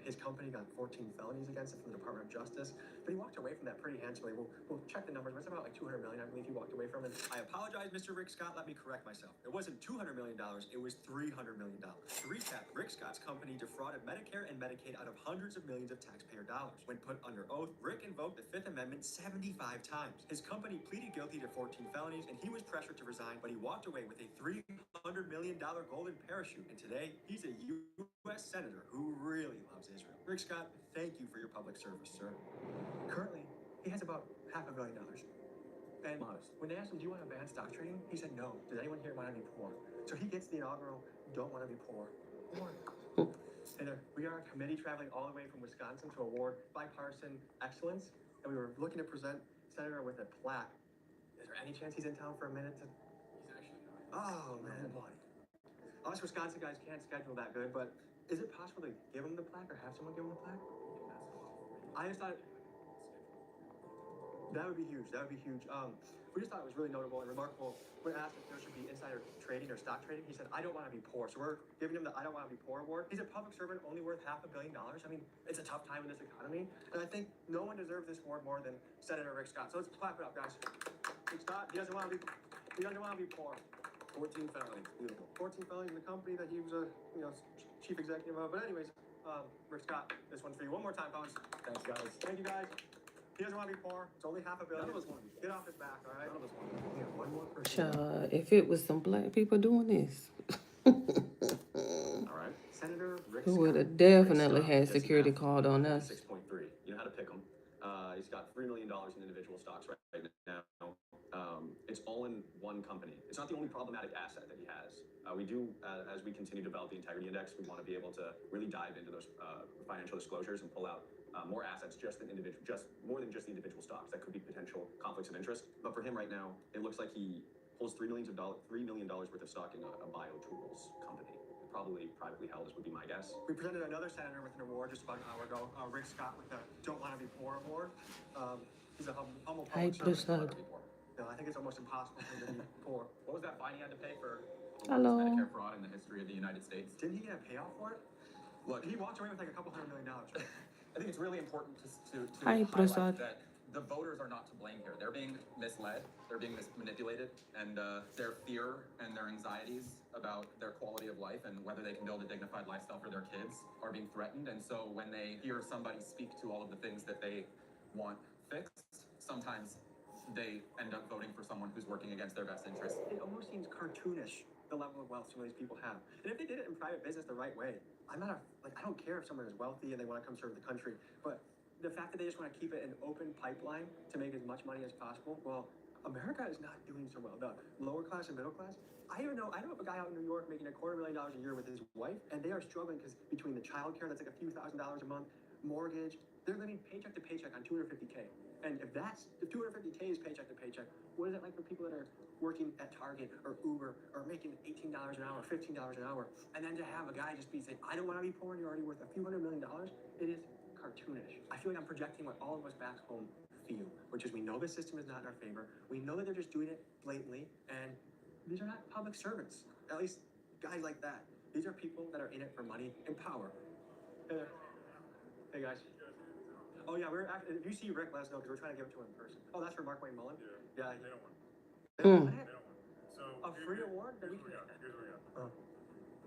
His company got 14 felonies against it from the Department of Justice, but he walked away from that pretty handsomely. We'll check the numbers, but it's about like $200 million, I believe, he walked away from it. I apologize, Mr. Rick Scott. Let me correct myself. It wasn't $200 million. It was $300 million. To recap, Rick Scott's company defrauded Medicare and Medicaid out of hundreds of millions of taxpayer dollars. When put under oath, Rick invoked the Fifth Amendment 75 times. His company pleaded guilty to 14 felonies, and he was pressured to resign, but he walked away with a $300 million golden parachute. And today, he's a U.S. Senator who really loves Israel. Rick Scott, thank you for your public service, sir. Currently, he has about $500 million. And when they asked him, do you want to ban stock trading? He said, no. Does anyone here want to be poor? So he gets the inaugural, don't want to be poor. And we are a committee traveling all the way from Wisconsin to award bipartisan excellence. And we were looking to present Senator with a plaque. Is there any chance he's in town for a minute? He's actually not. Oh, man. Us Wisconsin guys can't schedule that good, but is it possible to give him the plaque or have someone give him the plaque? I just thought that would be huge. That would be huge. We just thought it was really notable and remarkable. When asked if there should be insider trading or stock trading, he said, I don't want to be poor. So we're giving him the I don't want to be poor award. He's a public servant, only worth $500 million. I mean, it's a tough time in this economy. And I think no one deserves this award more than Senator Rick Scott. So let's clap it up, guys. Rick Scott, he doesn't want to be poor. 14 felonies, beautiful. 14 felonies in the company that he was a chief executive of. But anyways, Rick Scott, this one's for you. One more time, fellas. Thanks, guys. Thank you, guys. He doesn't want to be poor. It's only $500 million. None of us want to be poor. Get off his back, all right? None of us want to be poor. Yeah, one more person. If it was some black people doing this, All right. Senator Rick we Scott. would have definitely Scott had gets an security F. called on us. 6.3. You know how to pick them. He's He's got $3 million in individual stocks right now. It's all in one company. It's not the only problematic asset that he has. We do, as we continue to develop the Integrity Index, we want to be able to really dive into those financial disclosures and pull out more assets, more than just the individual stocks. That could be potential conflicts of interest. But for him right now, it looks like he holds $3 million worth of stock in a biotools company. Probably privately held, would be my guess. We presented another senator with an award just about an hour ago, Rick Scott with the Don't Want to Be Poor award. He's a humble public servant. No, I think it's almost impossible for him to be poor. What was that fine he had to pay for Hello. Medicare fraud in the history of the United States? Didn't he get a payout for it? Look, He walked away with like a couple $100 million, right? I think it's really important to Hi, highlight Prasad. that the voters are not to blame here. They're being misled, they're being manipulated, and their fear and their anxieties about their quality of life and whether they can build a dignified lifestyle for their kids are being threatened. And so when they hear somebody speak to all of the things that they want fixed, sometimes they end up voting for someone who's working against their best interests. It almost seems cartoonish, the level of wealth some of these people have. And if they did it in private business the right way, I don't care if someone is wealthy and they want to come serve the country, but the fact that they just want to keep it an open pipeline to make as much money as possible, well, America is not doing so well. The lower class and middle class, I know of a guy out in New York making $250,000 a year with his wife, and they are struggling because between the child care that's like a few $1,000s a month, mortgage, they're living paycheck to paycheck on $250K. And if 250K is paycheck to paycheck, what is it like for people that are working at Target or Uber or making $18 an hour, $15 an hour, and then to have a guy just be saying, I don't want to be poor and you're already worth a few $100 million, it is cartoonish. I feel like I'm projecting what all of us back home feel, which is we know the system is not in our favor. We know that they're just doing it blatantly, and these are not public servants. At least guys like that. These are people that are in it for money and power. Hey there. Hey guys. Oh yeah, if you see Rick, let us know because we're trying to give it to him in person. Oh, that's for Mark Wayne Mullen? Yeah. They don't want it. They don't want it? So a free award? Here's what we got.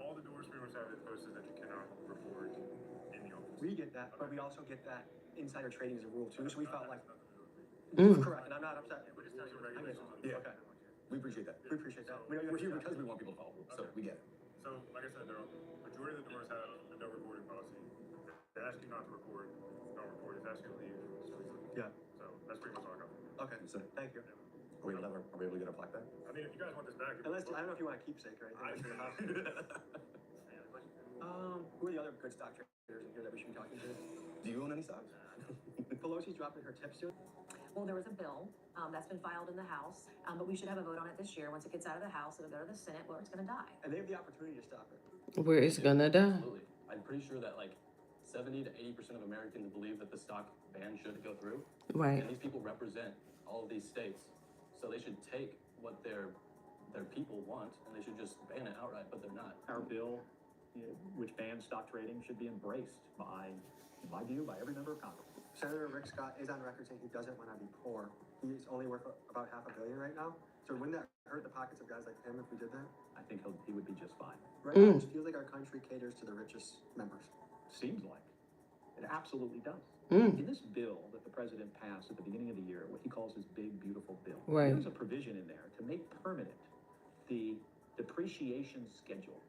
All the doors pretty much have it posted that you cannot report in the office. We get that, but we also get that insider trading is a rule too. So we felt like correct, and I'm not upset. Yeah. Okay. We appreciate that. We appreciate that. We're here because we want people to follow rules, so we get it. So, like I said, the majority of the doors have a no reporting policy. They ask you not to record, don't report. It's ask you to leave. Yeah. So that's pretty much all I got. Okay. Thank you. Are we able to get our plaque back? I mean, if you guys want this back, Unless, I don't know if you want a keepsake or anything. Who are the other good stock traders in here that we should be talking to? Do you own any stocks? Pelosi's dropping her tips soon. Well, there was a bill that's been filed in the House, but we should have a vote on it this year. Once it gets out of the House, it'll go to the Senate where it's going to die. And they have the opportunity to stop it. Where it's gonna die. Absolutely. I'm pretty sure that like 70 to 80% of Americans believe that the stock ban should go through. Right. And these people represent all of these states. So they should take what their people want and they should just ban it outright, but they're not. Our bill, which bans stock trading, should be embraced by, in my view, by every member of Congress. Senator Rick Scott is on record saying he doesn't want to be poor. He's only worth about $500 million right now. So wouldn't that hurt the pockets of guys like him if we did that? I think he would be just fine. Right now, it just feels like our country caters to the richest members. Seems like. It absolutely does. Mm. In this bill that the president passed at the beginning of the year, what he calls his big, beautiful bill, Right. there's a provision in there to make permanent the depreciation schedule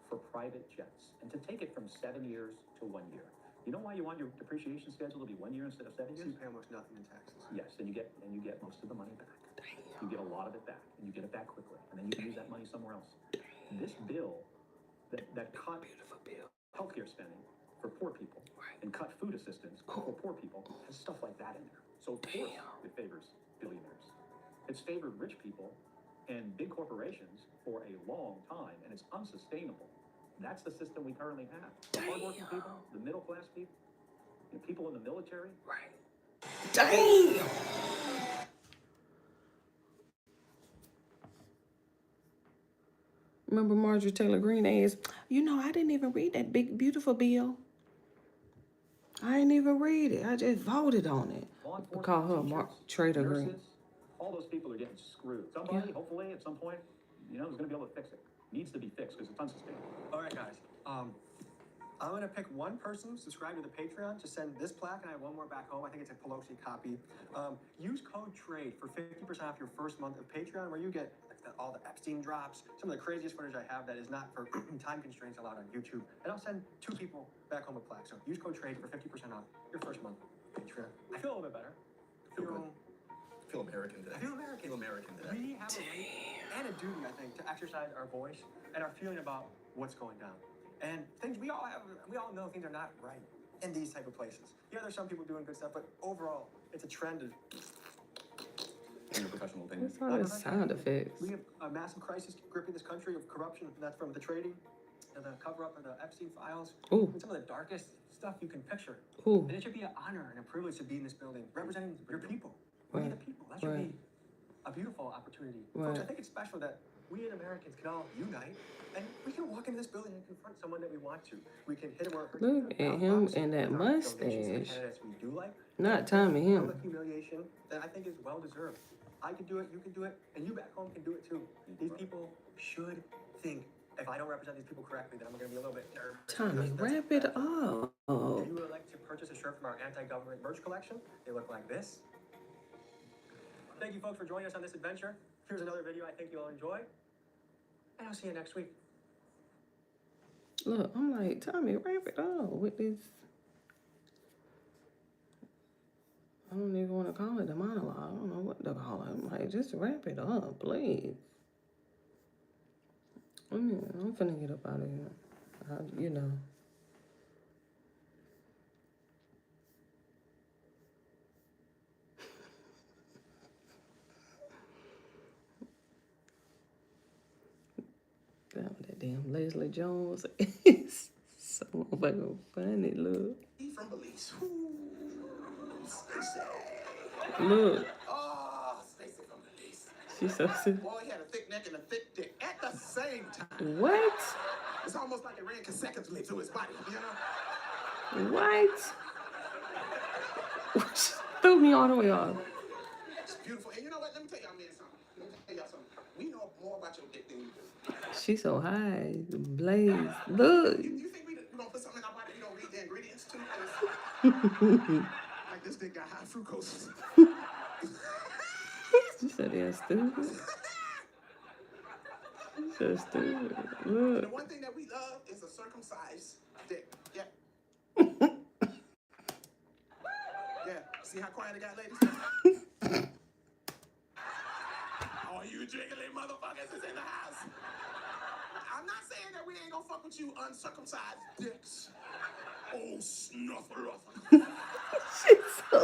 for private jets and to take it from 7 years to 1 year. You know why you want your depreciation schedule to be 1 year instead of 7 So years? you pay almost nothing in taxes. Yes, and you get most of the money back. You get a lot of it back, and you get it back quickly, and then you can use that money somewhere else. This bill that cut healthcare spending for poor people and cut food assistance for poor people has stuff like that in there. So of course it favors billionaires. It's favored rich people and big corporations for a long time, and it's unsustainable. That's the system we currently have. The hardworking people, the middle class people, the people in the military. Right. Damn. Remember Marjorie Taylor Greene asked, I didn't even read that big, beautiful bill. I didn't even read it. I just voted on it. We call her Trader Greene. Nurses, all those people are getting screwed. Somebody, hopefully, at some point, is going to be able to fix it. Needs to be fixed because it's unsustainable. All right, guys. I'm going to pick one person, subscribe to the Patreon, to send this plaque, and I have one more back home. I think it's a Pelosi copy. Use code TRADE for 50% off your first month of Patreon, where you get all the Epstein drops, some of the craziest footage I have that is not for time constraints allowed on YouTube. And I'll send 2 people back home a plaque. So use code TRADE for 50% off your first month. Trip. I feel a little bit better. I feel American today. I feel American. I feel American today. We have a right and a duty, I think, to exercise our voice and our feeling about what's going down. And things we all know things are not right in these type of places. Yeah, there's some people doing good stuff, but overall, it's a trend of In your professional opinion. What's all the sound effects? we have a massive crisis gripping this country of corruption, and that's from the trading to the cover-up of the Epstein files. Ooh. And some of the darkest stuff you can picture. Ooh. And it should be an honor and a privilege to be in this building, representing your people. We Right. the people. That should Right. be a beautiful opportunity. Right. Folks, I think it's special that we as Americans can all unite, and we can walk into this building and confront someone that we want to. We can hit him where it hurts. Look at him and that with our donations to the mustache. candidates we do like. Not Tommy, him. Public humiliation that I think is well deserved. I can do it, you can do it, and you back home can do it too. These people should think, if I don't represent these people correctly, then I'm going to be a little bit nervous. Tommy, wrap it up. If you would like to purchase a shirt from our anti-government merch collection, they look like this. Thank you, folks, for joining us on this adventure. Here's another video I think you'll enjoy, and I'll see you next week. Look, I'm like, Tommy, wrap it up with this. I don't even want to call it a monologue. I don't know what to call it. I'm like, just wrap it up, please. I'm finna get up out of here. You know. That damn Leslie Jones is so fucking funny, look. From Belize. Look. Oh, Stacey from Belize. She's so sick. Boy, he had a thick neck and a thick dick at the same time. What? It's almost like it ran consecutively through his body, you know? What? Threw me all the way off. It's beautiful. And you know what? Let me tell y'all man something. Let me tell y'all something. We know more about your dick than you do. She's so high. Blaze. Look. You think we're gonna put something in our body we don't read the ingredients to? Like this dick got high fructose. She said they're stupid. She's so stupid. Look. The one thing that we love is a circumcised dick. Yeah. Yeah. See how quiet it got, ladies? All you jiggly motherfuckers is in the house. I'm not saying that we ain't gonna fuck with you uncircumcised dicks. Oh, snuffleupagus. She's so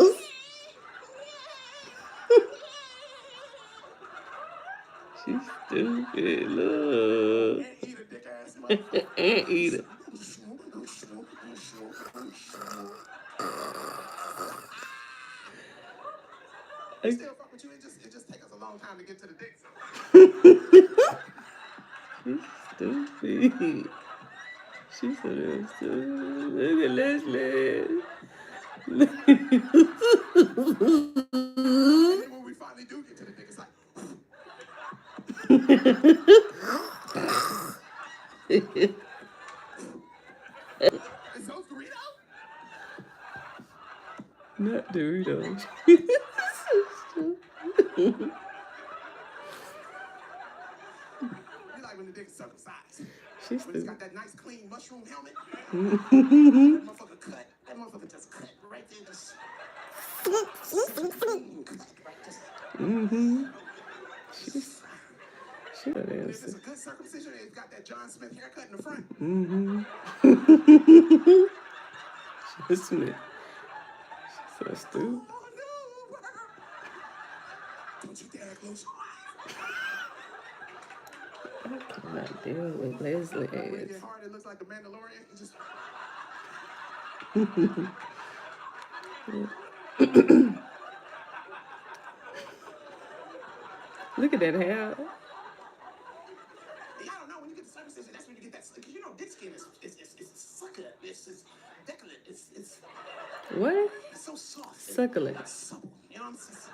She's stupid. Look. And eat a dick ass motherfucker. And eat it. We still fuck with you. It just take us a long time to get to the dick. She's stupid. She's so stupid. Look at Leslie. And then when we finally do get to the dick, it's like. Is those Doritos? Not Doritos. You like when the dick is circumcised. She's When it's stupid. got that nice clean mushroom helmet. That motherfucker cut. That motherfucker just cut right there. Just Mm-hmm. She And if it's a good circumcision, it's got that John Smith haircut in the front. Mm-hmm. She's Smith. She's so stupid. Don't you dare close I cannot deal with Leslie when it ass. get hard, it looks like the Mandalorian. It just Look at that hair. y'all don't know when you get the circumcision, that's when you get that. Because you know, dick skin is succulent. It's decolate. It's What? it's so soft. Succulent. It's supple. You know what I'm saying?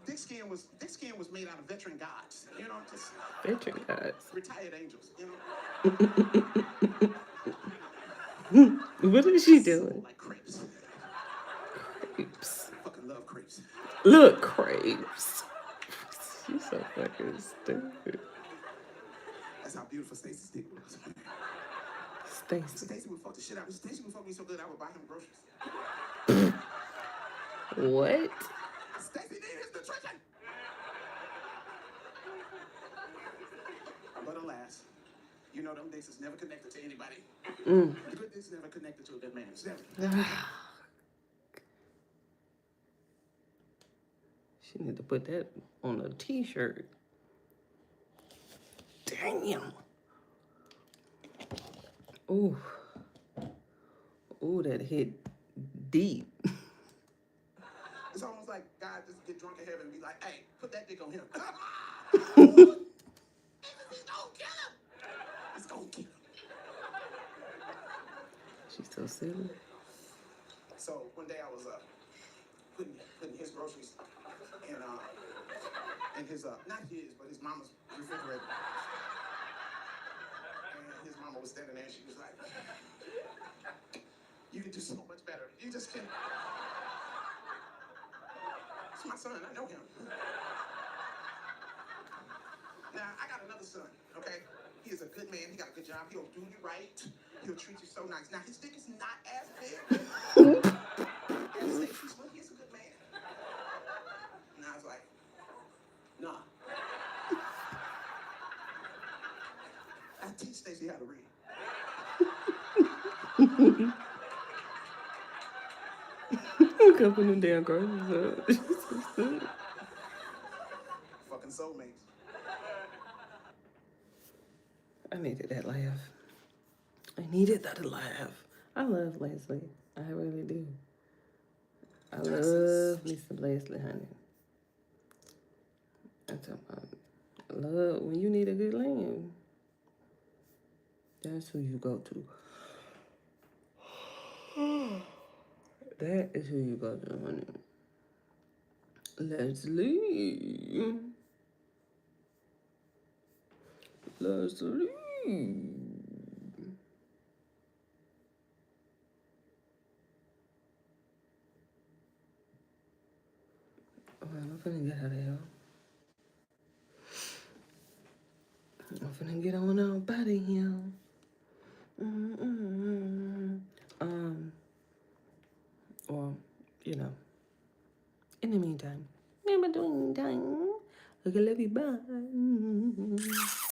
Dick skin was made out of veteran gods. You know, just Veteran gods. retired angels. You know. What is she doing? Like crepes. Crepes. I fucking love crepes. Look, crepes. She's so fucking stupid. That's how beautiful Stacey's dick was. Stacey. Stacey would fuck the shit out of me. Stacey would fuck me so good I would buy him groceries. What? Stacey needs his nutrition. But alas, you know them dicks is never connected to anybody. Mm. The good dicks never connected to a good man. It's never. She need to put that on a t-shirt. Damn. Ooh. Ooh, that hit deep. It's almost like God just get drunk in heaven and be like, hey, put that dick on him. It's gonna kill him. It's gonna kill him. She's so silly. So one day I was putting his groceries in his not his, but his mama's refrigerator. And his mama was standing there and she was like, you can do so much better. You just can't. It's my son, I know him. Now, I got another son, okay? He is a good man, he got a good job, he'll do you right, he'll treat you so nice. Now, his dick is not as big as Stacey's, but he's a good man. And I was like, nah. I teach Stacey how to read. Cupping them damn groceries up. Fucking soulmates. I needed that laugh. I needed that laugh. I love Leslie. I really do. I love me some Leslie, honey. I'm talking about love. When you need a good land, that's who you go to. That is who you go to, honey. Leslie. Leslie. Alright, I'm finna get out of here. I'm finna get on out out of here. Or, you know, in the meantime, look, I love you, bye.